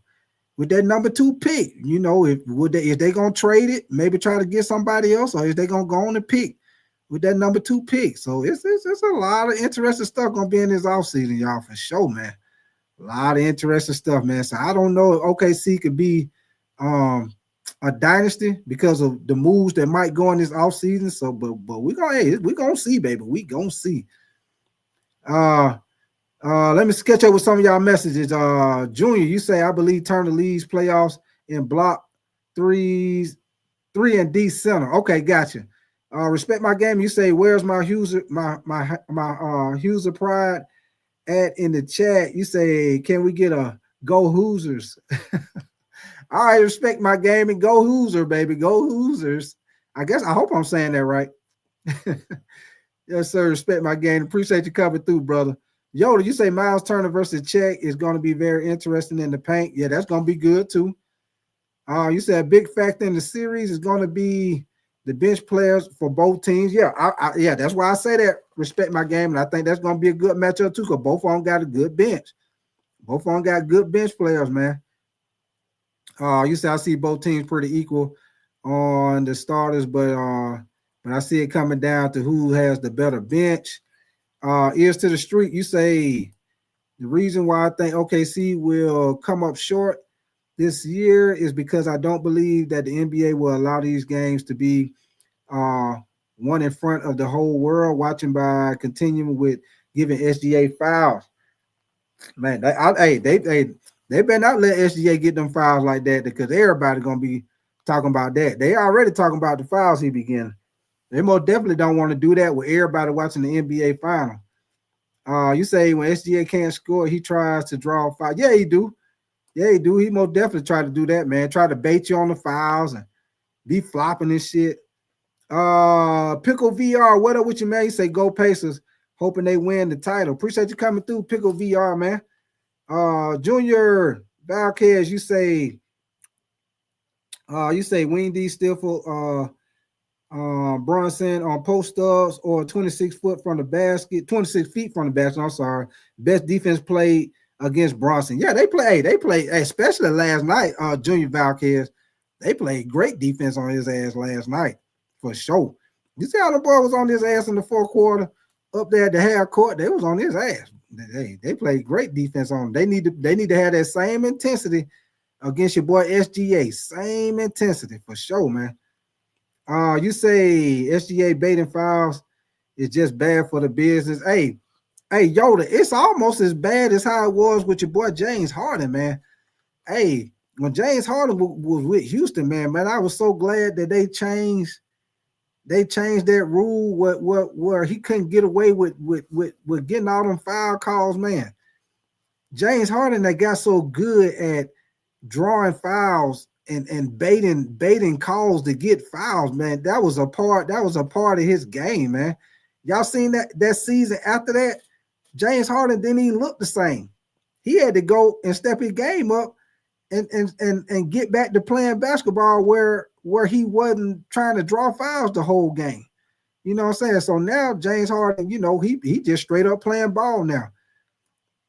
with that number 2 pick. If they gonna trade it, maybe try to get somebody else, or if they gonna go on and pick with that number 2 pick. So it's a lot of interesting stuff gonna be in this offseason, y'all, for sure, man. A lot of interesting stuff, man. So I don't know if OKC could be a dynasty because of the moves that might go in this offseason. So, but we're gonna see, baby. We gonna see. Let me sketch up with some of y'all messages. Junior, you say I believe Turner leads playoffs in block 3 and D center. Okay, gotcha. Respect my game. You say, where's my Huser Huser pride at in the chat? You say, can we get a go Hoosers? All right, respect my game and go Hooser, baby. Go Hoosers. I hope I'm saying that right. Yes, sir. Respect my game. Appreciate you coming through, brother. Yoda, you say Miles Turner versus Chet is going to be very interesting in the paint. Yeah, that's going to be good too. You said a big factor in the series is going to be the bench players for both teams. Yeah, yeah, that's why I say that. Respect my game, and I think that's going to be a good matchup too, because both of them got a good bench. Both of them got good bench players, man. You say I see both teams pretty equal on the starters, but I see it coming down to who has the better bench. Ears to the street, you say the reason why I think OKC will come up short this year is because I don't believe that the NBA will allow these games to be one in front of the whole world watching by continuing with giving SGA fouls. Man, they better not let SGA get them fouls like that because everybody gonna be talking about that. They already talking about the fouls he began. They most definitely don't want to do that with everybody watching the NBA final. You say when SGA can't score, he tries to draw a foul. Yeah, he do. Yeah, he do. He most definitely try to do that, man. Try to bait you on the fouls and be flopping and shit. Pickle VR, what up with you, man? You say go Pacers, hoping they win the title. Appreciate you coming through, Pickle VR, man. Junior Valquez, you say Wendy still for Brunson on post-ups or 26 feet from the basket. I'm sorry. Best defense played against Bronson. Yeah, they play, especially last night, Junior Valquez. They played great defense on his ass last night, for sure. You see how the boy was on his ass in the fourth quarter up there at the half court? They was on his ass. They played great defense on him. They need to have that same intensity against your boy SGA. Same intensity for sure, man. You say SGA baiting fouls is just bad for the business. Hey, Yoda, it's almost as bad as how it was with your boy James Harden, man. Hey, when James Harden was with Houston, man, I was so glad that they changed that rule where he couldn't get away with getting all them foul calls, man. James Harden that got so good at drawing fouls and baiting calls to get fouls, man. That was a part of his game, man. Y'all seen that season after that? James Harden didn't even look the same. He had to go and step his game up and get back to playing basketball where he wasn't trying to draw fouls the whole game. You know what I'm saying? So now James Harden, he just straight up playing ball now.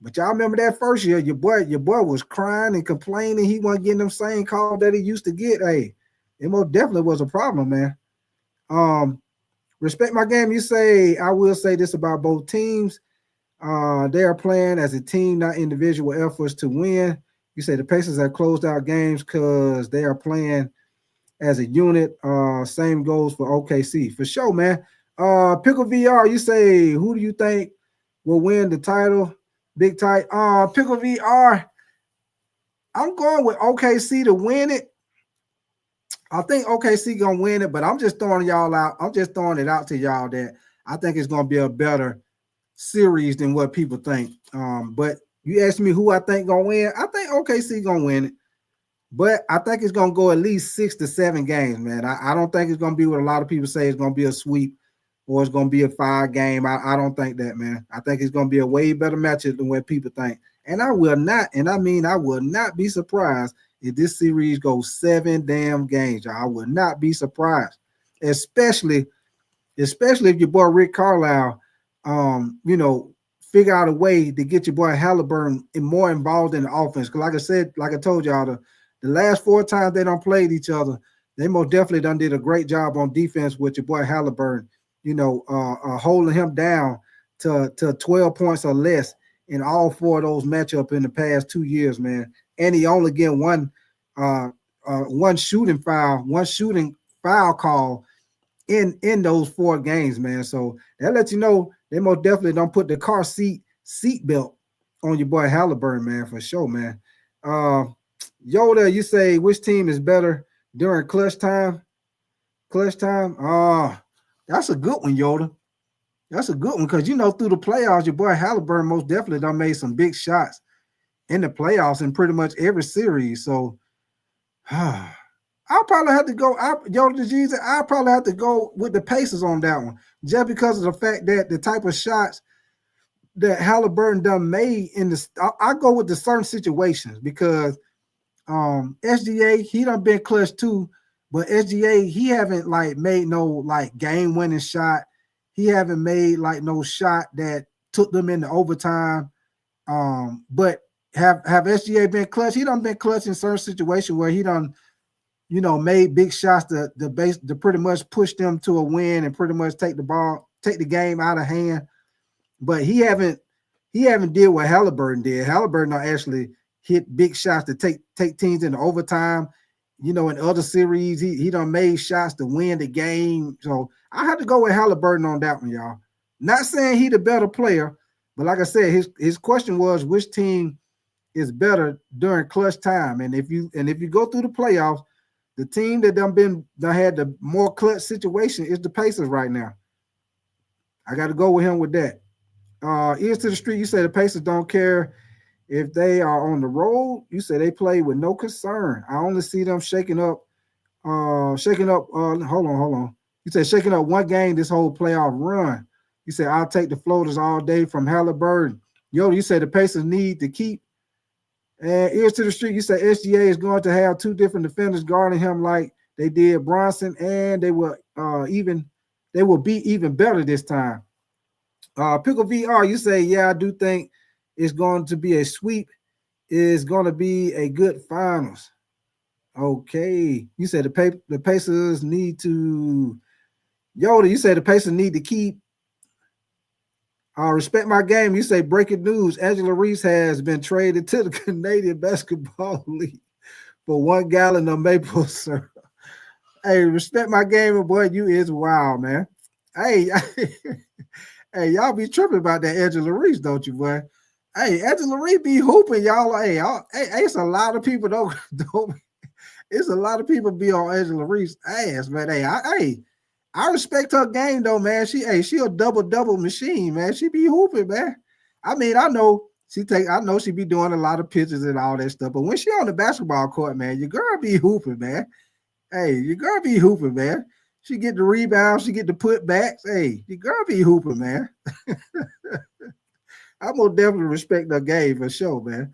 But y'all remember that first year, your boy was crying and complaining he wasn't getting them same calls that he used to get. Hey, it most definitely was a problem, man. Respect my game. You say, I will say this about both teams. They are playing as a team, not individual efforts to win. You say the Pacers have closed out games because they are playing as a unit. Same goes for OKC. For sure, man. Pickle VR, you say, who do you think will win the title? Big tight. Pickle VR, I'm going with OKC to win it. I think OKC gonna win it, but I'm just throwing y'all out. I'm just throwing it out to y'all that I think it's gonna be a better series than what people think. But you ask me who I think gonna win. I think OKC gonna win it, but I think it's gonna go at least 6 to 7 games, man. I don't think it's gonna be what a lot of people say it's gonna be a sweep or it's gonna be a 5 game. I don't think that, man. I think it's gonna be a way better matchup than what people think. And I will not, and I mean I will not be surprised if this series goes 7 damn games. I would not be surprised, especially if your boy Rick Carlisle, figure out a way to get your boy Halliburton more involved in the offense. Because like I told y'all, the last 4 times they don't played each other, they most definitely done did a great job on defense with your boy Halliburton, holding him down to 12 points or less in all 4 of those matchups in the past 2 years, man. And he only get one shooting foul call in those 4 games, man. So that lets you know they most definitely don't put the car seat belt on your boy Halliburton, man, for sure, man. Yoda, you say which team is better during clutch time? That's a good one, Yoda. That's a good one because through the playoffs, your boy Halliburton most definitely done made some big shots in the playoffs in pretty much every series. So I'll probably have to go. I'll probably have to go with the Pacers on that one, just because of the fact that the type of shots that Halliburton done made I go with the certain situations because SGA, he done been clutch too, but SGA, he haven't made no game winning shot. He haven't made no shot that took them into overtime. But have SGA been clutch? He done been clutch in certain situations where he done made big shots to pretty much push them to a win and pretty much take the game out of hand. But he haven't did what Halliburton did. Halliburton actually hit big shots to take teams into overtime. In other series, he done made shots to win the game. So I have to go with Halliburton on that one, y'all. Not saying he the better player, but like I said, his question was which team is better during clutch time. And if you go through the playoffs, the team that done had the more clutch situation is the Pacers right now. I got to go with him with that. Ears to the street, you say the Pacers don't care if they are on the road. You say they play with no concern. I only see them shaking up. Hold on. You say shaking up one game this whole playoff run. You say I'll take the floaters all day from Halliburton. You say the Pacers need to keep. And ears to the street, you say SGA is going to have 2 different defenders guarding him like they did Bronson, and they will be even better this time. Pickle VR, you say, yeah, I do think It's going to be a sweep. It's going to be a good finals. Okay. You said the Pacers need to Yoda, you say the Pacers need to keep respect my game. You say breaking news. Angela Reese has been traded to the Canadian Basketball League for 1 gallon of maple syrup. Hey, respect my game, boy. You is wild, man. Hey, hey, y'all be tripping about that Angela Reese, don't you, boy? Hey, Angela Reese be hooping, y'all. Hey, it's a lot of people don't. It's a lot of people be on Angela Reese ass, man. I respect her game though, man. She a double machine, man. She be hooping, man. I mean, I know she be doing a lot of pitches and all that stuff, but when she on the basketball court, man, your girl be hooping, man. Hey, your girl be hooping, man. She get the rebounds, she get the putbacks. Hey, your girl be hooping, man. I'm gonna definitely respect her game for sure, man.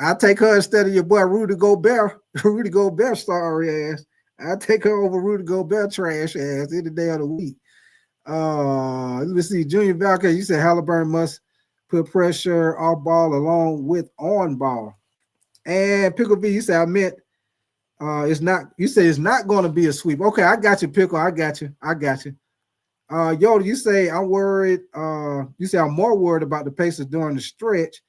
I take her instead of your boy Rudy Gobert. Rudy Gobert sorry ass. I take her over Rudy Gobert trash ass any day of the week. Let me see. Junior Valkyrie, you said Halliburton must put pressure off ball along with on ball. And Pickle V, you said I meant it's not. You say it's not going to be a sweep. Okay, I got you, Pickle. I got you. Yoda, you say I'm worried. You say I'm more worried about the Pacers during the stretch.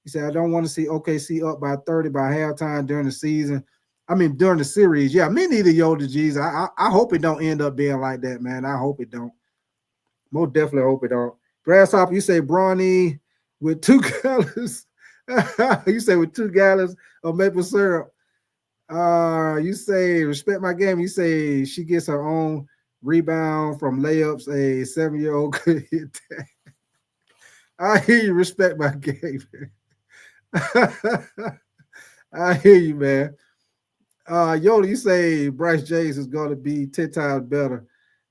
You say I don't want to see OKC up by 30 by halftime during the season. I mean during the series. Yeah, me neither, Yoda G's. I hope it don't end up being like that, man. I hope it don't. Most definitely hope it don't. Grasshopper, you say Bronny with 2 gallons. You say with 2 gallons of maple syrup. You say respect my game. You say she gets her own rebound from layups. A 7-year-old could hit that. I hear you. Respect my game. I hear you, man. Yoda, you say Bryce James is going to be 10 times better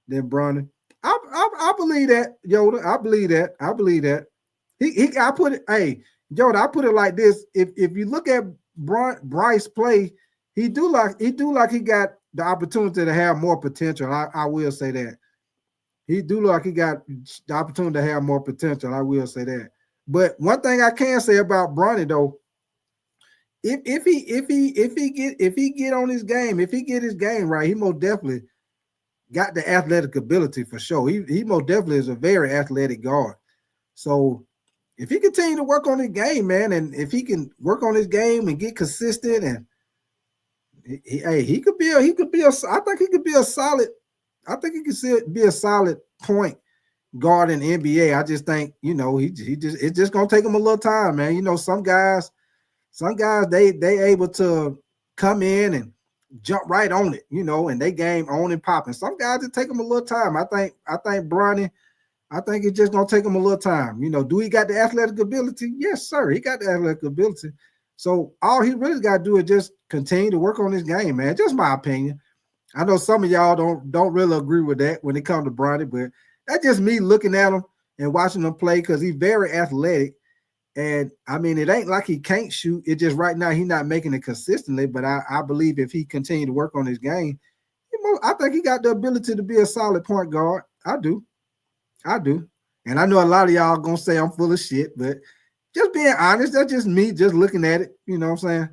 than Bronny. I believe that, Yoda. I believe that. I put it. Hey, Yoda, I put it like this. If you look at Bryce play, he do like he got the opportunity to have more potential. I will say that. He do look like he got the opportunity to have more potential. I will say that. But one thing I can say about Bronny though, if he get on his game, if he get his game right, he most definitely got the athletic ability for sure. He most definitely is a very athletic guard. So if he continue to work on his game, man, and if he can work on his game and get consistent, and he could be a I think he could be a solid. I think he could be a solid point guard in the NBA. I just think it's just gonna take him a little time, man. Some guys they able to come in and jump right on it, and they game on and popping. Some guys it take them a little time. I think Bronny, I think it's just gonna take him a little time. Do he got the athletic ability? Yes, sir. He got the athletic ability. So all he really got to do is just continue to work on his game, man. Just my opinion. I know some of y'all don't really agree with that when it comes to Bronny, but that's just me looking at him and watching him play because he's very athletic. And I mean, it ain't like he can't shoot. It just right now he's not making it consistently. But I believe if he continue to work on his game, I think he got the ability to be a solid point guard. I do. And I know a lot of y'all gonna say I'm full of shit, but just being honest, that's just me just looking at it. You know what I'm saying?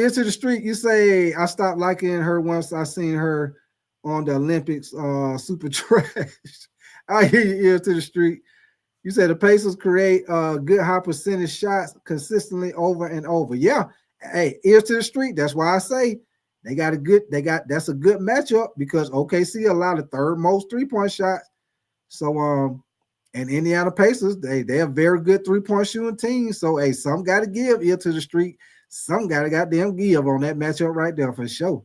Ear to the street, you say I stopped liking her once I seen her on the Olympics. Super trash. I hear you, ear to the street. You said the Pacers create good high percentage shots consistently over and over. Yeah. Hey, ear to the street. That's why I say that's a good matchup because OKC allowed the third most 3-point shots. So and Indiana Pacers, they're a very good 3-point shooting team. So hey, some got to give ear to the street. Some got to goddamn give on that matchup right there for sure.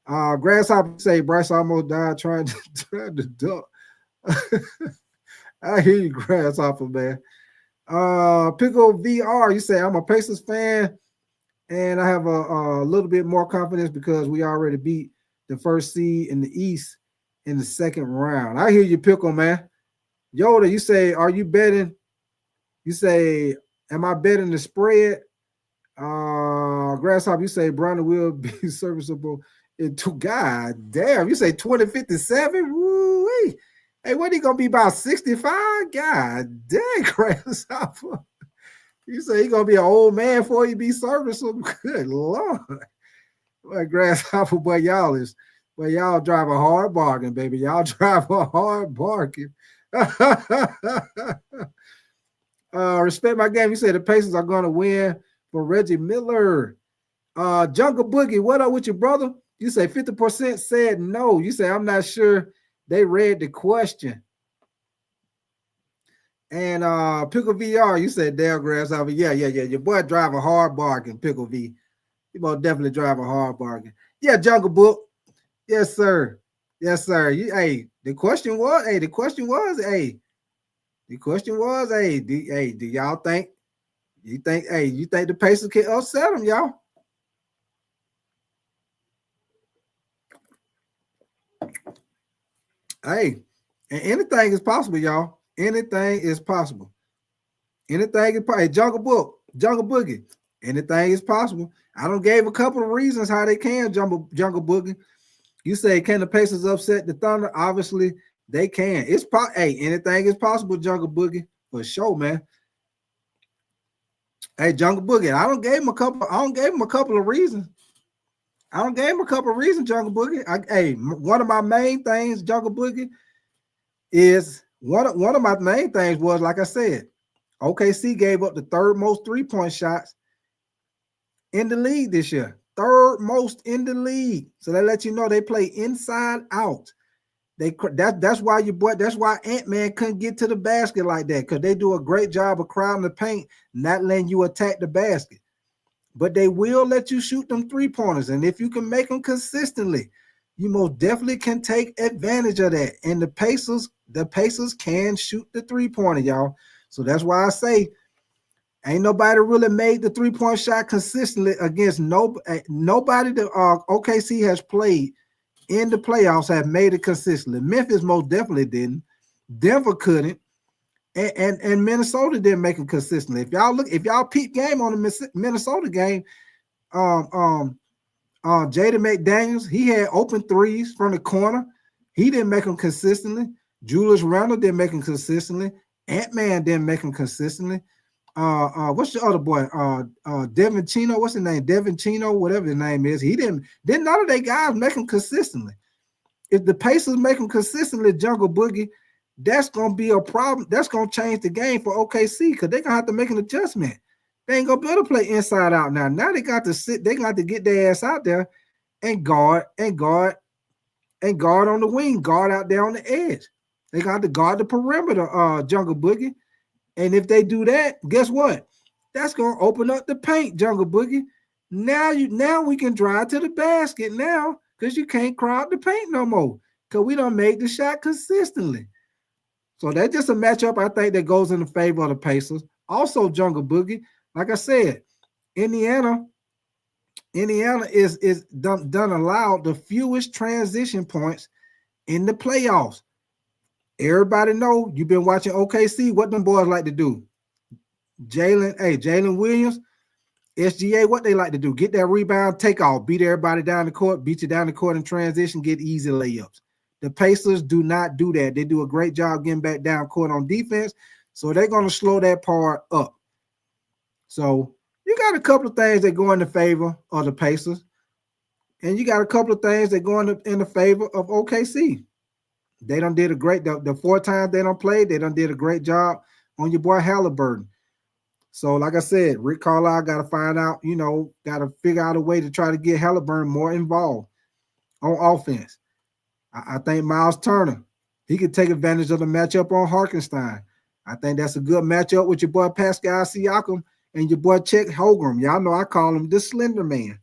Grasshopper say Bryce almost died trying to dunk. I hear you, Grasshopper, man. Pickle VR, you say I'm a Pacers fan, and I have a little bit more confidence because we already beat the first seed in the East in the second round. I hear you, Pickle, man. Yoda, you say, are you betting? You say, am I betting the spread? Grasshopper, you say Bronny will be serviceable into God damn. You say 2057? Woo-wee. Hey, what he gonna be about 65? God dang, Grasshopper. You say he gonna be an old man before he be serviceable? Good Lord. Boy, Grasshopper, boy, y'all drive a hard bargain, baby. Y'all drive a hard bargain. Respect my game. You say the Pacers are gonna win for Reggie Miller. Jungle Boogie, what up with your brother? You say 50% said no. You say I'm not sure they read the question. And Pickle VR, you said Dale Grasshopper. Yeah. Your boy drive a hard bargain, Pickle V. You most definitely drive a hard bargain. Yeah, Jungle Book. Yes, sir. Yes, sir. The question was, do y'all think, you think the Pacers can upset them, y'all? Hey, and anything is possible, y'all. Anything is possible. Anything is possible. Hey, Jungle Boogie. Anything is possible. I don't gave a couple of reasons how they can, Jungle Boogie. You say, can the Pacers upset the Thunder? Obviously, they can. Hey, anything is possible, Jungle Boogie, for sure, man. Hey, Jungle Boogie, I don't gave him a couple of reasons. Jungle Boogie. One of my main things, Jungle Boogie, is one of my main things was, like I said, OKC gave up the third most three-point shots in the league this year. Third most in the league. So that lets you know they play inside out. That's why Ant-Man couldn't get to the basket like that, because they do a great job of crowding the paint, not letting you attack the basket. But they will let you shoot them three-pointers. And if you can make them consistently, you most definitely can take advantage of that. And the Pacers can shoot the three-pointer, y'all. So that's why I say ain't nobody really made the three-point shot consistently against nobody that OKC has played in the playoffs have made it consistently. Memphis most definitely didn't. Denver couldn't. And Minnesota didn't make it consistently. If y'all peep game on the Minnesota game, Jaden McDaniels, he had open threes from the corner. He didn't make them consistently. Julius Randle didn't make them consistently. Ant-Man didn't make them consistently. What's the other boy? Devin Chino, what's his name? Devin Chino, whatever his name is. He didn't none of their guys make them consistently. If the Pacers make them consistently, Jungle Boogie, that's gonna be a problem. That's gonna change the game for OKC, because they're gonna have to make an adjustment. They ain't gonna be able to play inside out now. Now they got to sit, they got to get their ass out there and guard on the wing, guard out there on the edge. They got to guard the perimeter, Jungle Boogie. And if they do that, guess what? That's gonna open up the paint, Jungle Boogie. Now we can drive to the basket now, because you can't crowd the paint no more, because we don't make the shot consistently. So that's just a matchup I think that goes in the favor of the Pacers. Also, Jungle Boogie, like I said, Indiana is done allowed the fewest transition points in the playoffs. Everybody know, you've been watching OKC, what them boys like to do. Jalen Williams, SGA, what they like to do, get that rebound, take off, beat everybody down the court, beat you down the court in transition, get easy layups. The Pacers do not do that. They do a great job getting back down court on defense, so they're going to slow that part up. So you got a couple of things that go in the favor of the Pacers, and you got a couple of things that go in the favor of OKC. They done did a great, the 4 times they done played, they done did a great job on your boy Halliburton. So like I said, Rick Carlisle got to find out, got to figure out a way to try to get Halliburton more involved on offense. I think Miles Turner, he could take advantage of the matchup on Harkenstein. I think that's a good matchup with your boy Pascal Siakam and your boy Chet Holmgren. Y'all know I call him the Slender Man.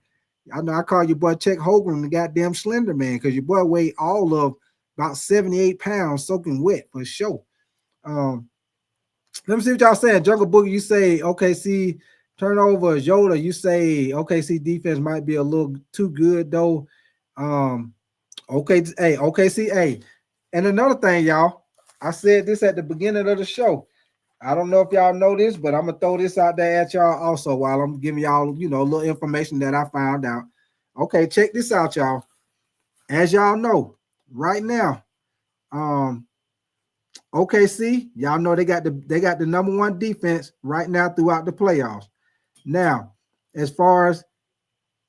Y'all know I call your boy Chet Holmgren the goddamn Slender Man, because your boy weighed all of about 78 pounds soaking wet for sure. Let me see what y'all saying. Jungle Boogie, you say OKC turnovers. Yoda, you say OKC defense might be a little too good though. OKC. And another thing, y'all, I said this at the beginning of the show. I don't know if y'all know this, but I'm gonna throw this out there at y'all also while I'm giving y'all, a little information that I found out. Okay, check this out, y'all. As y'all know, right now, OKC, y'all know they got the number one defense right now throughout the playoffs. Now, as far as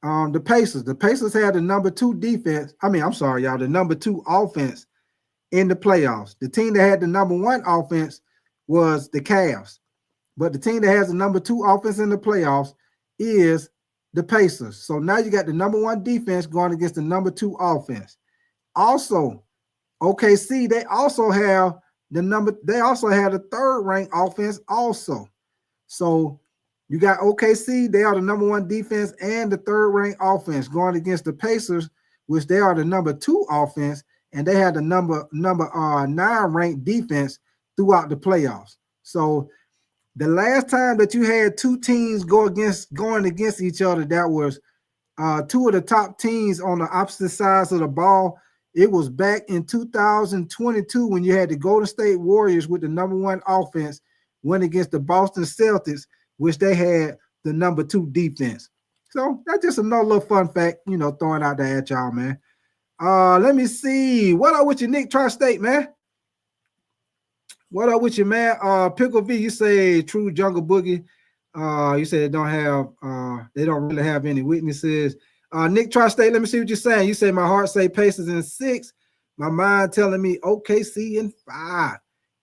the Pacers had the number two defense. I mean, I'm sorry, y'all, the number two offense in the playoffs. The team that had the number one offense was the Cavs. But the team that has the number two offense in the playoffs is the Pacers. So now you got the number one defense going against the number two offense. Also, OKC, they also have the third ranked offense also. So you got OKC, they are the number one defense and the third ranked offense going against the Pacers, which they are the number two offense, and they had the number 9 ranked defense throughout the playoffs. So the last time that you had two teams going against each other, that was two of the top teams on the opposite sides of the ball. It was back in 2022 when you had the Golden State Warriors with the number one offense went against the Boston Celtics, which they had the number two defense. So that's just another little fun fact, throwing out there at y'all, man. Let me see. What up with you, Nick Tri-State, man? What up with you, man? Pickle V, you say True Jungle Boogie. You say they don't really have any witnesses. Nick Tri-State, let me see what you're saying. You say my heart say Pacers in 6. My mind telling me OKC in 5.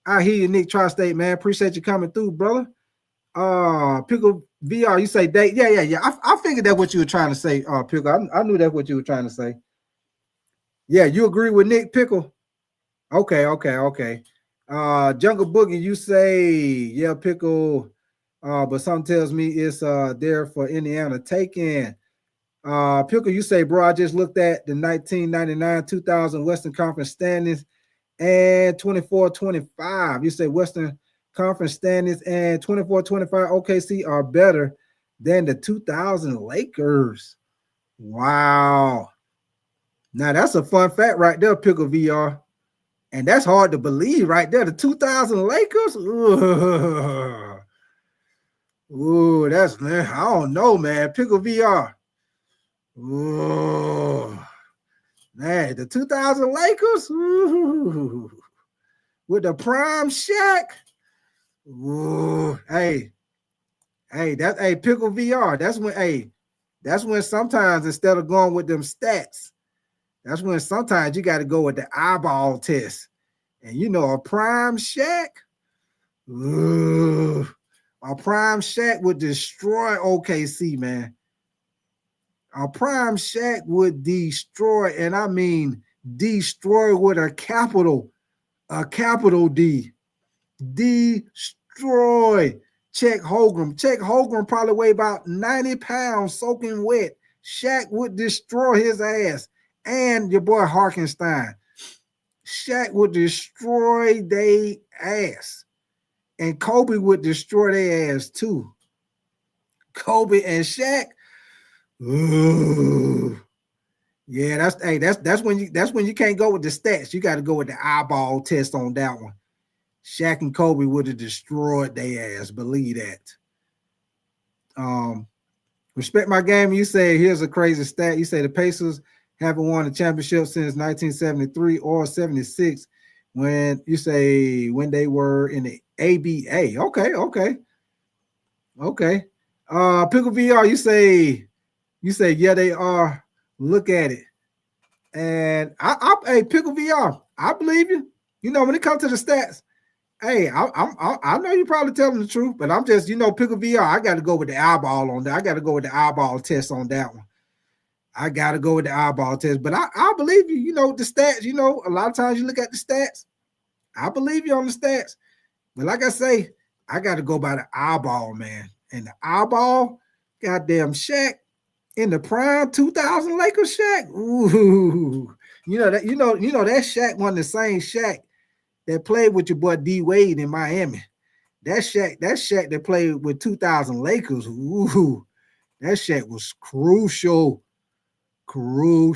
I hear you, Nick Tri-State, man. Appreciate you coming through, brother. Pickle VR, you say date. Yeah. I figured that's what you were trying to say, Pickle. I knew that's what you were trying to say. Yeah, you agree with Nick Pickle? Okay. Jungle Boogie, you say, yeah, Pickle, but something tells me it's there for Indiana taking. Pickle, you say, bro, I just looked at the 1999-2000 Western Conference standings and 24-25. You say Western Conference standings and 24-25 OKC are better than the 2000 Lakers. Wow. Now, that's a fun fact right there, Pickle VR. And that's hard to believe right there. The 2000 Lakers? Ooh, that's, man, I don't know, man. Pickle VR. Ooh. Man, the 2000 Lakers? Ooh. With the prime Shaq? Ooh. Hey, Pickle VR. That's when sometimes instead of going with them stats, that's when sometimes you got to go with the eyeball test. And a prime Shaq, a prime Shaq would destroy OKC, man. A prime Shaq would destroy, and I mean destroy with a capital D. Destroy. Check Holgram. Check Holgram probably weigh about 90 pounds soaking wet. Shaq would destroy his ass. And your boy Harkenstein. Shaq would destroy their ass. And Kobe would destroy their ass too. Kobe and Shaq. Ooh. Yeah, that's when you can't go with the stats. You got to go with the eyeball test on that one. Shaq and Kobe would have destroyed their ass. Believe that. Respect my game. You say here's a crazy stat. You say the Pacers haven't won a championship since 1973 or 76 when they were in the ABA. Okay. Pickle VR, you say, yeah, they are. Look at it. And hey, Pickle VR, I believe you. When it comes to the stats, hey, I know you're probably telling the truth, but I'm just, Pickle VR, I got to go with the eyeball on that. I got to go with the eyeball test on that one. I got to go with the eyeball test, but I believe you. The stats, a lot of times you look at the stats. I believe you on the stats. But like I say, I got to go by the eyeball, man. And the eyeball, goddamn Shaq in the prime 2000 Lakers Shaq. Ooh. That Shaq wasn't the same Shaq that played with your boy D Wade in Miami. That Shaq that played with 2000 Lakers. Ooh. That Shaq was crucial. Couldn't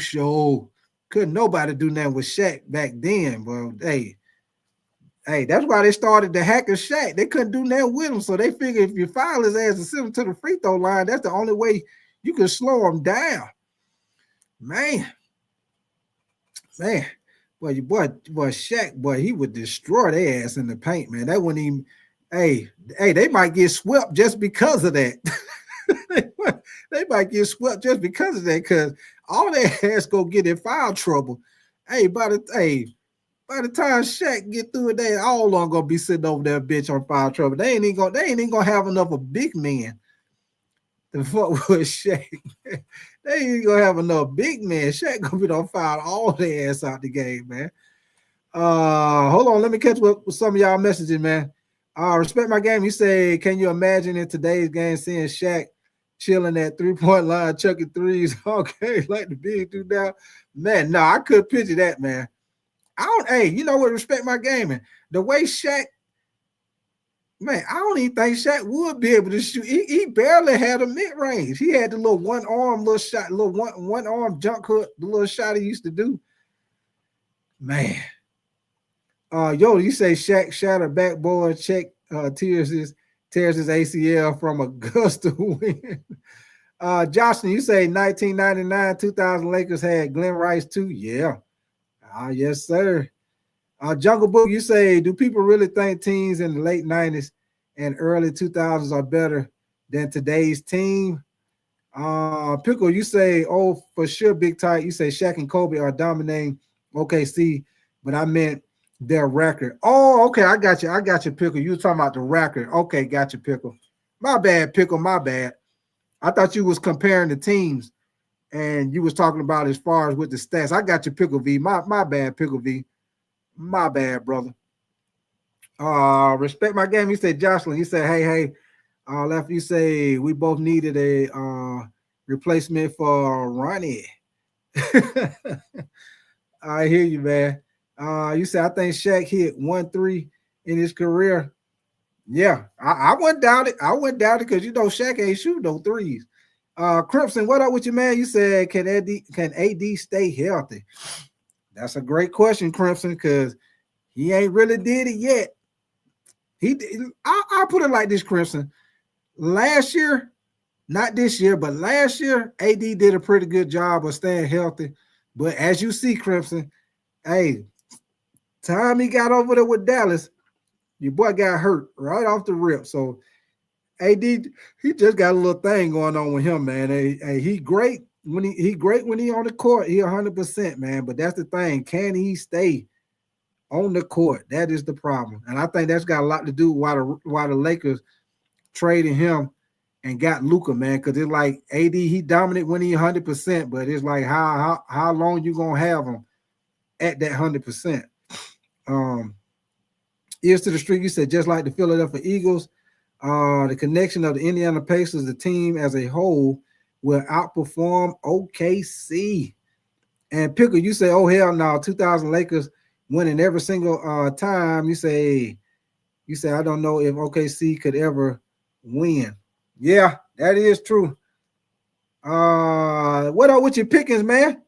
nobody do nothing with Shaq back then, bro. Hey, that's why they started the hacker Shaq. They couldn't do nothing with him, so they figured if you foul his ass and send him to the free throw line, that's the only way you can slow him down. Man. boy, Shaq, boy, he would destroy their ass in the paint, man. That wouldn't even. Hey, they might get swept just because of that. they might get swept just because of that, because all their ass go get in foul trouble. By the time Shaq get through it, they all of them gonna be sitting over there, bitch, on foul trouble. They ain't even gonna have enough of big men to fuck with Shaq. They ain't gonna have enough big men. Shaq gonna be on foul all their ass out the game, man. Hold on, let me catch up with some of y'all messages, man. Respect my game. You say, can you imagine in today's game seeing Shaq chilling at 3-point line, chucking threes? Okay, like the big dude now. Man, no, I could picture that, man. You know what? Respect my gaming. The way Shaq, man, I don't even think Shaq would be able to shoot. He barely had a mid range. He had the little one arm little shot, little one arm junk hook, the little shot he used to do. Man. You say Shaq shattered backboard, check tears his ACL from a gust of wind. Jocelyn, you say 1999, 2000 Lakers had Glenn Rice too. Yeah. Yes, sir. Jungle Book, you say, do people really think teams in the late 90s and early 2000s are better than today's team? Pickle, you say, oh, for sure, Big Tight. You say Shaq and Kobe are dominating OKC, but I meant their record. Oh, okay, I got you, Pickle. You were talking about the record. Okay, got you, Pickle. My bad, Pickle, my bad. I thought you was comparing the teams. And you was talking about as far as with the stats. I got your Pickle V. My bad, Pickle V. My bad, brother. Respect my game. You said Jocelyn. You said, hey. Left. You say we both needed a replacement for Ronnie. I hear you, man. You said I think Shaq hit 1-3 in his career. Yeah, I wouldn't doubt it. I wouldn't doubt it because you know Shaq ain't shooting no threes. Crimson, what up with you, man? You said, can AD stay healthy? That's a great question, Crimson, because he ain't really did it yet. I'll put it like this, Crimson. Last year, not this year, but last year, AD did a pretty good job of staying healthy. But as you see, Crimson, hey, time he got over there with Dallas, your boy got hurt right off the rip. So AD, he just got a little thing going on with him, man. He great when he on the court. He 100%, man. But that's the thing. Can he stay on the court? That is the problem. And I think that's got a lot to do with why the Lakers traded him and got Luka, man. Because it's like AD, he dominant when he 100%, but it's like how long you gonna have him at that 100%? Ears to the street, you said just like the Philadelphia Eagles. The connection of the Indiana Pacers, the team as a whole, will outperform OKC. And Pickle, you say, oh, hell no, 2000 Lakers winning every single time. You say, I don't know if OKC could ever win. Yeah, that is true. What up with your Pickens, man?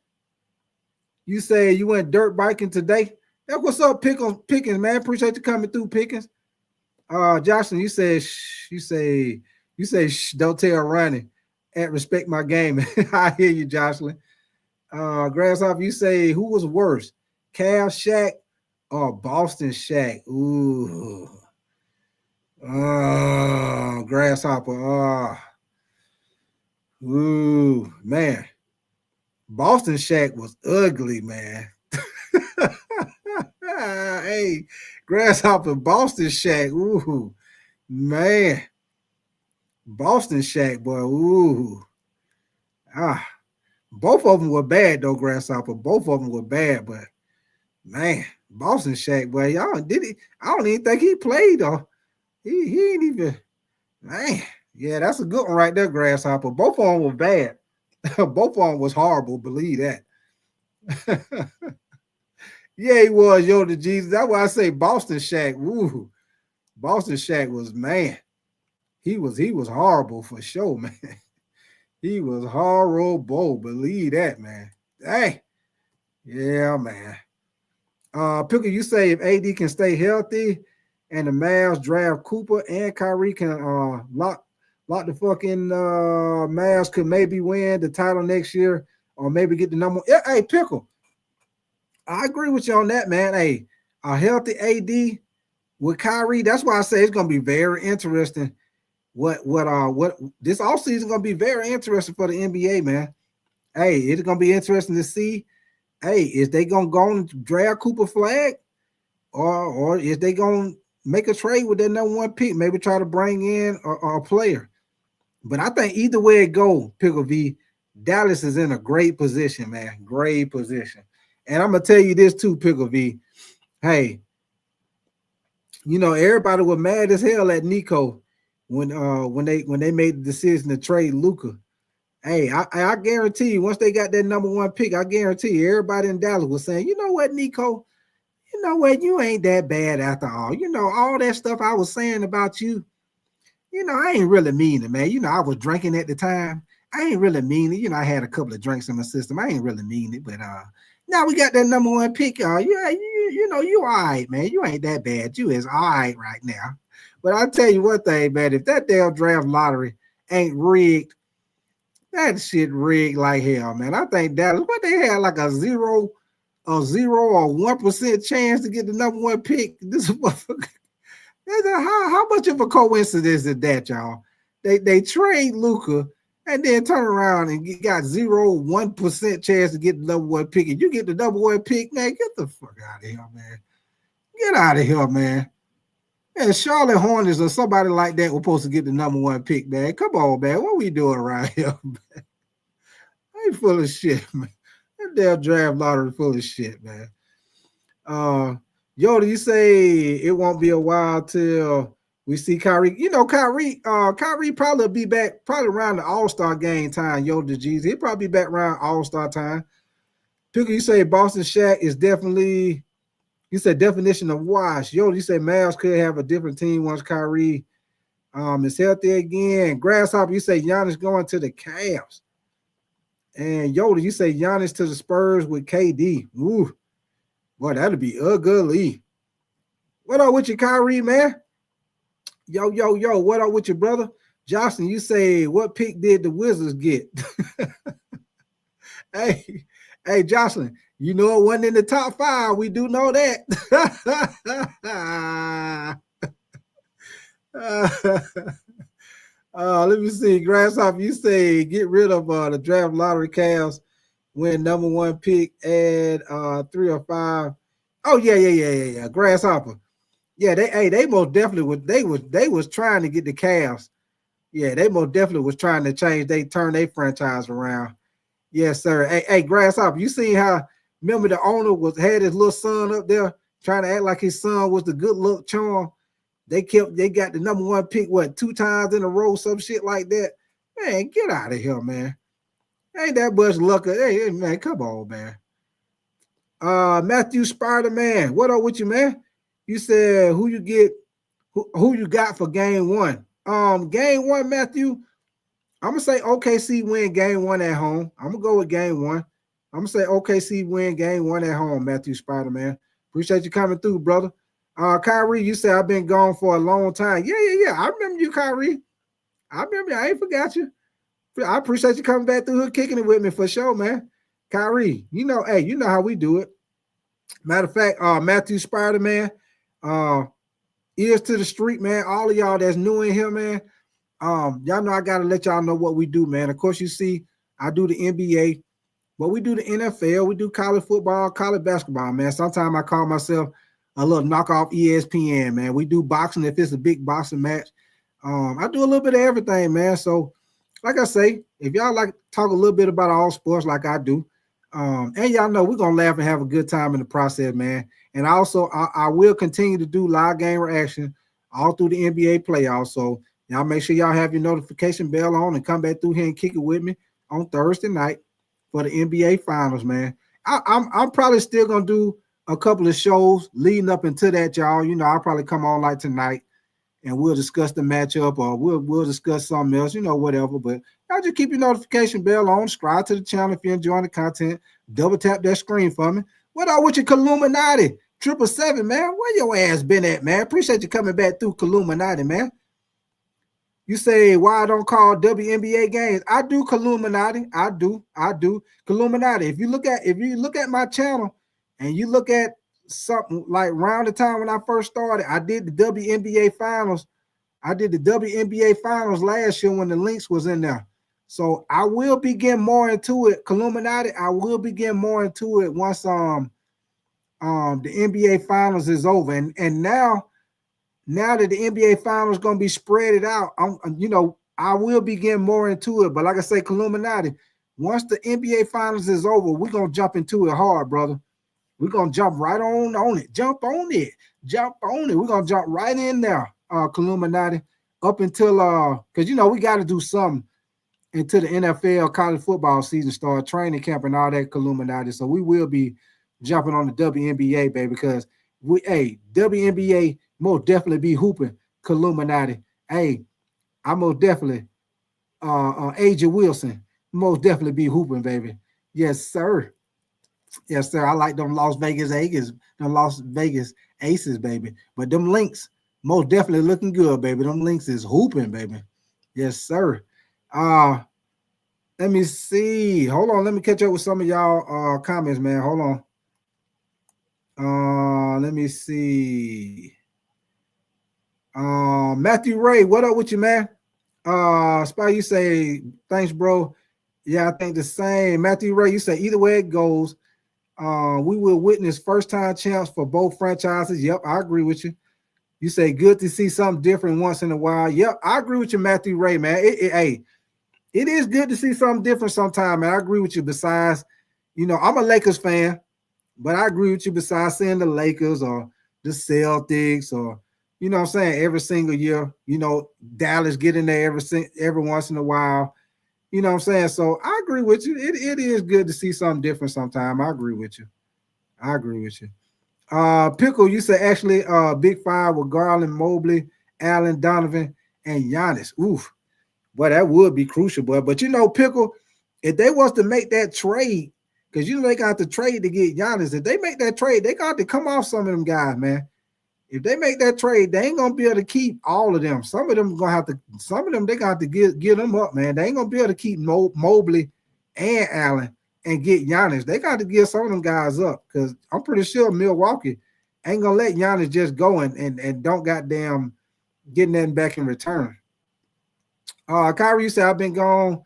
You say you went dirt biking today. That's what's up, Pickens, man. Appreciate you coming through, Pickens. Jocelyn, you say, don't tell Ronnie. And respect my game. I hear you, Jocelyn. Grasshopper, you say, who was worse, Cavs Shaq or Boston Shaq? Ooh. Grasshopper. Ooh, man. Boston Shaq was ugly, man. Hey, Grasshopper, Boston Shaq. Ooh, man. Boston Shaq, boy. Ooh. Both of them were bad, though, Grasshopper. Both of them were bad, but man, Boston Shaq, boy, y'all did it. I don't even think he played, though. He ain't even, man. Yeah, that's a good one right there, Grasshopper. Both of them were bad. Both of them was horrible, believe that. Yeah, he was, the Jesus. That's why I say Boston Shaq. Woo. Boston Shaq was, man. He was horrible for sure, man. He was horrible. Believe that, man. Hey. Yeah, man. Pickle, you say if AD can stay healthy and the Mavs draft Cooper and Kyrie can lock the fucking Mavs could maybe win the title next year or maybe get the number. Yeah, hey, Pickle. I agree with you on that, man. Hey, a healthy AD with Kyrie, that's why I say it's gonna be very interesting. What this offseason gonna be very interesting for the NBA, man. Hey, it's gonna be interesting to see. Hey, is they gonna go and draft Cooper Flag, or is they gonna make a trade with their number one pick? Maybe try to bring in a player. But I think either way it go, Pickle V, Dallas is in a great position, man. Great position. And I'm gonna tell you this too, Pickle V. Hey, everybody was mad as hell at Nico when they made the decision to trade Luka. Hey, I guarantee you, once they got that number one pick, I guarantee you, everybody in Dallas was saying, you know what, Nico, you know what, you ain't that bad after all. All that stuff I was saying about you, I ain't really mean it, man. I was drinking at the time. I ain't really mean it. I had a couple of drinks in my system. I ain't really mean it, but now we got that number one pick, y'all. Yeah, you all right, man. You ain't that bad. You is all right now. But I'll tell you one thing, man. If that damn draft lottery ain't rigged, that shit rigged like hell, man. I think Dallas, what they had like a 0 or 1% chance to get the number one pick. This motherfucker. How much of a coincidence is that, y'all? They trade Luka and then turn around and got 1% chance to get the number one pick. And you get the number one pick, man, get the fuck out of here, man. Get out of here, man. And Charlotte Hornets or somebody like that was supposed to get the number one pick, man. Come on, man. What we doing around here, man? They full of shit, man. That damn draft lottery full of shit, man. Yoda, you say it won't be a while till we see Kyrie. Kyrie probably be back probably around the All-Star game time, Yoda G's. He'll probably be back around All-Star time. Pickle, you say Boston Shaq is definitely, you said definition of wash. Yoda, you say Mavs could have a different team once Kyrie is healthy again. Grasshopper, you say Giannis going to the Cavs. And Yoda, you say Giannis to the Spurs with KD. Ooh. Boy, that'd be ugly. What up with you, Kyrie, man? Yo, what up with you, brother? Jocelyn, you say, what pick did the Wizards get? Hey, Jocelyn, it wasn't in the top 5. We do know that. Let me see. Grasshopper, you say, get rid of the draft lottery Cavs. Win number one pick at 3 or 5. Oh yeah. Grasshopper. Yeah, they most definitely was trying to get the Cavs. Yeah, they most definitely was trying to turn their franchise around. Yes, sir. Hey, Grasshopper, you seen how remember the owner had his little son up there trying to act like his son was the good luck charm. They got the number one pick 2 times in a row, some shit like that. Man, get out of here, man. Ain't that much luck. Hey, man, come on, man. Matthew Spider-Man, what up with you, man? You said who you got for game 1? Game 1, Matthew. I'm gonna say OKC win game 1 at home. I'm gonna go with game 1. I'm gonna say OKC win game 1 at home, Matthew Spider-Man. Appreciate you coming through, brother. Kyrie, you said I've been gone for a long time. Yeah. I remember you, Kyrie. I remember you. I ain't forgot you. I appreciate you coming back through here, kicking it with me for sure, man. Kyrie, you know how we do it. Matter of fact, Matthew Spider-Man, ears to the street, man. All of y'all that's new in here, man. Y'all know I gotta let y'all know what we do, man. Of course, you see, I do the NBA, but we do the NFL, we do college football, college basketball, man. Sometimes I call myself a little knockoff ESPN, man. We do boxing if it's a big boxing match. I do a little bit of everything, man. So, like I say, if y'all like to talk a little bit about all sports like I do, and y'all know we're gonna laugh and have a good time in the process, man. And also, I will continue to do live game reaction all through the NBA playoffs. So y'all make sure y'all have your notification bell on and come back through here and kick it with me on Thursday night for the NBA Finals, man. I'm probably still gonna do a couple of shows leading up into that, y'all. I'll probably come on like tonight and we'll discuss the matchup or we'll discuss something else, whatever. But y'all just keep your notification bell on, subscribe to the channel if you're enjoying the content. Double tap that screen for me. What up with your Illuminati? 777, man. Where your ass been at, man? Appreciate you coming back through Illuminati, man. You say why I don't call WNBA games? I do Illuminati. I do Illuminati. If you look at my channel And you look at something like around the time when I first started, I did the WNBA finals. I did the WNBA finals last year when the Lynx was in there. So I will be getting more into it. Illuminati, I will be getting more into it once the NBA finals is over. And now that the NBA finals is gonna be spread out, I will be getting more into it. But like I say, Illuminati, once the NBA finals is over, we're gonna jump into it hard, brother. We're gonna jump right on it. Jump on it. Jump on it. We're gonna jump right in there, Illuminati, up until because we got to do something until the NFL college football season start, training camp and all that, Illuminati. So we will be jumping on the WNBA, baby, because WNBA most definitely be hooping, Illuminati. Hey, I most definitely AJ Wilson most definitely be hooping, baby. Yes, sir. Yes, sir. I like them Las Vegas Aces, baby. But them Lynx most definitely looking good, baby. Them Lynx is hooping, baby. Yes, sir. Let me see. Hold on. Let me catch up with some of y'all comments, man. Hold on. Let me see. Matthew Ray, what up with you, man? Spy, you say thanks, bro. Yeah, I think the same. Matthew Ray, you say either way it goes, we will witness first-time champs for both franchises. Yep, I agree with you. You say good to see something different once in a while. Yep, I agree with you, Matthew Ray, man. Hey, it is good to see something different sometime, man. I agree with you. Besides, I'm a Lakers fan, but I agree with you. Besides seeing the Lakers or the Celtics or, what I'm saying, every single year, Dallas get in there every once in a while. You know what I'm saying? So I agree with you. It is good to see something different sometime. I agree with you. Pickle, you say actually Big Five with Garland, Mobley, Allen, Donovan, and Giannis. Oof. Boy, that would be crucial, boy. But Pickle, if they was to make that trade, because they got to trade to get Giannis. If they make that trade, they got to come off some of them guys, man. If they make that trade, they ain't gonna be able to keep all of them. Some of them they got to get them up, man. They ain't gonna be able to keep Mobley and Allen and get Giannis. They got to give some of them guys up because I'm pretty sure Milwaukee ain't gonna let Giannis just go and don't goddamn get nothing back in return. Kyrie, you said I've been gone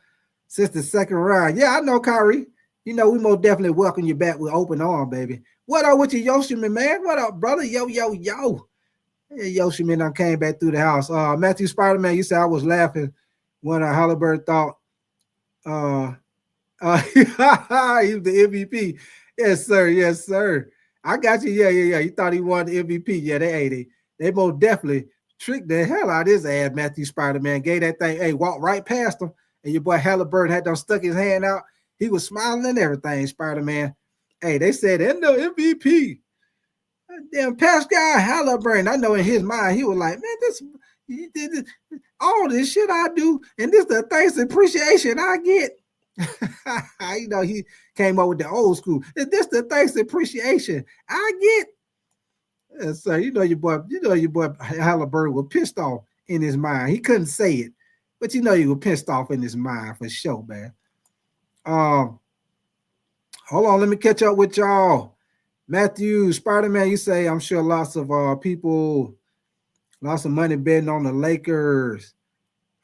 since the second round. Yeah, I know, Kyrie. We most definitely welcome you back with open arms, baby. What up with you, Yoshiman, man? What up, brother? Yo. Hey, Yoshiman done came back through the house. Matthew Spider-Man, you said I was laughing when Halliburton thought he was the MVP. Yes, sir. Yes, sir. I got you. Yeah. You thought he won the MVP. Yeah, they most definitely tricked the hell out of his ass, Matthew Spider-Man. Gave that thing, walked right past him, and your boy Halliburton had done stuck his hand out. He was smiling and everything, Spider-Man. Hey, they said, and no MVP. Damn, Pascal Halliburton. I know in his mind, he was like, man, all this shit I do, and this the thanks and appreciation I get. He came up with the old school. Is this the thanks and appreciation I get? Yes, sir. Your boy Halliburton was pissed off in his mind. He couldn't say it, but he was pissed off in his mind for sure, man. Hold on, let me catch up with y'all. Matthew, Spider-Man, you say, I'm sure lots of people, lots of money betting on the Lakers.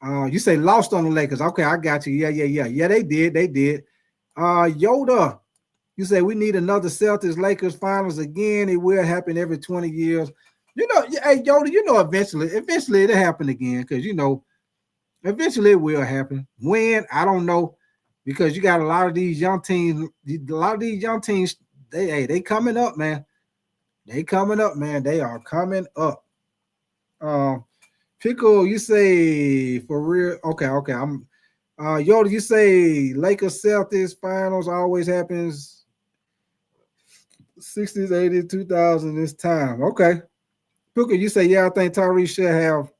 You say lost on the Lakers. Okay, I got you. Yeah. Yeah, they did. Yoda, you say we need another Celtics-Lakers finals again. It will happen every 20 years. Hey, Yoda, eventually it'll happen again because, eventually it will happen. When? I don't know. Because you got a lot of these young teams, they coming up, man. They are coming up. Pickle, you say for real. Okay. I'm Yoda, you say Lakers Celtics finals always happens 60s, 80s, 2000 this time. Okay. Pickle, you say, yeah, I think Tyrese should have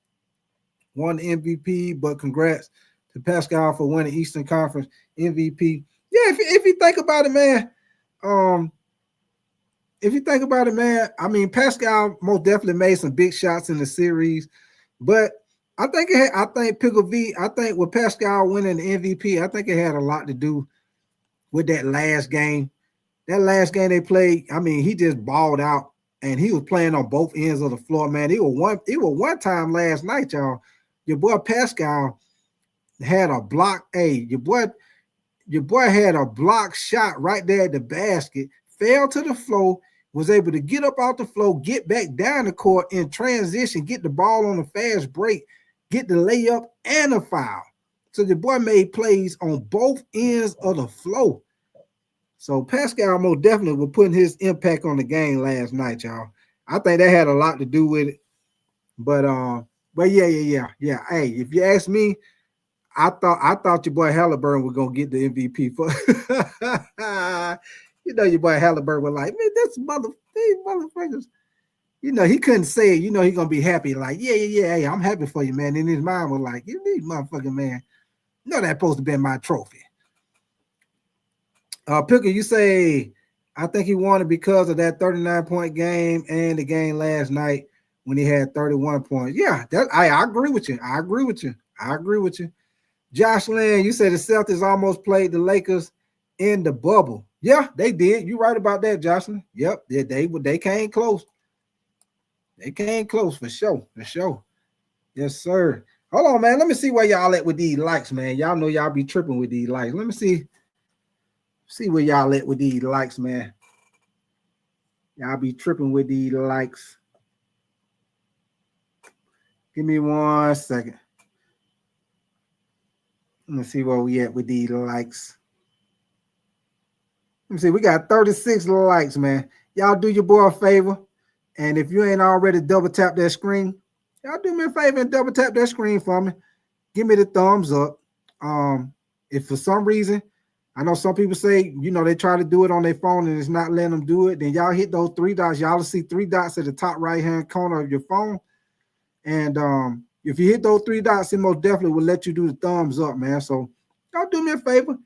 won the MVP, but congrats to Pascal for winning Eastern Conference MVP. Yeah, if you think about it, man, I mean, Pascal most definitely made some big shots in the series, but I think Pickle V, I think with Pascal winning the MVP, I think it had a lot to do with that last game That last game they played, I mean, he just balled out and he was playing on both ends of the floor, man. It was one time last night, y'all. Your boy Pascal had a block. Hey, your boy had a block shot right there at the basket, fell to the floor, was able to get up off the floor, get back down the court in transition, get the ball on a fast break, get the layup and a foul. So the boy made plays on both ends of the floor. So Pascal most definitely was putting his impact on the game last night, y'all. I think that had a lot to do with it. But yeah. Hey, if you ask me, I thought your boy Halliburton was gonna get the MVP for you know your boy Halliburton was like, man, these motherfuckers. You know, he couldn't say it, you know, he gonna be happy, like, yeah, hey, I'm happy for you, man. In his mind was like, you these motherfucking man, you know that's supposed to be my trophy. Picker, you say, I think he won it because of that 39-point game and the game last night when he had 31 points. Yeah, I agree with you. I agree with you. Josh Lynn, you said the Celtics almost played the Lakers in the bubble. Yeah, they did. You right about that, Jocelyn. Yep, they came close. They came close for sure. Yes, sir. Hold on, man. Let me see where y'all at with these likes, man. Y'all know y'all be tripping with these likes. Let me see where y'all at with these likes, man. Y'all be tripping with these likes. Give me 1 second. Let me see where we at with these likes. Let me see. We got 36 likes, man. Y'all do your boy a favor. And if you ain't already double tap that screen, y'all do me a favor and double tap that screen for me. Give me the thumbs up. If for some reason, I know some people say, you know, they try to do it on their phone and it's not letting them do it, then y'all hit those 3 dots. Y'all will see 3 dots at the top right-hand corner of your phone. And if you hit those 3 dots, it most definitely will let you do the thumbs up, man. So y'all do me a favor.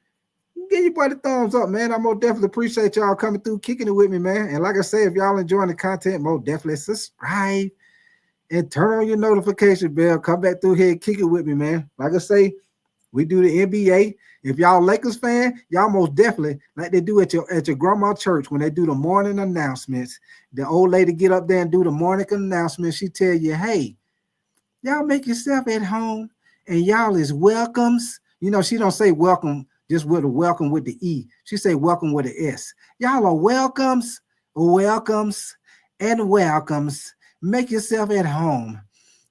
Give your boy the thumbs up, man. I most definitely appreciate y'all coming through, kicking it with me, man. And like I say, if y'all enjoying the content, most definitely subscribe and turn on your notification bell. Come back through here and kick it with me, man. Like I say, we do the NBA. If y'all Lakers fan, y'all most definitely, like they do at your grandma church when they do the morning announcements. The old lady get up there and do the morning announcement. She tell you, hey, y'all make yourself at home and y'all is welcomes. You know, she don't say welcome just with a welcome with the E. She say welcome with the S. Y'all are welcomes, and welcomes. Make yourself at home.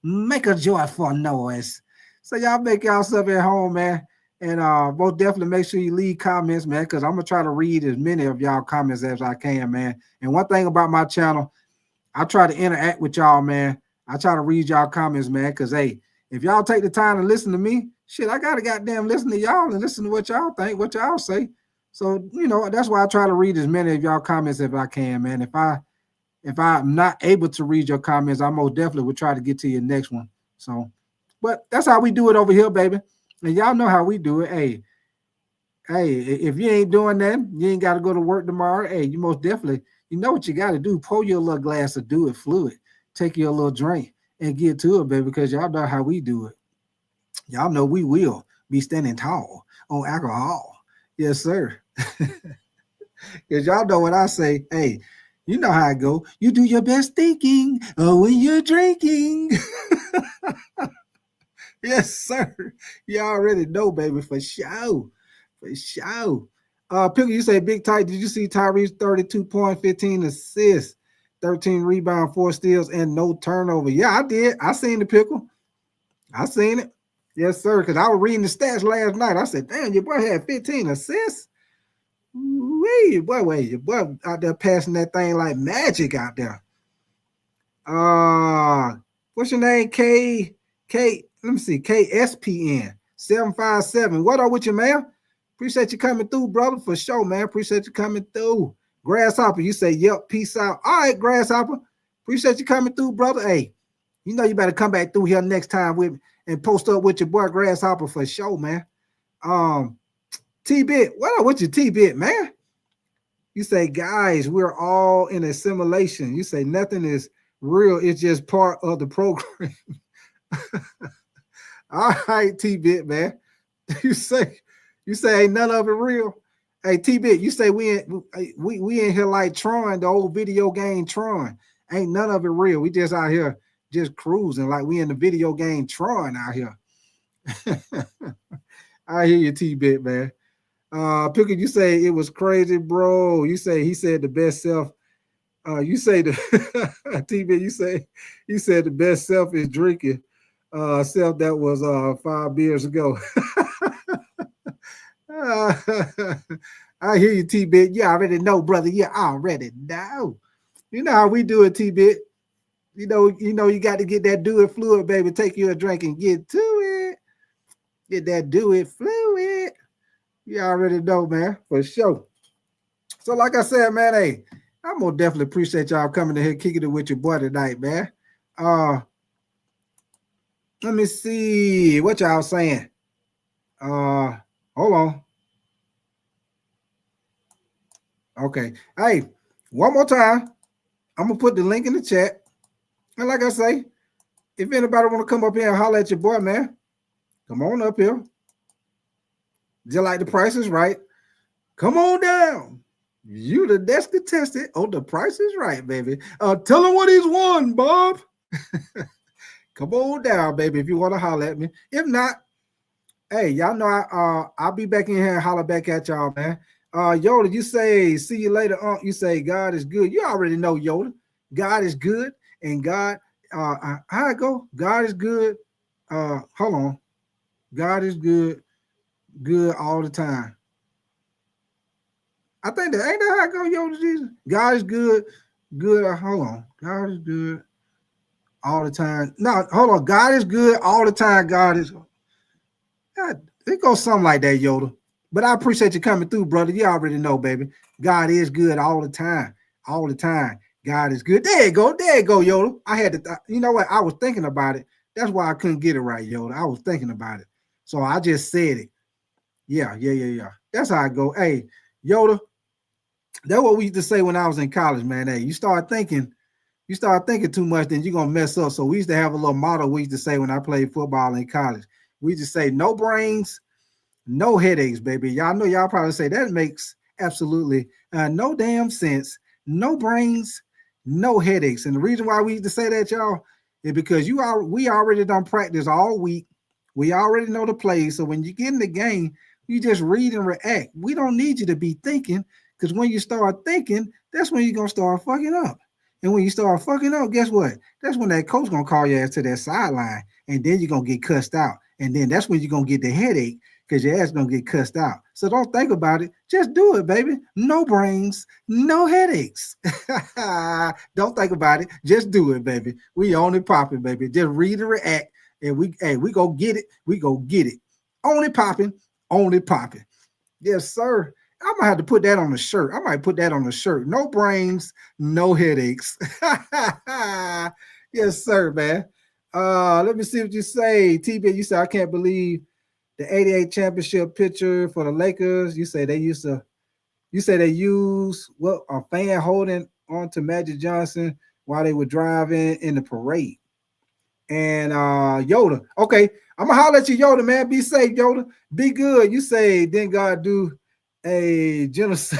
Make a joyful noise. So y'all make yourself at home, man. And most definitely make sure you leave comments, man, because I'm going to try to read as many of y'all comments as I can, man. And one thing about my channel, I try to interact with y'all, man. I try to read y'all comments, man, because, hey, if y'all take the time to listen to me, shit, I got to goddamn listen to y'all and listen to what y'all think, what y'all say. So, you know, that's why I try to read as many of y'all comments as I can, man. If I'm not able to read your comments, I most definitely will try to get to your next one. So, but that's how we do it over here, baby. And y'all know how we do it. Hey, if you ain't doing that, you ain't got to go to work tomorrow. Hey, you most definitely, you know what you got to do. Pour your little glass of Do It fluid. Take your little drink and get to it, baby, because y'all know how we do it. Y'all know we will be standing tall on alcohol. Yes, sir. Because y'all know what I say. Hey, you know how I go. You do your best thinking when you're drinking. Yes, sir. You already know, baby, for sure. For sure. Pickle, you say Big Tight. Did you see Tyrese 32 points, 15 assists, 13 rebounds, 4 steals, and no turnover? Yeah, I did. I seen the Pickle. I seen it. Yes, sir. Because I was reading the stats last night. I said, damn, your boy had 15 assists. Wait, your boy out there passing that thing like magic out there. What's your name? Let me see, KSPN 757. What up with you, man? Appreciate you coming through, brother, for sure, man. Appreciate you coming through. Grasshopper, you say, yep, peace out. All right, Grasshopper. Appreciate you coming through, brother. Hey, you know you better come back through here next time with me and post up with your boy Grasshopper for sure, man. T-Bit, what up with you, T-Bit, man? You say, guys, we're all in a simulation. You say nothing is real. It's just part of the program. All right, T-Bit, man. You say ain't none of it real. Hey, T-Bit, you say we in here like Tron, the old video game Tron. Ain't none of it real. We just out here just cruising like we in the video game Tron out here. I hear you, T-Bit, man. Pickett, you say it was crazy, bro. You say he said the best self. You say the T-Bit, you said the best self is drinking. Self that was 5 beers ago. I hear you, T-Bit. You already know, brother. You already know. You know how we do it, T-Bit. You know, you got to get that do it fluid, baby. Take you a drink and get to it. Get that do it fluid. You already know, man, for sure. So, like I said, man, hey, I'm gonna definitely appreciate y'all coming in here, kicking it with your boy tonight, man. Let me see what y'all saying. Hold on. Okay. Hey, one more time. I'm gonna put the link in the chat. And like I say, if anybody want to come up here and holler at your boy, man, come on up here. Just like the Price is Right. Come on down. You the desk contestant. Oh, the Price is Right, baby. Tell him what he's won, Bob. Come on down, baby, if you want to holler at me. If not, hey, y'all know I'll be back in here and holler back at y'all, man. Yoda, you say, see you later. You say, God is good. You already know, Yoda. God is good. And God, how I go? God is good. Hold on. God is good all the time. I think that ain't that how I go, Yoda Jesus. God is good. Hold on. God is good all the time. No, hold on. God is good all the time. God, it goes something like that, Yoda. But I appreciate you coming through, brother. You already know, baby. God is good all the time. All the time. God is good. There you go. There you go, Yoda. I had to, you know what? I was thinking about it. That's why I couldn't get it right, Yoda. I was thinking about it. So I just said it. Yeah. That's how I go. Hey, Yoda, that's what we used to say when I was in college, man. Hey, you start thinking too much, then you're gonna mess up. So we used to have a little motto we used to say when I played football in college. We just say no brains, no headaches, baby. Y'all know y'all probably say that makes absolutely no damn sense. No brains, no headaches. And the reason why we used to say that, y'all, is because we already done practice all week. We already know the plays. So when you get in the game, you just read and react. We don't need you to be thinking, because when you start thinking, that's when you're gonna start fucking up. And when you start fucking up, guess what? That's when that coach gonna call your ass to that sideline, and then you're gonna get cussed out. And then that's when you're gonna get the headache, because your ass gonna get cussed out. So don't think about it. Just do it, baby. No brains, no headaches. Don't think about it. Just do it, baby. We on it popping, baby. Just read and react, and we go get it. We go get it. On it popping, on it popping. Yes, sir. I'm gonna have to put that on the shirt. I might put that on the shirt. No brains, no headaches. Yes, sir, man. Let me see what you say. TB, you say I can't believe the 88 championship picture for the Lakers. You say they use what, a fan holding on to Magic Johnson while they were driving in the parade. And Yoda. Okay, I'm gonna holler at you, Yoda, man. Be safe, Yoda. Be good. You say, didn't God do a genocide?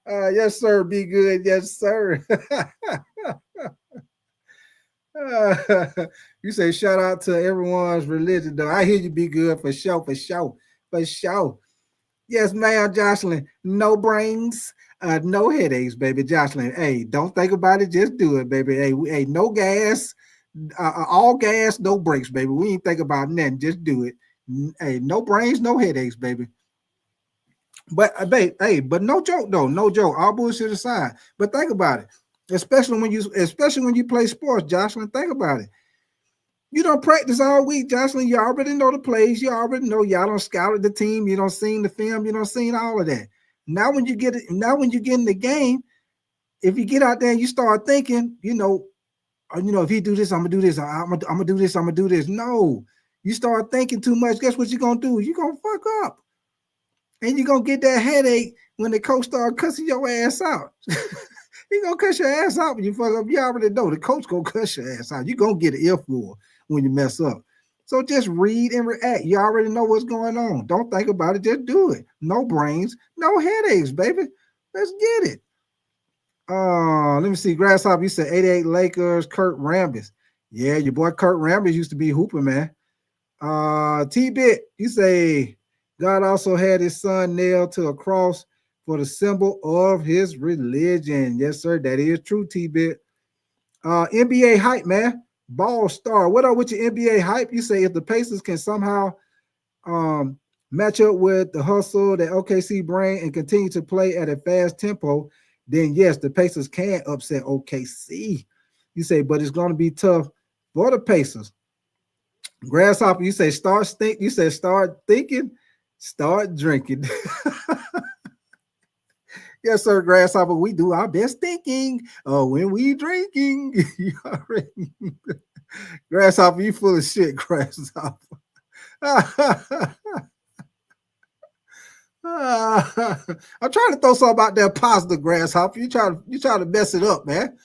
Yes, sir. Be good. Yes, sir. You say shout out to everyone's religion, though. I hear you. Be good for sure, for sure, for sure. Yes, ma'am, Jocelyn. No brains, no headaches, baby. Jocelyn, hey, don't think about it. Just do it, baby. Hey, no gas, all gas, no brakes, baby. We ain't think about nothing. Just do it. Hey, no brains, no headaches, baby. But babe, hey, but no joke though, no joke. All bullshit aside. But think about it, especially when you play sports, Jocelyn. Think about it. You don't practice all week, Jocelyn. You already know the plays. You already know y'all don't scouted the team. You don't seen the film. You don't seen all of that. Now when you get in the game, if you get out there and you start thinking, if he do this, I'm gonna do this. I'm gonna do this. I'm gonna do this. No, you start thinking too much. Guess what you're gonna do? You're gonna fuck up, and you're gonna get that headache when the coach start cussing your ass out. He gonna cuss your ass out when you fuck up. You already know the coach gonna cuss your ass out. You're gonna get an earful when you mess up. So just read and react. You already know what's going on. Don't think about it. Just do it. No brains, no headaches, baby. Let's get it. Let me see. Grasshopper, you said 88 Lakers, Kurt Rambis. Yeah, your boy Kurt Rambis used to be hooping, man. T-Bit, you say God also had his son nailed to a cross for the symbol of his religion. Yes, sir. That is true, T-Bit. NBA hype, man. Ball star. What up with your NBA hype? You say if the Pacers can somehow um, match up with the hustle that OKC bring and continue to play at a fast tempo, then yes, the Pacers can upset OKC. You say, but it's going to be tough for the Pacers. Grasshopper, you say start think. You say start thinking, start drinking. Yes, sir, Grasshopper. We do our best thinking when we drinking. You already... Grasshopper, you full of shit, Grasshopper. I'm trying to throw something out there positive, Grasshopper. You trying to mess it up, man.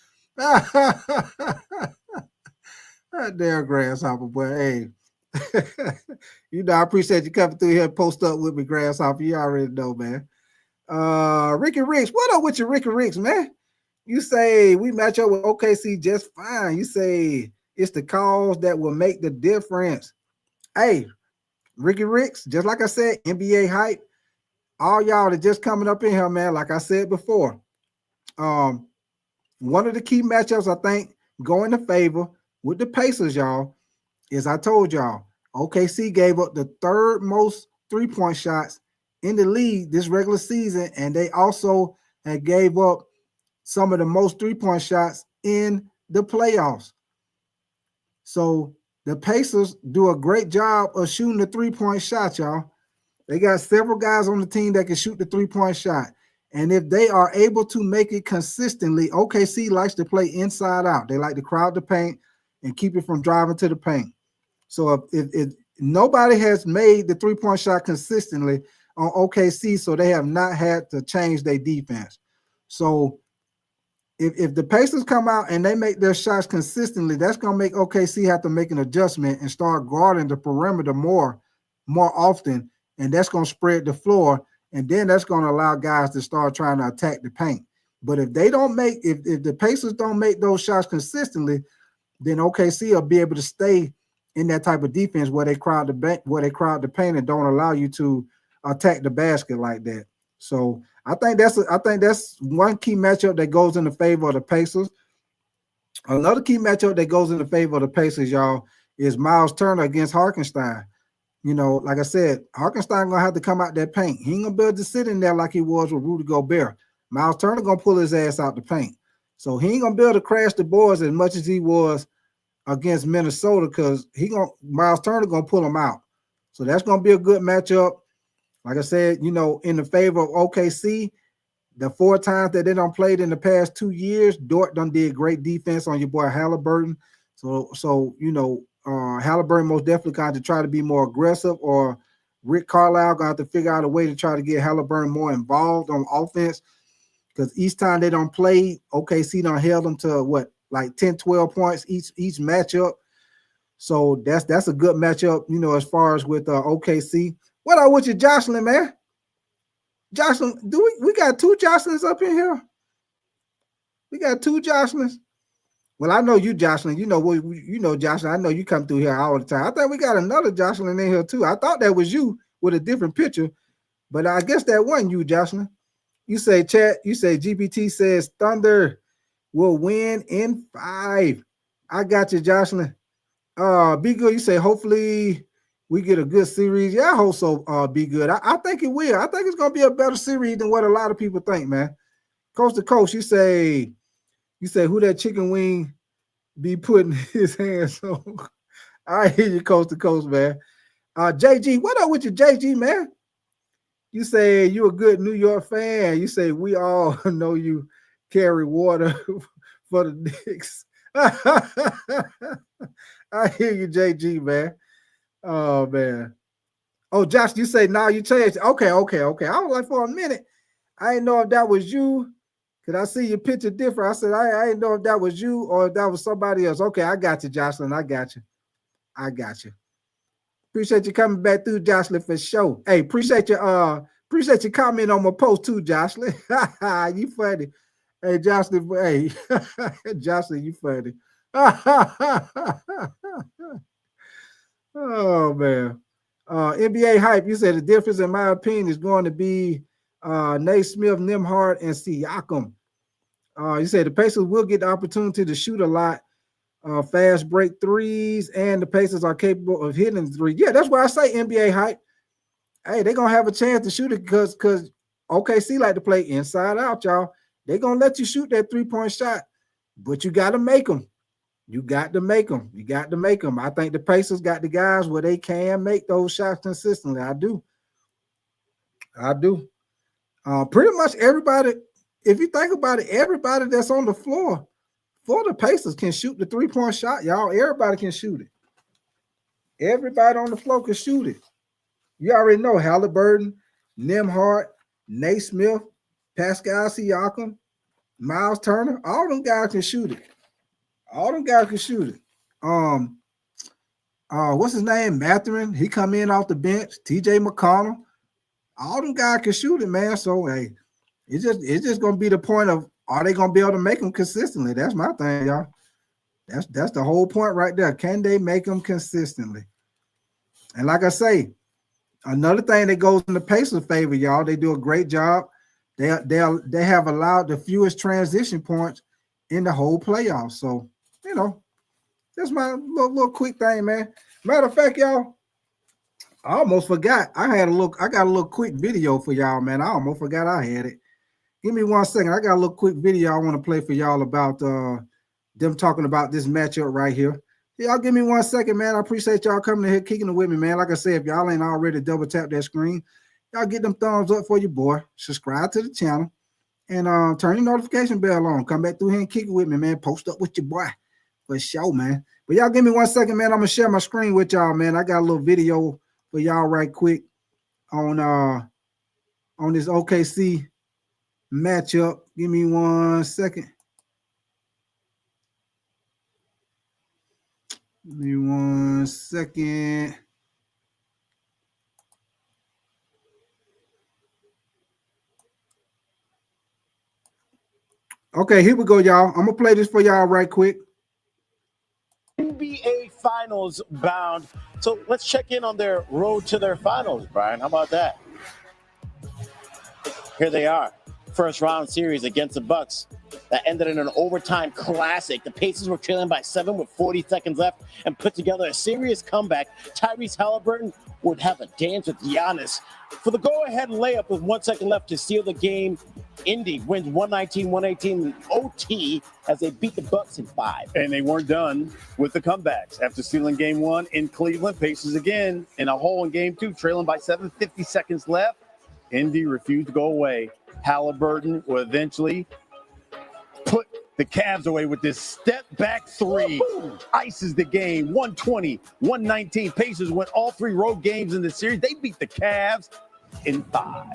Damn, Grasshopper, but hey, you know I appreciate you coming through here and post up with me, Grasshopper. You already know, man. Ricky Ricks, what up with you, Ricky Ricks, man? You say we match up with OKC just fine. You say it's the cause that will make the difference. Hey, Ricky Ricks, just like I said, NBA hype. All y'all that just coming up in here, man. Like I said before, one of the key matchups I think go into favor with the Pacers, y'all, is I told y'all, OKC gave up the third most three-point shots in the league this regular season, and they also had gave up some of the most three-point shots in the playoffs. So the Pacers do a great job of shooting the three-point shot, y'all. They got several guys on the team that can shoot the three-point shot. And if they are able to make it consistently, OKC likes to play inside out. They like to crowd the paint and keep it from driving to the paint. So if nobody has made the three-point shot consistently on OKC, so they have not had to change their defense. So if the Pacers come out and they make their shots consistently, that's going to make OKC have to make an adjustment and start guarding the perimeter more often, and that's going to spread the floor, and then that's going to allow guys to start trying to attack the paint. But if they don't make, if the Pacers don't make those shots consistently, then OKC will be able to stay in that type of defense where they crowd the paint and don't allow you to attack the basket like that. So I think that's one key matchup that goes in the favor of the Pacers. Another key matchup that goes in the favor of the Pacers, y'all, is Miles Turner against Hartenstein. You know, like I said, Hartenstein gonna have to come out that paint. He ain't gonna be able to sit in there like he was with Rudy Gobert. Miles Turner gonna pull his ass out the paint. So he ain't gonna be able to crash the boards as much as he was against Minnesota, because Miles Turner gonna pull him out. So that's gonna be a good matchup. Like I said, you know, in the favor of OKC, the 4 times that they done played in the past 2 years, Dort done did great defense on your boy Halliburton. So you know, Halliburton most definitely got to try to be more aggressive, or Rick Carlisle got to figure out a way to try to get Halliburton more involved on offense, because each time they don't play, OKC done held them to what, like 10, 12 points each matchup. So that's a good matchup, you know, as far as with OKC. What up with you, Jocelyn, man? Jocelyn, we got 2 Jocelyns up in here? We got 2 Jocelyns. Well, I know you, Jocelyn. You know, Jocelyn. I know you come through here all the time. I think we got another Jocelyn in here too. I thought that was you with a different picture, but I guess that wasn't you, Jocelyn. You say, chat. You say GPT says Thunder will win in 5. I got you, Jocelyn. Be good. You say hopefully we get a good series. Yeah, I hope so. Be good. I think it will. I think it's gonna be a better series than what a lot of people think, man. Coast to coast. You say who that chicken wing be putting his hands on. I hear you, coast to coast, man. JG, what up with you, JG, man? You say you a good New York fan. You say we all know you carry water for the Knicks. I hear you, JG, man. Oh, man. Oh, Josh, you say now you changed. Okay. I was like, for a minute, I didn't know if that was you. Could I see your picture different? I said, I didn't know if that was you or if that was somebody else. Okay, I got you, Jocelyn. I got you. Appreciate you coming back through, Jocelyn, for sure. Hey, appreciate your comment on my post too, Jocelyn. You funny. Hey, Jocelyn, hey, Jocelyn, you funny. Oh man. NBA hype. You said the difference, in my opinion, is going to be Naismith, Nembhard, and Siakam. You said the Pacers will get the opportunity to shoot a lot, fast break threes, and the Pacers are capable of hitting three. Yeah, that's why I say NBA hype. Hey, they're gonna have a chance to shoot it because OKC like to play inside out, y'all. They're gonna let you shoot that 3-point shot, but you got to make them. You got to make them. You got to make them. I think the Pacers got the guys where they can make those shots consistently. I do. Pretty much everybody, if you think about it, everybody that's on the floor for the Pacers can shoot the 3-point shot, y'all. Everybody can shoot it. Everybody on the floor can shoot it. You already know Halliburton, Nembhard, Naismith, Pascal Siakam, Miles Turner. All them guys can shoot it. What's his name? Mathurin. He come in off the bench. TJ McConnell. All them guys can shoot it, man. So hey, it's just gonna be the point of, are they gonna be able to make them consistently? That's my thing, y'all. That's the whole point right there. Can they make them consistently? And like I say, another thing that goes in the Pacers' favor, y'all, they do a great job. They have allowed the fewest transition points in the whole playoffs. So, you know, that's my little quick thing, man. Matter of fact, y'all, I almost forgot. I got a little quick video for y'all, man. I almost forgot I had it. Give me 1 second. I got a little quick video I want to play for y'all about them talking about this matchup right here. Y'all give me 1 second, man. I appreciate y'all coming in here, kicking it with me, man. Like I said, if y'all ain't already double tap that screen, y'all get them thumbs up for your boy. Subscribe to the channel and turn your notification bell on. Come back through here and kick it with me, man. Post up with your boy for sure, man. But y'all give me 1 second, man. I'm gonna share my screen with y'all, man. I got a little video for y'all right quick on this OKC matchup. Give me 1 second. Give me 1 second. Okay, here we go, y'all. I'm gonna play this for y'all right quick. NBA Finals bound. So let's check in on their road to their finals, Brian. How about that? Here they are. First round series against the Bucks that ended in an overtime classic. The Pacers were trailing by 7 with 40 seconds left and put together a serious comeback. Tyrese Halliburton would have a dance with Giannis for the go-ahead layup with 1 second left to seal the game. Indy wins 119-118 in OT as they beat the Bucks in 5. And they weren't done with the comebacks. After stealing game 1 in Cleveland, Pacers again in a hole in game 2, trailing by 7, 50 seconds left. Indy refused to go away. Halliburton will eventually put the Cavs away with this step-back 3. Ices the game, 120-119. Pacers win all 3 road games in the series. They beat the Cavs in 5.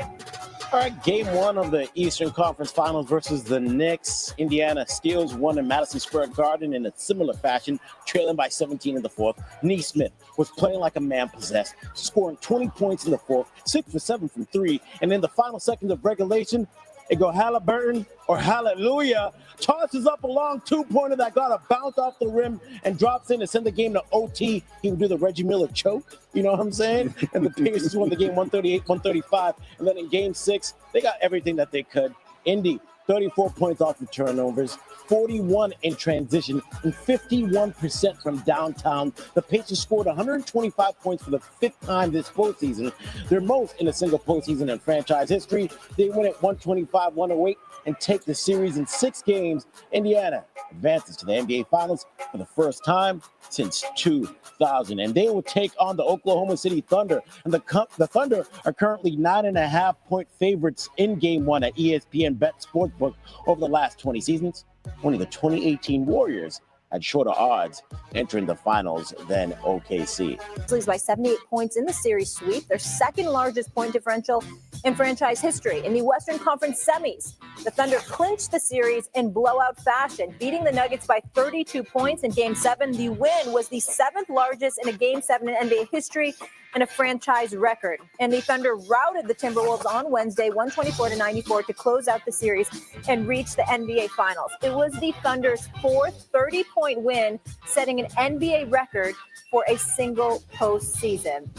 All right, game 1 of the Eastern Conference Finals versus the Knicks. Indiana steals one in Madison Square Garden in a similar fashion, trailing by 17 in the 4th. Naismith was playing like a man possessed, scoring 20 points in the 4th, 6 for 7 from 3. And in the final seconds of regulation, it go Halliburton or Hallelujah, tosses up a long 2-pointer that got a bounce off the rim and drops in to send the game to OT. He would do the Reggie Miller choke, you know what I'm saying? And the Pacers won the game 138-135. And then in game 6, they got everything that they could. Indy, 34 points off the turnovers, 41 in transition, and 51% from downtown. The Pacers scored 125 points for the 5th time this postseason, their most in a single postseason in franchise history. They win at 125-108 and take the series in 6 games. Indiana advances to the NBA Finals for the first time since 2000, and they will take on the Oklahoma City Thunder. And the Thunder are currently 9.5-point favorites in Game 1 at ESPN Bet Sportsbook over the last 20 seasons. Only the 2018 Warriors had shorter odds entering the finals than OKC. Leads by 78 points in the series sweep, their second largest point differential in franchise history. In the Western Conference semis, The Thunder clinched the series in blowout fashion, beating the Nuggets by 32 points in Game 7. The win was the 7th largest in a Game 7 in NBA history and a franchise record. And the Thunder routed the Timberwolves on Wednesday, 124-94, to close out the series and reach the NBA Finals. It was the Thunder's 4th 30-point win, setting an NBA record for a single postseason.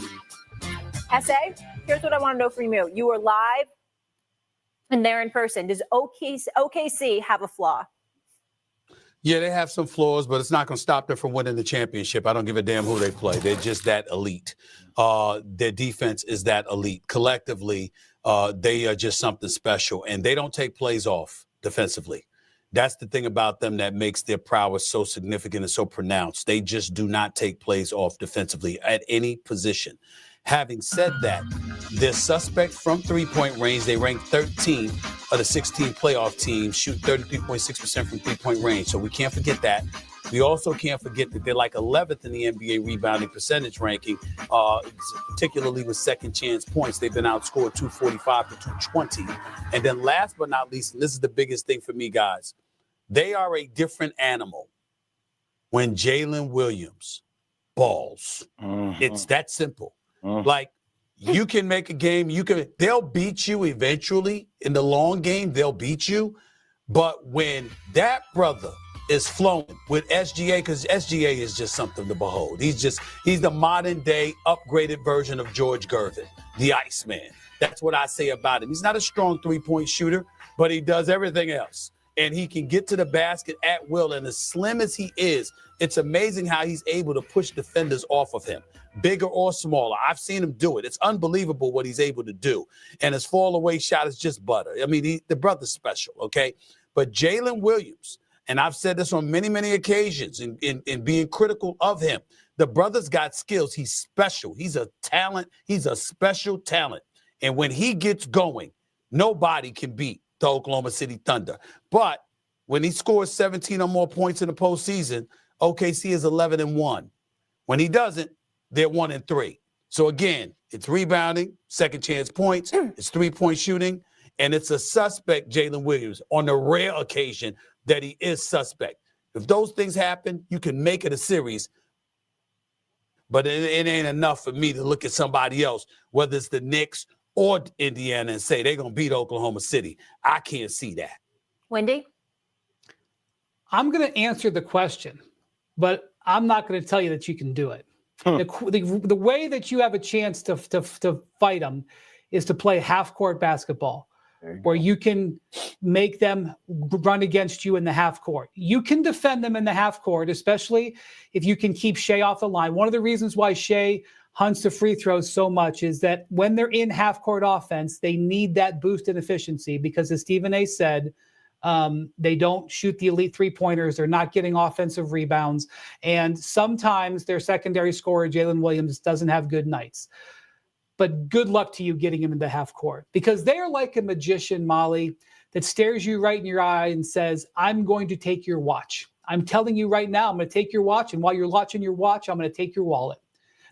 SA, here's what I want to know from you. You were live and there in person. Does OKC have a flaw? Yeah, they have some flaws, but it's not going to stop them from winning the championship. I don't give a damn who they play. They're just that elite. Their defense is that elite. Collectively, they are just something special, and they don't take plays off defensively. That's the thing about them that makes their prowess so significant and so pronounced. They just do not take plays off defensively at any position. Having said that, they're suspect from three-point range. They rank 13 of the 16 playoff teams, shoot 33.6% from three-point range. So we can't forget that. We also can't forget that they're like 11th in the NBA rebounding percentage ranking, particularly with second chance points. They've been outscored 245 to 220. And then last but not least, and this is the biggest thing for me, guys, they are a different animal when Jalen Williams balls. Mm-hmm. It's that simple. Like, you can make a game, they'll beat you eventually. In the long game, they'll beat you. But when that brother is flowing with SGA, because SGA is just something to behold. He's the modern day upgraded version of George Gervin, the Iceman. That's what I say about him. He's not a strong three-point shooter, but he does everything else. And he can get to the basket at will. And as slim as he is, it's amazing how he's able to push defenders off of him, bigger or smaller. I've seen him do it. It's unbelievable what he's able to do. And his fall-away shot is just butter. I mean, the brother's special, okay? But Jalen Williams, and I've said this on many, many occasions in being critical of him, the brother's got skills. He's special. He's a talent. He's a special talent. And when he gets going, nobody can beat the Oklahoma City Thunder. But when he scores 17 or more points in the postseason, OKC is 11-1. When he doesn't, they're 1-3. So again, it's rebounding, second chance points, it's three-point shooting, and it's a suspect, Jalen Williams, on the rare occasion that he is suspect. If those things happen, you can make it a series, but it ain't enough for me to look at somebody else, whether it's the Knicks or Indiana, and say they're going to beat Oklahoma City. I can't see that. Wendy? I'm going to answer the question, but I'm not going to tell you that you can do it. The way that you have a chance to fight them is to play half-court basketball, where you can make them run against you in the half-court. You can defend them in the half-court, especially if you can keep Shea off the line. One of the reasons why Shea hunts the free throws so much is that when they're in half-court offense, they need that boost in efficiency because, as Stephen A. said, they don't shoot the elite three-pointers. They're not getting offensive rebounds. And sometimes their secondary scorer, Jalen Williams, doesn't have good nights. But good luck to you getting him into half-court because they are like a magician, Molly, that stares you right in your eye and says, I'm going to take your watch. I'm telling you right now, I'm going to take your watch. And while you're watching your watch, I'm going to take your wallet.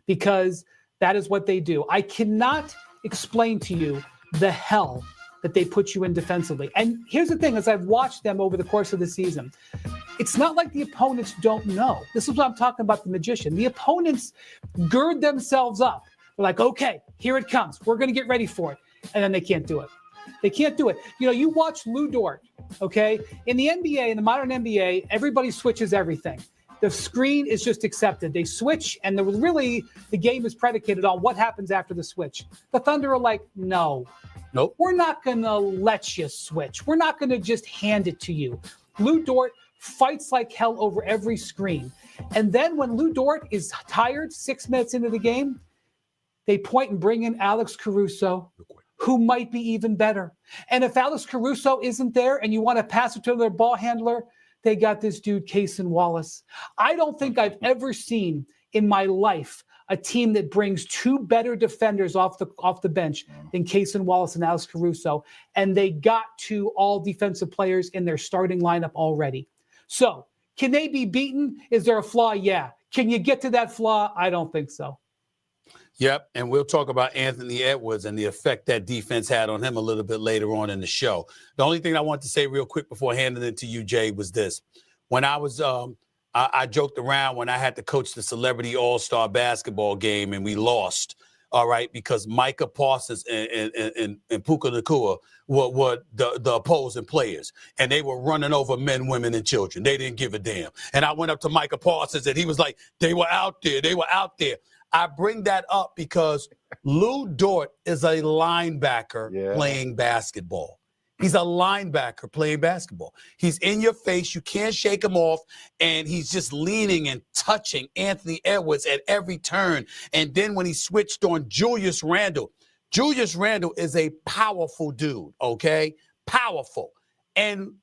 Because that is what they do. I cannot explain to you the hell that they put you in defensively. And here's the thing, as I've watched them over the course of the season, it's not like the opponents don't know. This is what I'm talking about, the magician. The opponents gird themselves up. They're like, okay, here it comes. We're going to get ready for it. And then they can't do it. They can't do it. You know, you watch Lou Dort, okay? In the NBA, in the modern NBA, everybody switches everything. The screen is just accepted. They switch, and the game is predicated on what happens after the switch. The Thunder are like, nope. We're not going to let you switch. We're not going to just hand it to you. Lou Dort fights like hell over every screen. And then when Lou Dort is tired 6 minutes into the game, they point and bring in Alex Caruso, who might be even better. And if Alex Caruso isn't there and you want to pass it to their ball handler, they got this dude, Cason Wallace. I don't think I've ever seen in my life a team that brings two better defenders off the bench than Cason Wallace and Alex Caruso. And they got two all defensive players in their starting lineup already. So can they be beaten? Is there a flaw? Yeah. Can you get to that flaw? I don't think so. Yep, and we'll talk about Anthony Edwards and the effect that defense had on him a little bit later on in the show. The only thing I want to say real quick before handing it to you, Jay, was this. When I was I joked around when I had to coach the Celebrity All-Star basketball game and we lost, all right, because Micah Parsons and Puka Nacua were the opposing players, and they were running over men, women, and children. They didn't give a damn. And I went up to Micah Parsons, and he was like, they were out there. They were out there. I bring that up because Lou Dort is a linebacker playing basketball. He's a linebacker playing basketball. He's in your face. You can't shake him off. And he's just leaning and touching Anthony Edwards at every turn. And then when he switched on Julius Randle is a powerful dude, okay? Powerful. And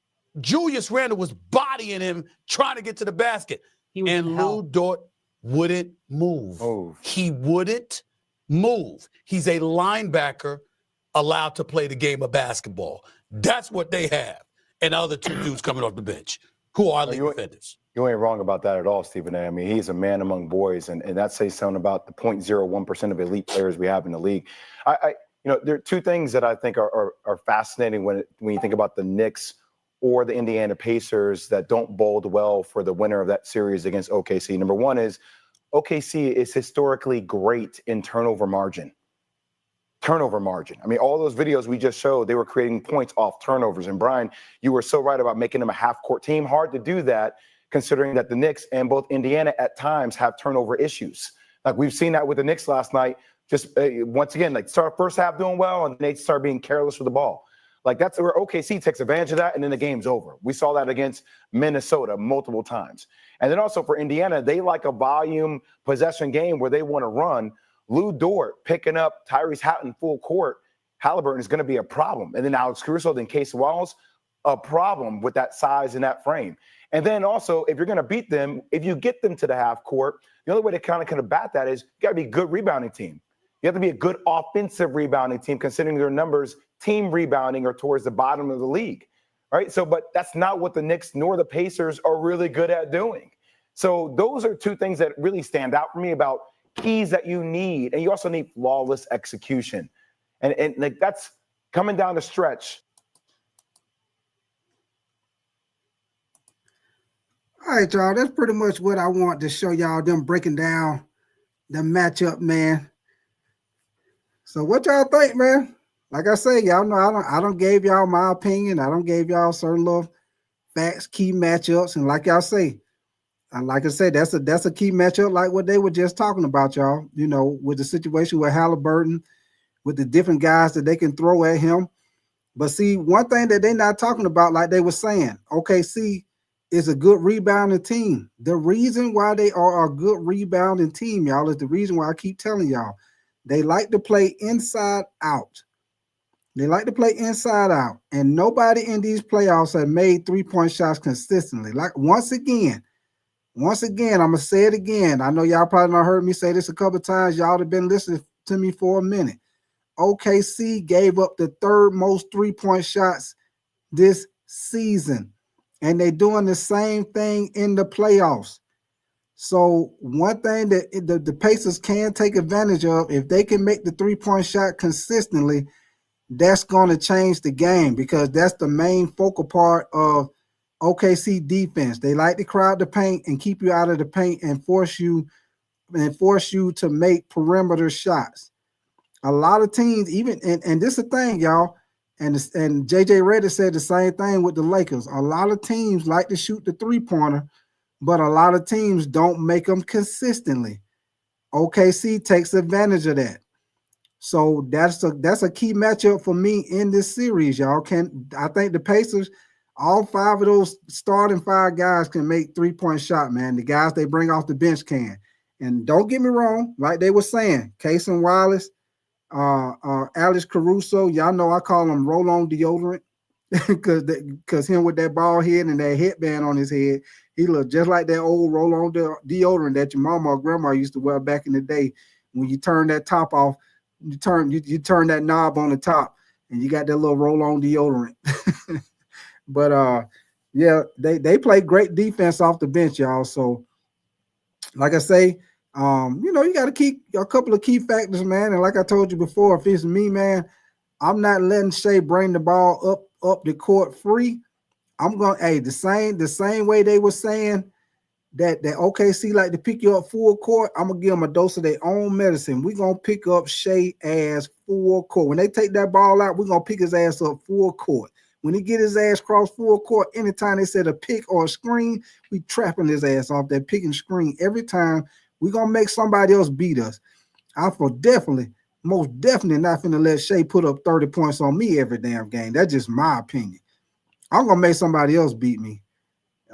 Julius Randle was bodying him, trying to get to the basket. And Lou Dort wouldn't move. He wouldn't move. He's a linebacker allowed to play the game of basketball. That's what they have. And the other two dudes coming off the bench who are the defenders. You ain't wrong about that at all, Stephen A. I mean, he's a man among boys, and that says something about the 0.01% of elite players we have in the league. There are two things that I think are fascinating when you think about the Knicks or the Indiana Pacers that don't bode well for the winner of that series against OKC. Number one is OKC is historically great in turnover margin. I mean, all those videos we just showed, they were creating points off turnovers. And Brian, you were so right about making them a half-court team. Hard to do that considering that the Knicks and both Indiana at times have turnover issues. Like we've seen that with the Knicks last night. Just once again, like start first half doing well and they start being careless with the ball. Like that's where OKC takes advantage of that, and then the game's over. We saw that against Minnesota multiple times. And then also for Indiana, they like a volume possession game where they want to run. Lou Dort picking up Tyrese Houghton full court, Halliburton is going to be a problem. And then Alex Caruso, then Case Walls, a problem with that size and that frame. And then also, if you're going to beat them, if you get them to the half court, the only way to kind of combat that is you got to be a good rebounding team. You have to be a good offensive rebounding team, considering their numbers, team rebounding are towards the bottom of the league, right? So, but that's not what the Knicks nor the Pacers are really good at doing. So those are two things that really stand out for me about keys that you need. And you also need flawless execution. And like that's coming down the stretch. All right, y'all. That's pretty much what I want to show y'all, them breaking down the matchup, man. So what y'all think, man? Like I say, y'all know I don't gave y'all my opinion. I don't gave y'all certain little facts, key matchups. And like y'all say, and like I said, that's a key matchup, like what they were just talking about, y'all. You know, with the situation with Halliburton, with the different guys that they can throw at him. But see, one thing that they're not talking about, like they were saying, OKC is a good rebounding team. The reason why they are a good rebounding team, y'all, is the reason why I keep telling y'all. They like to play inside out. They like to play inside out. And nobody in these playoffs have made three-point shots consistently. Like, once again, I'm going to say it again. I know y'all probably not heard me say this a couple of times. Y'all have been listening to me for a minute. OKC gave up the third most three-point shots this season. And they're doing the same thing in the playoffs. So one thing that the Pacers can take advantage of, if they can make the three-point shot consistently, that's going to change the game, because that's the main focal part of OKC defense. They like to crowd the paint and keep you out of the paint and force you to make perimeter shots. A lot of teams, even and this is the thing, y'all, and JJ Redick said the same thing with the Lakers. A lot of teams like to shoot the three-pointer, but a lot of teams don't make them consistently. OKC takes advantage of that. So that's a key matchup for me in this series, y'all. I think the Pacers, all five of those starting five guys can make three-point shot, man. The guys they bring off the bench can. And don't get me wrong, like they were saying, Case and Wallace, Alex Caruso, y'all know I call him roll-on deodorant because him with that bald head and that headband on his head, he looked just like that old roll-on deodorant that your mama or grandma used to wear back in the day. When you turn that top off, you turn that knob on the top, and you got that little roll-on deodorant. But yeah, they play great defense off the bench, y'all. So, like I say, You got to keep a couple of key factors, man. And like I told you before, if it's me, man, I'm not letting Shea bring the ball up the court free. I'm going, the same way they were saying that OKC like to pick you up full court, I'm going to give them a dose of their own medicine. We're going to pick up Shea ass full court. When they take that ball out, we're going to pick his ass up full court. When he get his ass cross full court, anytime they set a pick or a screen, we trapping his ass off that pick and screen every time. We're going to make somebody else beat us. I for most definitely not finna let Shea put up 30 points on me every damn game. That's just my opinion. I'm going to make somebody else beat me.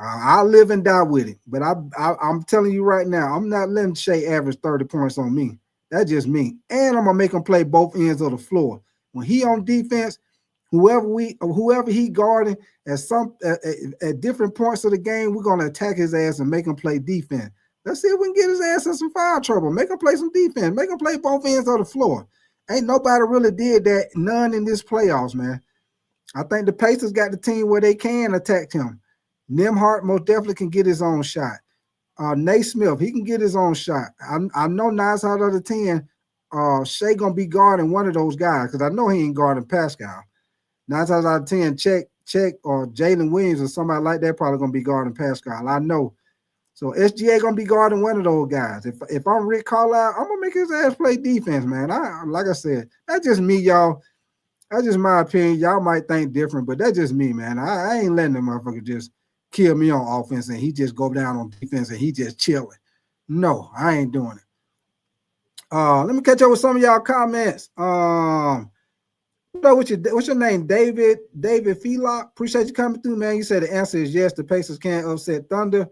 I'll live and die with it. But I'm telling you right now, I'm not letting Shea average 30 points on me. That's just me. And I'm going to make him play both ends of the floor. When he on defense, whoever he guarding at different points of the game, we're going to attack his ass and make him play defense. Let's see if we can get his ass in some foul trouble. Make him play some defense. Make him play both ends of the floor. Ain't nobody really did that. None in this playoffs, man. I think the Pacers got the team where they can attack him. Nembhard most definitely can get his own shot. Naismith, he can get his own shot. I know 9 out of the 10, Shea going to be guarding one of those guys because I know he ain't guarding Pascal. 9 out of 10, Check or Jalen Williams or somebody like that probably going to be guarding Pascal. I know. So SGA gonna be guarding one of those guys. If I'm Rick Carlisle, I'm gonna make his ass play defense, man. Like I said, that's just me, y'all. That's just my opinion. Y'all might think different, but that's just me, man. I ain't letting them motherfucker just kill me on offense and he just go down on defense and he just chilling. No, I ain't doing it. Let me catch up with some of y'all comments. What's your name? David Felock. Appreciate you coming through, man. You said the answer is yes. The Pacers can't upset Thunder.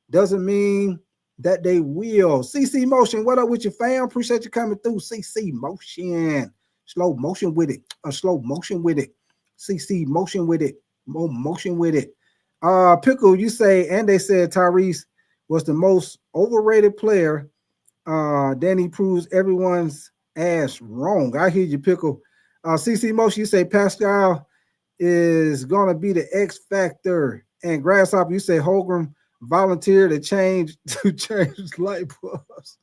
Doesn't mean that they will. CC Motion, what up with your fam? Appreciate you coming through. CC Motion. Slow motion with it. Slow motion with it. CC Motion with it. More motion with it. Pickle, you say, and they said Tyrese was the most overrated player. Then he proves everyone's ass wrong. I hear you, Pickle. CC Motion, you say Pascal is going to be the X factor. And Grasshopper, you say Holgram volunteer to change light bulbs.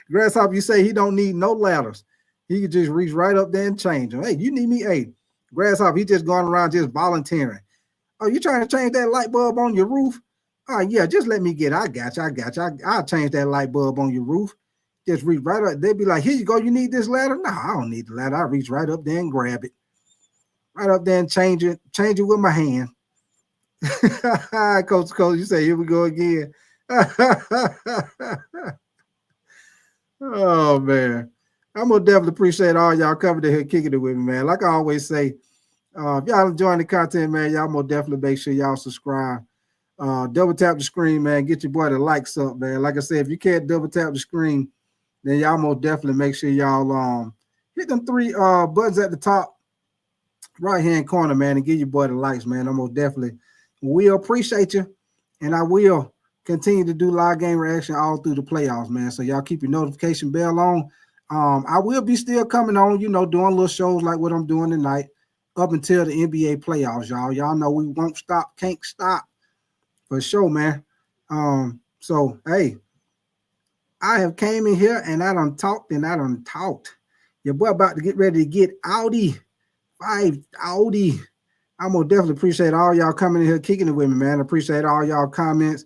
Grasshopper, you say he don't need no ladders. He could just reach right up there and change them. Hey, you need me? Hey, Grasshopper, he just going around just volunteering. Oh, you trying to change that light bulb on your roof? Oh, yeah, just let me get it. I got you. I'll change that light bulb on your roof. Just reach right up. They'd be like, here you go. You need this ladder? No, I don't need the ladder. I reach right up there and grab it. Right up there and change it with my hand. Coach, you say, here we go again. Oh, man. I'm going to definitely appreciate all y'all coming to here kicking it with me, man. Like I always say, if y'all enjoying the content, man, y'all most definitely make sure y'all subscribe. Double tap the screen, man. Get your boy the likes up, man. Like I said, if you can't double tap the screen, then y'all most definitely make sure y'all hit them 3 buttons at the top right-hand corner, man, and give your boy the likes, man. I most definitely will appreciate you, and I will continue to do live game reaction all through the playoffs, man. So y'all keep your notification bell on. I will be still coming on, doing little shows like what I'm doing tonight up until the NBA playoffs, y'all. Y'all know we won't stop, can't stop for sure, man. So, hey, I have came in here and I done talked. Your boy about to get ready to get Audi. I'm gonna definitely appreciate all y'all coming in here kicking it with me, man. Appreciate all y'all comments.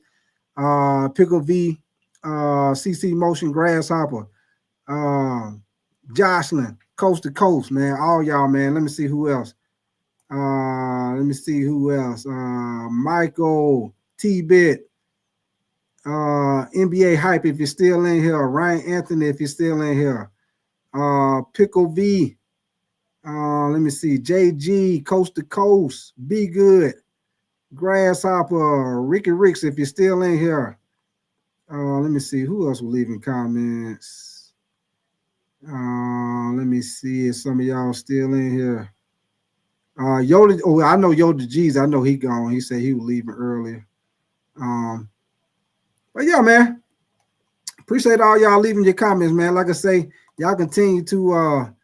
Pickle V, CC Motion, Grasshopper, Jocelyn, Coast to Coast, man. All y'all, man. Let me see who else. Michael T-Bit, NBA Hype, if you're still in here. Ryan Anthony, if you're still in here. Pickle V. Let me see. JG, Coast to Coast, Be Good, Grasshopper, Ricky Ricks, if you're still in here. Let me see. Who else will leave in comments? Let me see if some of y'all still in here. Yoda, oh, I know Yoda G's. I know he gone. He said he was leaving earlier. But yeah, man. Appreciate all y'all leaving your comments, man. Like I say, y'all continue to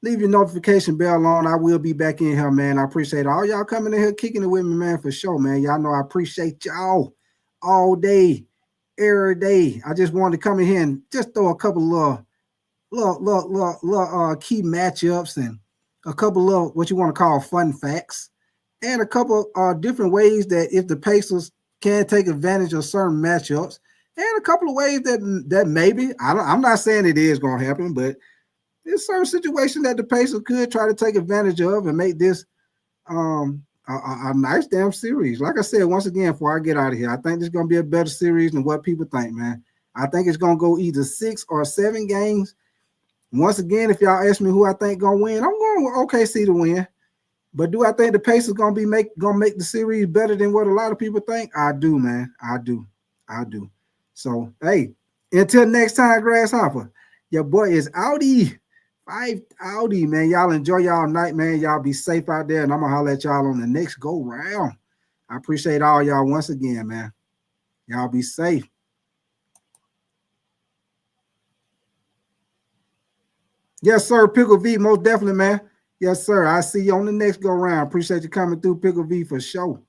leave your notification bell on. I will be back in here, man. I appreciate all y'all coming in here, kicking it with me, man, for sure, man. Y'all know I appreciate y'all all day, every day. I just wanted to come in here and just throw a couple of key matchups and a couple of what you want to call fun facts and a couple different ways that if the Pacers can take advantage of certain matchups and a couple of ways that maybe I'm not saying it is going to happen, but there's certain situations that the Pacers could try to take advantage of and make this a nice damn series. Like I said, once again, before I get out of here, I think this is going to be a better series than what people think, man. I think it's going to go either 6 or 7 games. Once again, if y'all ask me who I think going to win, I'm going with OKC to win. But do I think the Pacers going to make the series better than what a lot of people think? I do, man. I do. So, hey, until next time, Grasshopper, your boy is outie. 5 outie, man. Y'all enjoy y'all night, man. Y'all be safe out there, and I'm going to holler at y'all on the next go round. I appreciate all y'all once again, man. Y'all be safe. Yes, sir. Pickle V, most definitely, man. Yes, sir. I see you on the next go round. Appreciate you coming through, Pickle V, for sure.